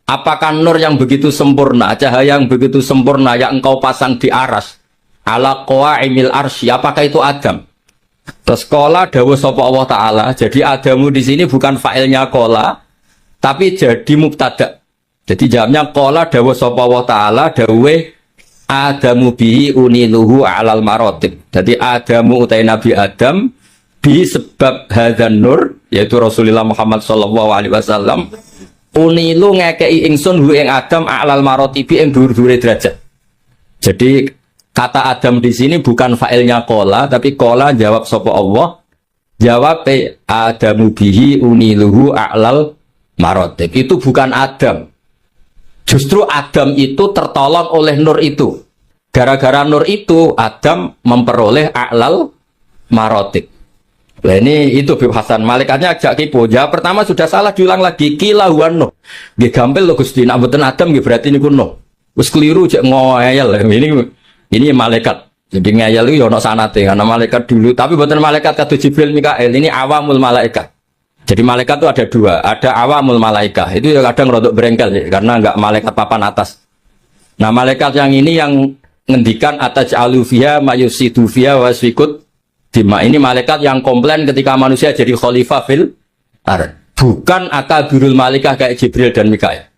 Apakah nur yang begitu sempurna, cahaya yang begitu sempurna yang engkau pasang di aras, ala qawaimil arsy, apakah itu Adam? Terus qala dawuh sapa Allah Ta'ala, jadi Adamu di sini bukan fa'ilnya qala, tapi jadi mubtada. Jadi jawabnya qala dawuh sapa Allah Ta'ala, dawuh Adamu bihi uniluhu alal marotib. Jadi Adamu utai Nabi Adam bi sebab hadzan nur yaitu Rasulullah Muhammad sallallahu alaihi wasallam, unilu ngekei ingsun hu ing Adam a'lal marotibi ing dhuwur-dhuwure derajat. Jadi kata Adam di sini bukan fa'ilnya kola, tapi kola jawab sapa Allah, jawab Adamu bihi uniluhu a'lal marotib. Itu bukan Adam. Justru Adam itu tertolong oleh nur itu. Gara-gara nur itu Adam memperoleh a'lal marotib. Nah ini itu Bib Hasan. Malaikatnya ajak kipo. Jawab pertama sudah salah, diulang lagi. Kila huwan nuh. Nggih gampil lho Gusti. Nek mboten Adam nggih berarti niku nuh. Wis keliru cek ngoyel. Ini malaikat. Jadi ngayal itu ya ono sanate karena malaikat dulu, tapi bukan malaikat kata Jibril Mikael, ini awamul malaikat. Jadi malaikat itu ada dua, ada awamul malaikat. Itu ya kadang rodok berengkel ya, karena enggak malaikat papan atas. Nah, malaikat yang ini yang ngendikan ataj'alu fiha mayusidu fiha wasfikut dima. Ini malaikat yang komplain ketika manusia jadi khalifah fil ard. Bukan akabirul malaikah kayak Jibril dan Mikael.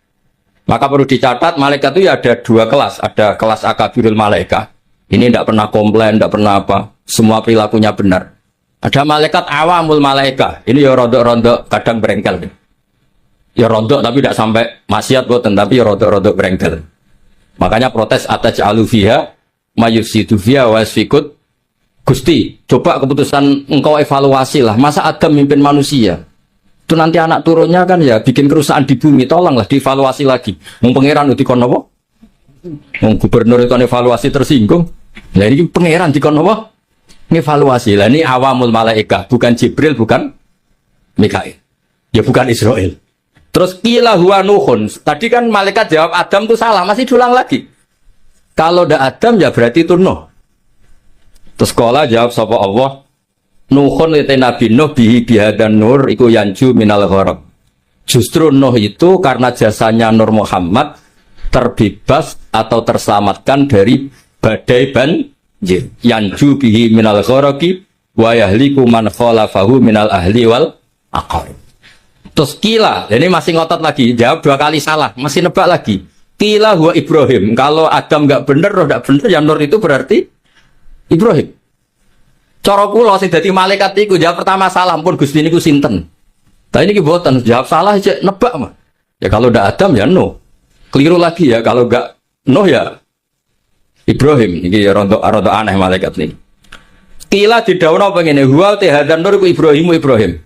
Maka perlu dicatat, malaikat itu ya ada dua kelas. Ada kelas akabirul malaikah. Ini tidak pernah komplain, tidak pernah apa. Semua perilakunya benar. Ada malaikat awamul malaikah. Ini ya rodok-rodok kadang berengkel. Ya rodok tapi tidak sampai maksiat boten, tapi ya rodok-rodok berengkel. Makanya protes ataj'alu fiha mayusidu fiha wasfikut. Gusti, coba keputusan engkau evaluasi lah. Masa Adam mimpin manusia? Itu nanti anak turunnya kan ya bikin kerusakan di bumi, tolonglah dievaluasi lagi. Mau pangeran dikon apa? Mau gubernur itu evaluasi tersinggung. Nah ini pangeran dikon apa? Ngevaluasi. Lah ini awamul malaikah, bukan Jibril, bukan Mikail. Ya bukan Israel. Terus qila huwa nuhun. Tadi kan malaikat jawab Adam itu salah, masih diulang lagi. Kalau ndak Adam ya berarti itu Nuh. Terus sekolah jawab sapa Allah, Nuhun itu Nabi Nuh bihi bihadan nur iku yanju minal gharaq. Justru Nuh itu karena jasanya Nur Muhammad terbebas atau terselamatkan dari badai banjir. Yanju bihi minal gharaqi wa yahliku man khalafahu minal ahli wal aqarib. Terus kila, ini masih ngotot lagi, jawab dua kali salah, masih nebak lagi. Kila huwa Ibrahim. Kalau Adam enggak benar, Nuh enggak benar, ya Nur itu berarti Ibrahim. Cara kula sing dadi malaikat iku jawab pertama salah pun Gusti niku sinten. Tapi niki mboten jawab salah aja nebak mah. Ya kalau ndak Adam ya Nuh. Keliru lagi ya kalau enggak Nuh ya Ibrahim. Niki ya rontok aneh malaikat niki. Kila didhawuhna apa ngene, huwa hadan nur iku Ibrahim.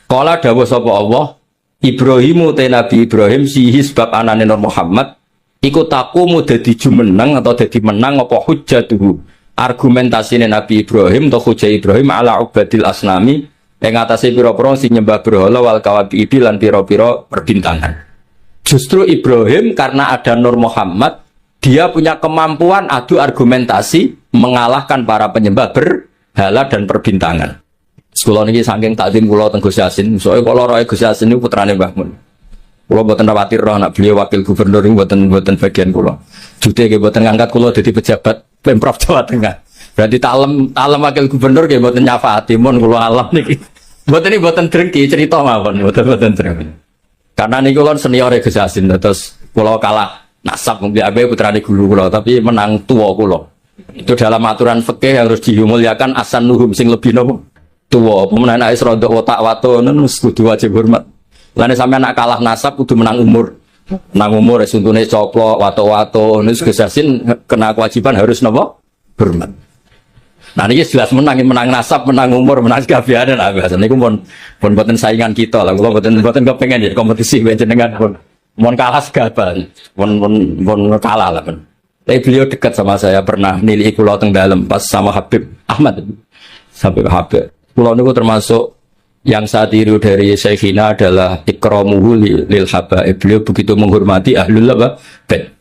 Kala dawuh sapa Allah, Ibrahimu te Nabi Ibrahim sihi sebab anane Nur Muhammad iku taqumu dadi jumeneng atau dadi menang apa hujjatuhu. Argumentasine Nabi Ibrahim atau hujjah Ibrahim ala ubadil asnami yang atase pira-pira sing nyembah berhala wal kawabibi lan pira-pira perbintangan. Justru Ibrahim karena ada Nur Muhammad, dia punya kemampuan adu argumentasi mengalahkan para penyembah berhala dan perbintangan. Sekolah ini saking takdim kula teng Gus Yasin, soalnya kalau roe Gus Yasin niku putrane Mbah Mun. Kula mboten khawatir roh anak beliau wakil gubernur niku mboten bagian kula. Jute nggih mboten ngangkat kula dadi pejabat Pemprov Jawa Tengah. Berarti taklem wakil gubernur nggih mboten nyafaati mun kula alam niki. Mboten drengki cerita mawon, mboten drengki. Karena niku kula senior Gus Yasin terus kula kalah nasab mung abe putrane guru kula tapi menang tuwa kula. Itu dalam aturan fikih harus dimuliakan asan nuhum sing lebih nopo tuwa. Pemenang anak rodok watak waton kudu wajib hormat. Lane sampe anak kalah nasab kudu menang umur. Menang umur suntune coplok wato-wato niku Gus Yasin kena kewajiban harus nopo hormat. Nah ini jelas menang nasab, menang umur, menang kegabianan. Nah, biasanya itu pun buatan saingan kita lah. Kalau buatan kepengen ya kompetisi jenengan pun kalah segaban, pun kalah lah pun. Tapi beliau dekat sama saya, pernah nilai kulo teng dalam pas sama Habib Ahmad sampai Habib. Kulo niku termasuk yang saya tiru dari Syekhina adalah ikramuhu lil habaib. Beliau begitu menghormati ahlul bait.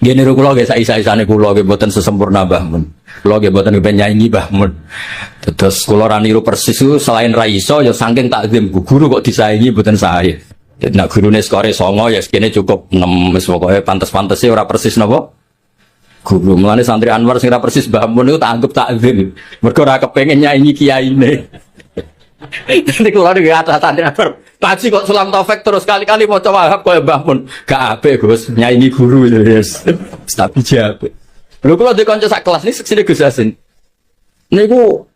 Gini kula nggih saisa-isane kula nggih mboten sesempurna Mbah Mun. Kula nggih mboten nyanyi Mbah Mun. Terus kula ra niru persis selain ra iso ya saking takzim guru kok disaingi mboten sae. Nek gurune skore 9 ya sekene cukup 6 wis pokoke pantes-pantese ora persis napa. Guru mulane santri Anwar sing ra persis Mbah Mun niku tak anggap takzim. Mergo ora kepengin nyanyi kiyaine. Nanti kula niki atas santri Anwar. Paji kok Sulam Taufik terus kali-kali mau coba Wahab kaya Mbah Mun. Gak apik Gus, nyanyi guru yes. Tapi jape. Lho kula di kanca sak kelas niki sing Gus Yasin. Niku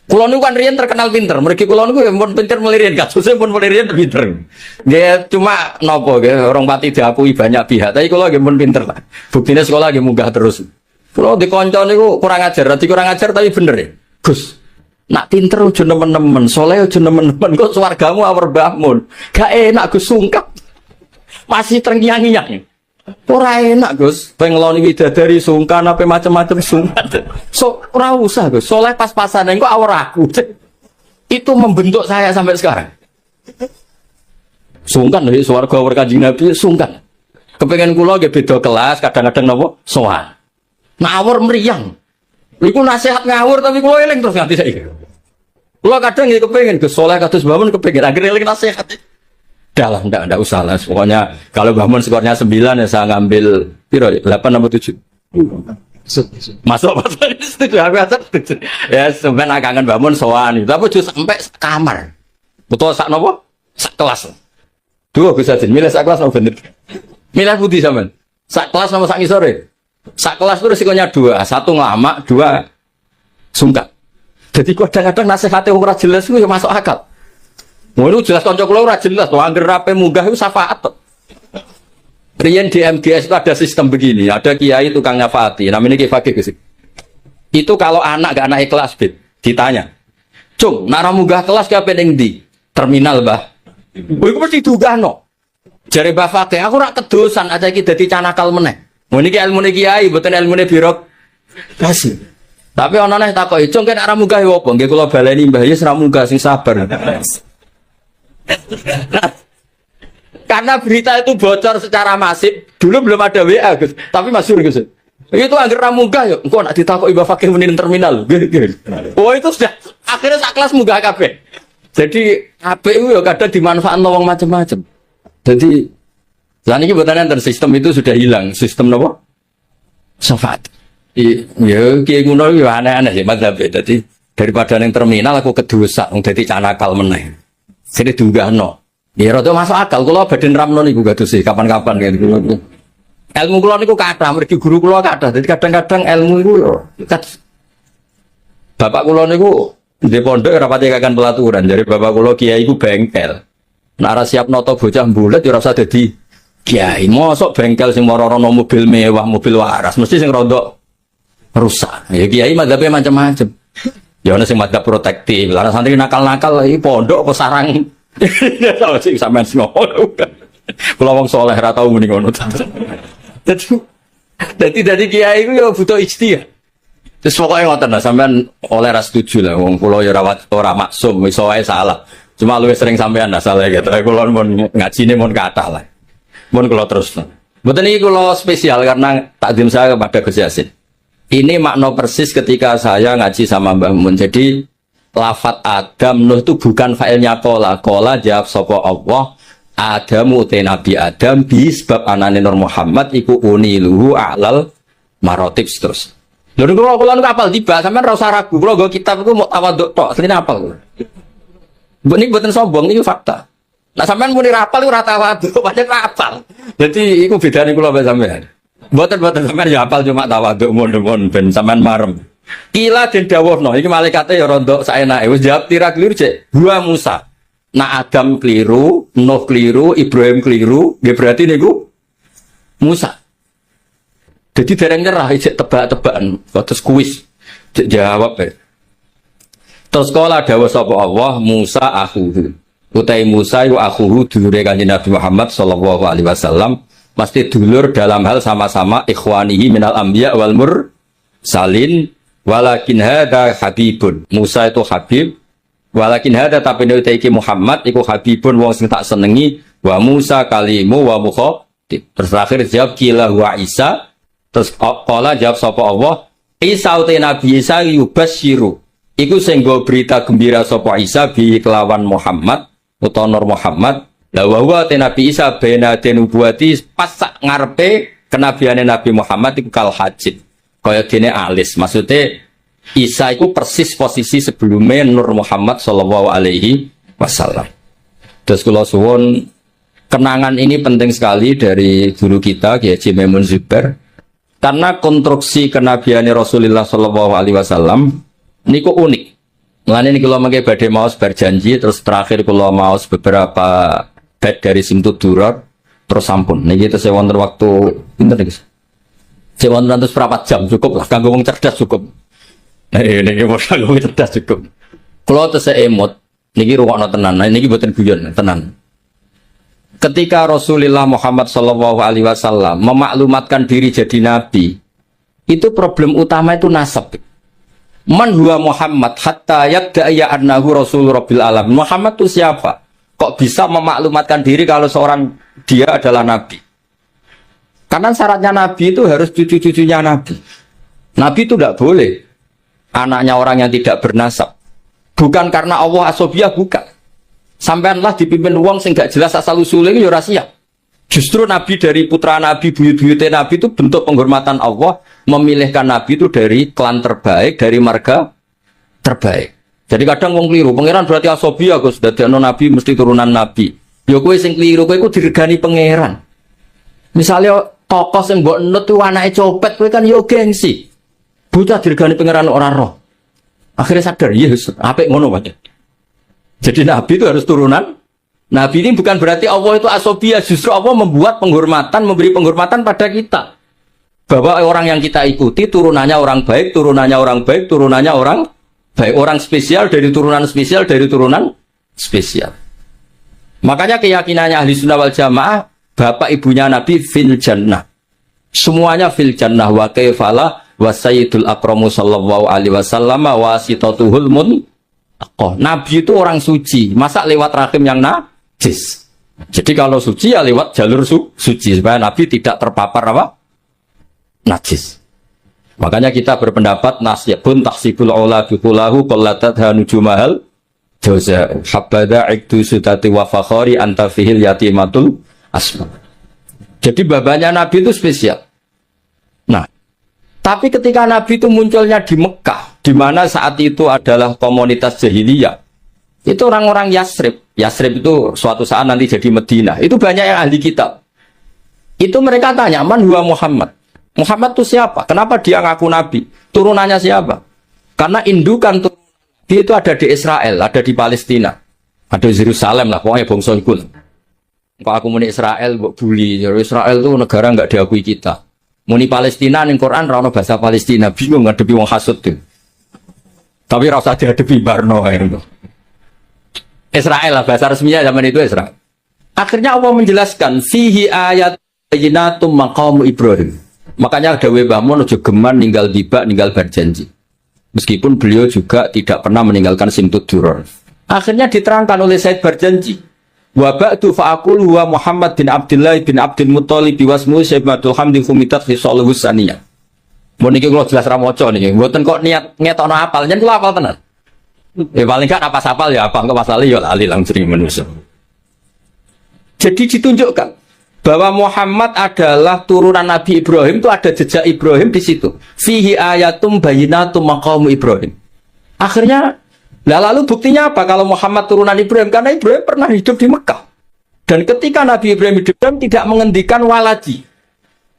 Kulo niku kan riyen terkenal pinter. Mergi kulo niku ya pun pinter melirian, kasusnya pun melirian pinter. Dia cuma nopo nggih orang pati diakui banyak pihak, tapi kulo nggih pun pinter lah. Buktine sekolah nggih munggah terus. Kulo di kanca niku kurang ajar tapi bener ya. Gus, nak pinter aja nemen-nemen, saleh aja nemen-nemen, kok swargamu awur mbahmun. Gak enak Gus sungkap. Masih terngiang-ngiang. Ora enak Gus, pengloni widadari sungkan apa macam-macam sungkan. So ora usah Gus, soleh pas-pasan engko awor aku. Itu membentuk saya sampai sekarang. Sungkan dari swarga awor Kanjeng Nabi sungkan. Kepengen kula nggih beda kelas, kadang-kadang napa sowan. Nah awor meriang. Iku nasihat ngawur tapi kula eling terus nganti saiki. Kula kadang nggih kepengen Gus soleh kados bangun kepengen akhirnya eling nasihat. Dah enggak usah lah. Pokoknya kalau bangun skornya 9 ya saya ngambil piro 8 atau 7. Masuk setuju aku setuju. Ya sampean kangen bangun sowan itu. Tapi justru sampai kamar. Betul sak napa? Sak kelas. Dua Gus Adin, milih sak kelas napa bener? Milih putih sampean. Sak kelas napa sak ngisore? Sak kelas itu risikonya 2, 1 ngalamak, 2 sungkan. Jadi kadang-kadang nasihatnya ora jelas itu ya masuk akal. Ngono jelas kanca kula ora jelas, to angger rape munggah itu syafaat to. Riyen di MGS itu ada sistem begini, ada kiai tukang nyafaati, namanya Kiai Fakih Gus. Itu kalau anak gak naik kelas ditanya. Cung, nak munggah kelas ki ape ning ndi? Terminal, Mbah. Iku mesti dugahno. Jare Mbah Fakih, aku ora kedosan aja iki dadi canakal meneh. Ngono iki ilmune kiai, mboten ilmune birokrasi. Tapi ana neh takoki, "Cung, kene ora munggah yo apa?" Nggih kula baleni, Mbah, ya ora munggah sing sabar. Karena berita itu bocor secara masif, dulu belum ada WA Gus, tapi masyhur Gus. Itu angger ra munggah yo, engko nak ditakoki Mbah Fakih muni terminal. Oh itu sudah akhirnya sak kelas munggah kabeh. Jadi apik itu ya kadang dimanfaatno wong macam-macam. Jadi lan iki mboten enten sistem itu sudah hilang, sistem napa? Syafaat. Ya kiye ngono yo aneh-aneh sih madzhab. Dadi daripada ning terminal aku kedosa wong dadi canakal meneh. Sini diunggahno. Ya rada masuk akal kula badhe ramno niku gadose kapan-kapan kene kula. Ilmu kula niku kathah, mergi guru kula kathah. Dadi kadang-kadang ilmu iku bapak kula niku di pondok ora pati kakan pelaturan. Jadi bapak kula kiai iku bengkel. Nek ora siap nata bocah mbulet ya ora usah dadi kiai. Mosok bengkel sing moro-rono mobil mewah, mobil waras, mesti sing rada rusak. Ya kiai madzhabe macam-macam. Ya ana sing madzhab protektif, lan santri nakal-nakal iki pondok apa sarang. Tahu sih sampean ngono. Kula wong saleh ra tau muni ngono. Dadi kiai iku ya butuh ijtihad. Terus pokoknya ngoten lah sampean oleh ra setuju lah wong kula ya ora maksum iso wae salah. Cuma luwih sering sampean lah salah gitu. Kula mun ngajine mun kathah lah. Mun kula terus. Mboten iki kula spesial karena takdim saya kepada Gus Yasin. Ini makna persis ketika saya ngaji sama Mbah Mun. Jadi lafat Adam Nuh itu bukan failnya kola. Kola jawab sapa Allah. Adamu te Nabi Adam bi sebab anane Nur Muhammad iku uniluhu a'lal marotib terus. Lha kula apal tiba sampean ora usah ragu. Kula nggo kitab iku mau tawaduk tok, asline apal. Mbok niki mboten sombong niki fakta. Nah sampean muni rapal iku ora tawaduk, pancen apal. Dadi iku bedane kula mbek sampean. Mboten sampean ya apal cuma tawaduk mon ben sampean marem. Kila den dawuhno iki malaikate ya rondok saenake wis jawab tira keliru cek. Gua Musa. Nah Adam keliru, Nuh keliru, Ibrahim keliru, nggih berarti niku Musa. Jadi dereng nyerah cek tebak-tebakan, terus kuis. Cek jawab ya. Terus kala dawuh sapa Allah Musa akhuhu. Utai Musa iku akhuhu dulure Kanjeng Nabi Muhammad sallallahu alaihi wasallam. Pasti dulur dalam hal sama-sama ikhwanihi minal anbiya wal mursalin walakin hada habibun. Musa itu habib walakin hada tapi iki Muhammad iku habibun wong sing tak senengi wa Musa kalimu wa mukhatib. Terus terakhir jawab kila wa Isa. Terus kala jawab sapa Allah Isa utai Nabi Isa yubasyiru iku sing nggo berita gembira sapa Isa bi kelawan Muhammad utawa Nur Muhammad. La wa te Nabi Isa bena denubuati pas ngarepe kenabiane Nabi Muhammad iku kal hajid. Kaya dene alis. Maksudnya Isa itu persis posisi sebelumnya Nur Muhammad sallallahu alaihi wasallam. Terus kula suwun kenangan ini penting sekali dari guru kita Kiai Haji Maimun Zubair karena konstruksi kenabiane Rasulullah sallallahu alaihi wasallam niku unik. Mulane niki kula mengke badhe maos berjanji terus terakhir kula maos beberapa bed dari Simtud Durar terus sampun. Niki tesih wonten waktu pinten niki? Sing wonten terus berapa jam cukup lah kanggo wong cerdas cukup. Niki kanggo wong cerdas cukup. Kula tesih emot niki rungokno tenan. Nah niki mboten guyon tenan. Ketika Rasulullah Muhammad sallallahu alaihi wasallam memaklumatkan diri jadi nabi, itu problem utama itu nasab. Man huwa Muhammad hatta yadda'a annahu rasul rabbil alamin. Muhammad itu siapa? Kok bisa memaklumatkan diri kalau seorang dia adalah nabi? Karena syaratnya nabi itu harus cucu-cucunya nabi. Nabi itu tidak boleh anaknya orang yang tidak bernasab. Bukan karena Allah asobiyah, bukan. Sampaianlah dipimpin uang sing gak jelas asal usulnya itu rahasia. Justru nabi dari putra nabi, buyut-buyutnya nabi itu bentuk penghormatan Allah, memilihkan nabi itu dari klan terbaik, dari marga terbaik. Jadi kadang wong keliru, pangeran berarti asobiyah Gus, dadekno nabi mesti turunan nabi. Ya kowe sing keliru, kowe iku diregani pangeran. Misalnya tokoh sing mbok nut itu anake copet, kowe kan yo gengsi. Buta diregani pangeran ora roh. Akhirnya sadar, yes, apik ngono wae. Jadi nabi itu harus turunan. Nabi ini bukan berarti Allah itu asobiyah, justru Allah membuat penghormatan, memberi penghormatan pada kita. Bahwa orang yang kita ikuti turunannya orang baik, turunannya orang baik, turunannya orang baik, orang spesial dari turunan spesial dari turunan spesial. Makanya keyakinannya ahli sunnah wal jamaah, bapak ibunya Nabi fil jannah. Semuanya fil jannah wa kaifala wa sayyidul akramu sallallahu alaihi wasallam wa sitatuhul mun. Nabi itu orang suci, masa lewat rahim yang najis. Jadi kalau suci ya lewat jalur suci supaya Nabi tidak terpapar apa? Najis. Makanya kita berpendapat nasyabun tahsibul aula biqulahu qallatadha nujumahal jauza habada iktu sudati wa fakhari anta fihil yatimatul asma. Jadi babanya Nabi itu spesial. Nah, tapi ketika Nabi itu munculnya di Mekah, di mana saat itu adalah komunitas jahiliyah, itu orang-orang Yasrib. Yasrib itu suatu saat nanti jadi Madinah. Itu banyak yang ahli kitab. Itu mereka tanya, man huwa Muhammad? Muhammad itu siapa? Kenapa dia ngaku Nabi? Turunannya siapa? Karena indukan Nabi itu ada di Israel, ada di Palestina, ada di Yerusalem lah, pokoknya bangsa ikut. Kalau aku muni Israel, buat bully. Israel itu negara nggak diakui kita. Muni Palestina ning Quran ra ono bahasa Palestina, bingung ngadepi wong hasud tuh. Tapi ra usah dihadepi barno itu. Israel lah bahasa resminya zaman itu Israel. Akhirnya Allah menjelaskan fihi ayat bayyinatum maqamu Ibrahim. Makanya ada Mbah Mun ojo geman ninggal tiba, ninggal berjanji. Meskipun beliau juga tidak pernah meninggalkan Simtud Durar. Akhirnya diterangkan oleh Said Berjanji. Wa ba'du fa'aqul huwa Muhammad bin Abdullah bin Abdul Muttalib wasmu Syaibatul Hamdi Khumitat Khisaluhu Saniyah. Mun niki kula jelas ra maca niki. Mboten kok niat ngetokno apal, yen kula apal tenan. Paling gak apa sapal ya apa engko masalahe ya lali langsung manusia. Jadi ditunjukkan bahwa Muhammad adalah turunan Nabi Ibrahim, itu ada jejak Ibrahim di situ. Fihi ayatum bayyinatum maqamu Ibrahim. Akhirnya lalu buktinya apa kalau Muhammad turunan Ibrahim? Karena Ibrahim pernah hidup di Mekah. Dan ketika Nabi Ibrahim hidup, tidak menghentikan waladi.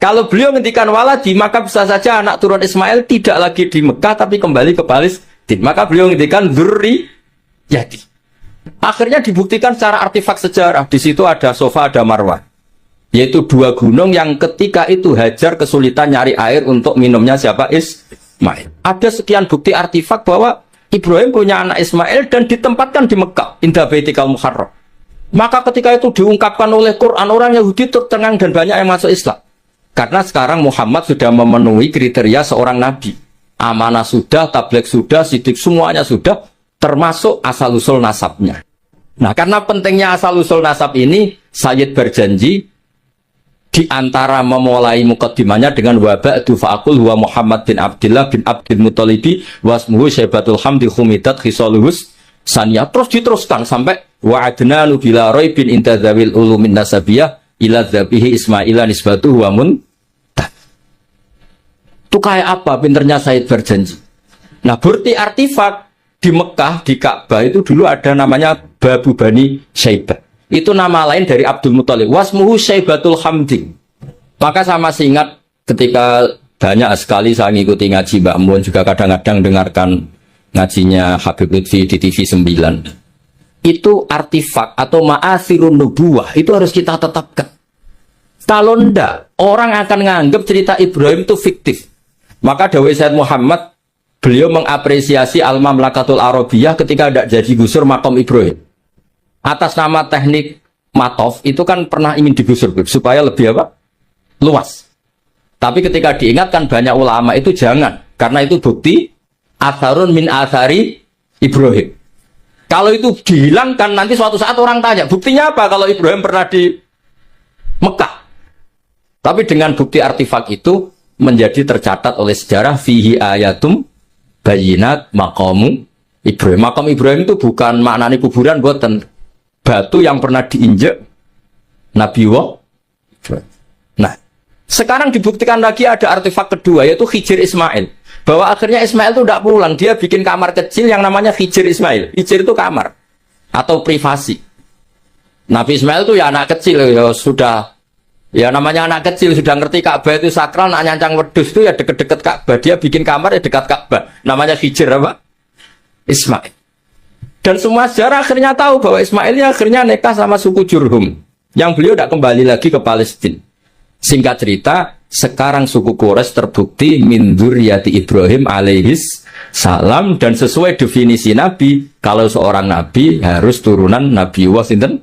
Kalau beliau menghentikan waladi, maka bisa saja anak turun Ismail tidak lagi di Mekah, tapi kembali ke Palestina. Maka beliau menghentikan dzurriyyati. Akhirnya dibuktikan secara artefak sejarah. Di situ ada Safa, ada Marwah. Yaitu dua gunung yang ketika itu Hajar kesulitan nyari air untuk minumnya siapa? Ismail. Ada sekian bukti artefak bahwa Ibrahim punya anak Ismail dan ditempatkan di Mekah, inda baitikal muharram. Maka ketika itu diungkapkan oleh Quran, orang Yahudi tercengang dan banyak yang masuk Islam. Karena sekarang Muhammad sudah memenuhi kriteria seorang nabi. Amanah sudah, tabligh sudah, sidik semuanya sudah, termasuk asal-usul nasabnya. Nah, karena pentingnya asal-usul nasab ini, Sayyid berjanji di antara memulai mukaddimahnya dengan waba'du fa'akul huwa Muhammad bin Abdullah bin Abdul Muttalibi wasmuhu Syaibatul Hamdi Khumidat Khisaluhus Saniyah. Terus diteruskan sampai wa'adnanu bila roibin intadzawil ulumin nasabiyah ila dzabihi Ismaila nisbatuhu wa muntah. Itu kayak apa pinternya Said berjanji. Nah, bukti artefak di Mekah, di Ka'bah itu dulu ada namanya Babu Bani Syaibah. Itu nama lain dari Abdul Muttalib. Wasmuhu Syaibatul Hamdi. Maka saya masih ingat ketika banyak sekali saya ngikuti ngaji Mbak Mun, juga kadang-kadang dengarkan ngajinya Habib Lutfi di TV 9. Itu artifak atau ma'athirun nubuwah itu harus kita tetapkan. Kalau ndak, orang akan menganggap cerita Ibrahim itu fiktif. Maka dawai Sayyid Muhammad, beliau mengapresiasi Al-Mamlakatul Arabiyah ketika tidak jadi gusur makam Ibrahim. Atas nama teknik matof, itu kan pernah ingin digusur, supaya lebih apa? Luas. Tapi ketika diingatkan banyak ulama itu jangan. Karena itu bukti atharun min athari Ibrahim. Kalau itu dihilangkan, nanti suatu saat orang tanya, buktinya apa kalau Ibrahim pernah di Mekah? Tapi dengan bukti artifak itu menjadi tercatat oleh sejarah fihi ayatum bayinat maqamu Ibrahim. Makam Ibrahim itu bukan maknanya kuburan, buatan batu yang pernah diinjek Nabi Wa. Nah, sekarang dibuktikan lagi ada artefak kedua, yaitu Hijr Ismail. Bahwa akhirnya Ismail itu tidak pulang, dia bikin kamar kecil yang namanya Hijr Ismail. Hijr itu kamar atau privasi. Nabi Ismail itu ya anak kecil, ya sudah. Ya namanya anak kecil sudah ngerti Ka'bah itu sakral, nak nyancang wedhus itu ya deket-deket Ka'bah. Dia bikin kamar ya dekat Ka'bah. Namanya Hijr apa? Ismail. Dan semua sejarah akhirnya tahu bahwa Ismail ini akhirnya nikah sama suku Jurhum. Yang beliau tidak kembali lagi ke Palestina. Singkat cerita, sekarang suku Quraisy terbukti min dzurriyyati Ibrahim alaihis salam, dan sesuai definisi Nabi, kalau seorang Nabi harus turunan Nabi Sinten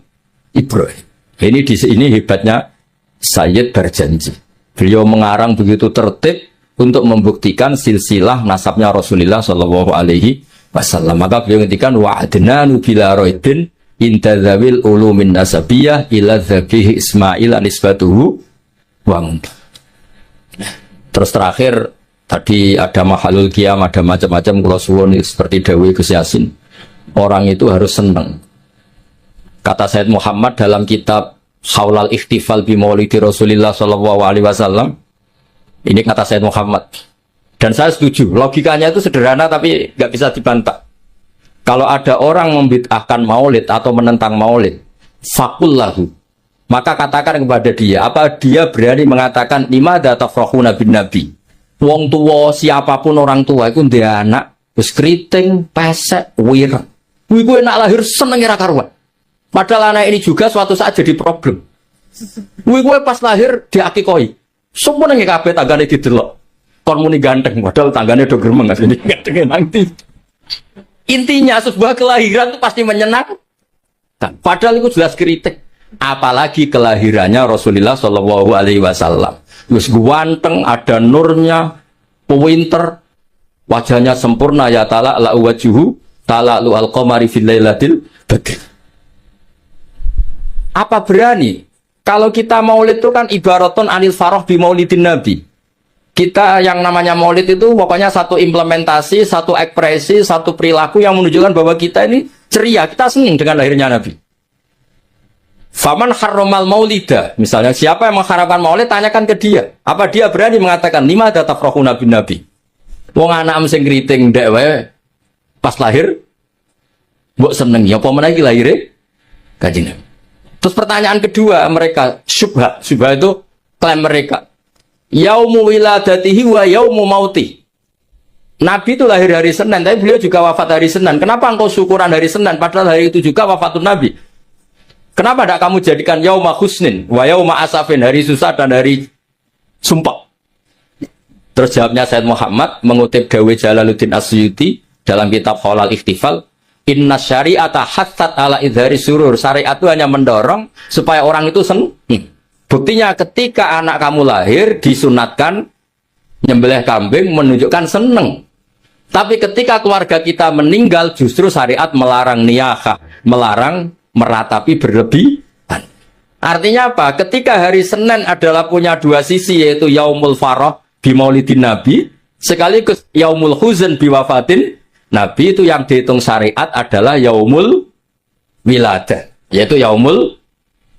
Ibrahim. Ini di sini hebatnya Sayyid Barjanji. Beliau mengarang begitu tertib untuk membuktikan silsilah nasabnya Rasulullah Shallallahu Alaihi Wasallam. Maka beliau ngendikan wa'adnanu bila roidin inda dzawil ulumin nasabiyah ila dzabihi Ismail anisbatuhu wang. Terus terakhir tadi ada mahalul qiyam, ada macam-macam kalau suwun seperti Dewi Gus Yasin. Orang itu harus senang. Kata Sayyid Muhammad dalam kitab Haulal Ikhtifal bi Maulidi Rasulillah sallallahu alaihi wasallam. Ini kata Sayyid Muhammad. Dan saya setuju, logikanya itu sederhana tapi nggak bisa dibantah. Kalau ada orang membid'ahkan maulid atau menentang maulid, fakullahu, maka katakan kepada dia, apa dia berani mengatakan limadza tafrahuna bin nabi? Wong tua siapapun orang tua itu dia anak, wis kriting, pesek, wir. Kuwi kowe nak lahir seneng ora karuan. Padahal anak ini juga suatu saat jadi problem. Gue pas lahir diakikoi. Semua nang kabeh tanggane didelok. Kon muni ganteng, padahal tanggane do gremeng asline ganteng nanti. Intinya sebuah kelahiran itu pasti menyenangkan. Padahal itu jelas kritik. Apalagi kelahirannya Rasulullah Shallallahu Alaihi Wasallam. Terus ganteng, ada nurnya, pinter, wajahnya sempurna ya ta'ala la wajhuhu ta'ala lu al-qamari fil lailatil badr. Apa berani? Kalau kita maulid itu kan ibaratun anil faroh bi maulidin nabi. Kita yang namanya maulid itu pokoknya satu implementasi, satu ekspresi, satu perilaku yang menunjukkan bahwa kita ini ceria, kita senang dengan lahirnya nabi. Faman harromal maulida, misalnya siapa yang mengharapkan maulid, tanyakan ke dia. Apa dia berani mengatakan lima data frohu nabi nabi? Wong anak sing ngriting ndek wae pas lahir, mbok seneng ya apa meneh iki lahire Kanjeng Nabi. Terus pertanyaan kedua mereka, syubha itu klaim mereka. Yaumu wiladatihi wa yaumu mauti. Nabi itu lahir hari Senin, tapi beliau juga wafat hari Senin. Kenapa engkau syukuran hari Senin, padahal hari itu juga wafatun Nabi? Kenapa tidak kamu jadikan yauma husnin wa yauma asafin, hari susah dan hari sumpah? Terus jawabnya Sayyid Muhammad mengutip Dawe Jalaluddin Asyuti dalam kitab Haulal Ikhtifal, inna syari'ata hatsat ala idhari surur. Syariat itu hanya mendorong supaya orang itu senang. Buktinya ketika anak kamu lahir disunatkan nyembelih kambing menunjukkan senang. Tapi ketika keluarga kita meninggal justru syariat melarang niyahah, melarang meratapi berlebihan. Artinya apa? Ketika hari Senin adalah punya dua sisi, yaitu yaumul farah bi maulidin nabi, sekaligus yaumul huzn bi wafatin Nabi, itu yang dihitung syariat adalah yaumul wiladah, yaitu yaumul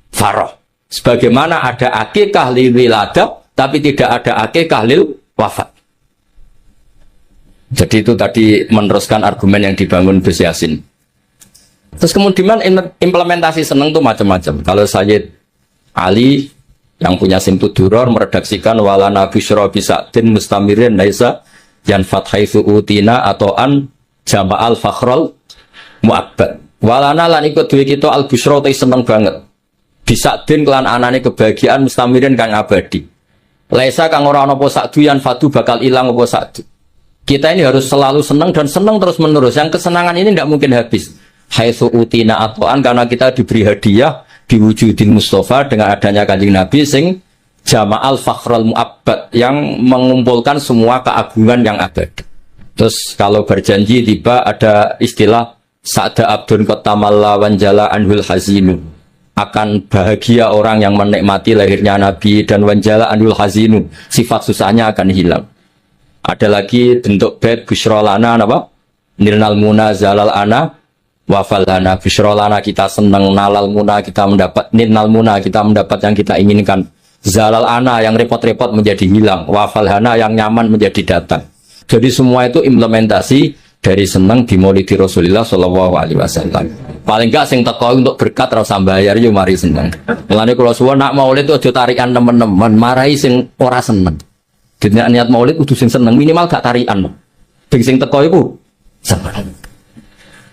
faroh. Sebagaimana ada akikah lil wiladah, tapi tidak ada akikah lil wafat. Jadi itu tadi meneruskan argumen yang dibangun Gus Yasin. Terus kemudian implementasi seneng itu macam-macam. Kalau Sayyid Ali yang punya Simtud Duror meredaksikan walana bisyra bisa'din mustamirin laisa yan fathaitsu utina atau an jama'al fakhrul mu'abbad. Walana lan ikut duwe kita al busra te seneng banget. Bisa den kelan anane kebahagiaan mustamirin kang abadi. Laisa kang ora ana apa sakdu yan fatu bakal ilang apa sakdu. Kita ini harus selalu senang dan senang terus menerus. Yang kesenangan ini tidak mungkin habis. Haitsu utina atoan karena kita diberi hadiah biwujudil Mustafa dengan adanya Kanjeng Nabi sing jama'al fakhrul mu'abbad yang mengumpulkan semua keagungan yang abadi. Terus kalau berjanji tiba ada istilah Sa'da abdun qatamalla wanjala anhul hazinu. Akan bahagia orang yang menikmati lahirnya Nabi dan wanjala anhul hazinu. Sifat susahnya akan hilang. Ada lagi bentuk bait busyra lana apa? Nilnal muna zalal ana wafal lana. Busyra lana kita senang, nalal muna kita mendapat, nilnal muna kita mendapat yang kita inginkan. Zalal ana yang repot-repot menjadi hilang, wafal hana yang nyaman menjadi datang. Jadi semua itu implementasi dari senang di maulidi Rasulullah sallallahu alaihi wasallam. Paling enggak sing teko untuk berkat ora usah bayar yo mari seneng. Mulane kula suwun nak maulid itu aja tarikan teman-teman, marahi sing ora seneng. Dene niat maulid kudu sing seneng, minimal gak tarikan. Sing teko iku seneng.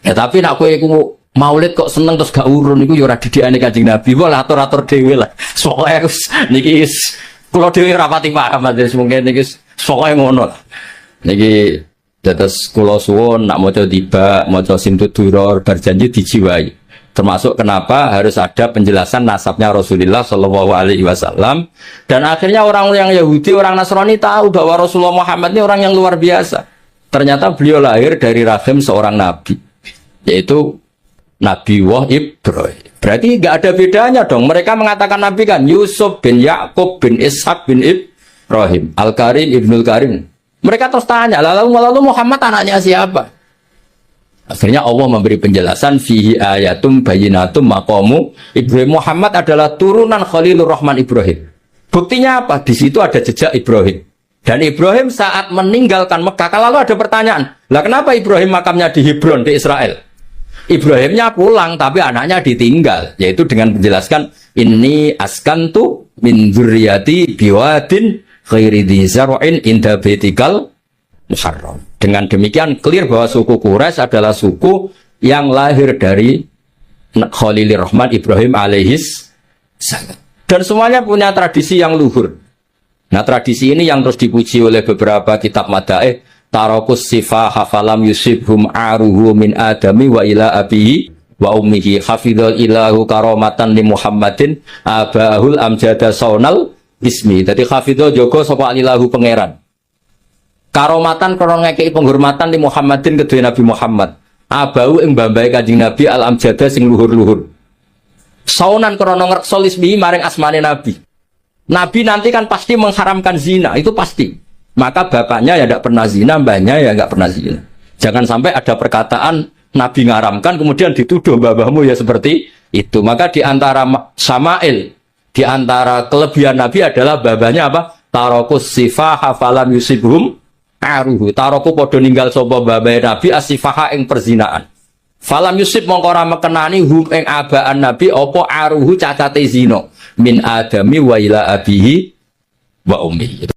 Ya tapi nak kowe iku maulid kok seneng terus gak urun iku yo ora didikane Kanjeng Nabi. Wah atur-atur dhewe lah. Pokoke niki kula dhewe ora pati paham mungkin niki pokoke ngono lah. Niki dados kula suwun nak maca tiba, maca sintut duror berjanji dijiwai. Termasuk kenapa harus ada penjelasan nasabnya Rasulullah Shallallahu Alaihi Wasallam. Dan akhirnya orang yang Yahudi, orang Nasrani tahu bahwa Rasulullah Muhammad ini orang yang luar biasa. Ternyata beliau lahir dari rahim seorang nabi, yaitu Nabi Ibrahim. Berarti nggak ada bedanya dong. Mereka mengatakan nabi kan Yusuf bin Yakub bin Ishak bin Ibrahim, Al-Karim Ibnul Karim. Mereka terus tanya, lalu Muhammad anaknya siapa? Akhirnya Allah memberi penjelasan fihi ayatum bayyinatum maqamu Ibrahim. Muhammad adalah turunan Khalilur Rahman Ibrahim. Buktinya apa? Di situ ada jejak Ibrahim. Dan Ibrahim saat meninggalkan Mekah, lalu ada pertanyaan, lah kenapa Ibrahim makamnya di Hebron di Israel? Ibrahimnya pulang tapi anaknya ditinggal, yaitu dengan menjelaskan inni askantu min dzurriyyati biwadin ghairi dzi zar'in inda baitikal muharram. Dengan demikian clear bahwa suku Quraisy adalah suku yang lahir dari Khalilur Rahman Ibrahim alaihis salam. Dan semuanya punya tradisi yang luhur. Nah, tradisi ini yang terus dipuji oleh beberapa kitab madaih. Tarakus sifah hafalam yusibhum aruhu min adami wa ila abihi wa ummihi hafidhal ilahu karomatan li Muhammadin abahul amjada saunal ismi. Jadi hafidho jogo sapa ilahu pangeran. Karomatan krono ngekeki penghormatan di Muhammadin kedue Nabi Muhammad. Abau ing mbambahe Kanjeng Nabi al amjada sing luhur-luhur. Saunan krono ngrekso ismi maring asmane Nabi. Nabi nanti kan pasti mengharamkan zina, itu pasti. Maka bapaknya ya tidak pernah zina, mbahnya ya nggak pernah zina. Jangan sampai ada perkataan Nabi ngaramkan kemudian dituduh babahmu ya seperti itu. Maka di antara Sama'il, di antara kelebihan Nabi adalah babahnya apa? Tarokus sifah hafalam yusibhum aruhu. Taroku podo ninggal sopo babah Nabi asifaha ing perzinaan. Falam yusib mongkora mekenani hum ing abaan Nabi opo aruhu cacate zino min adami wa ila abihi wa ummi.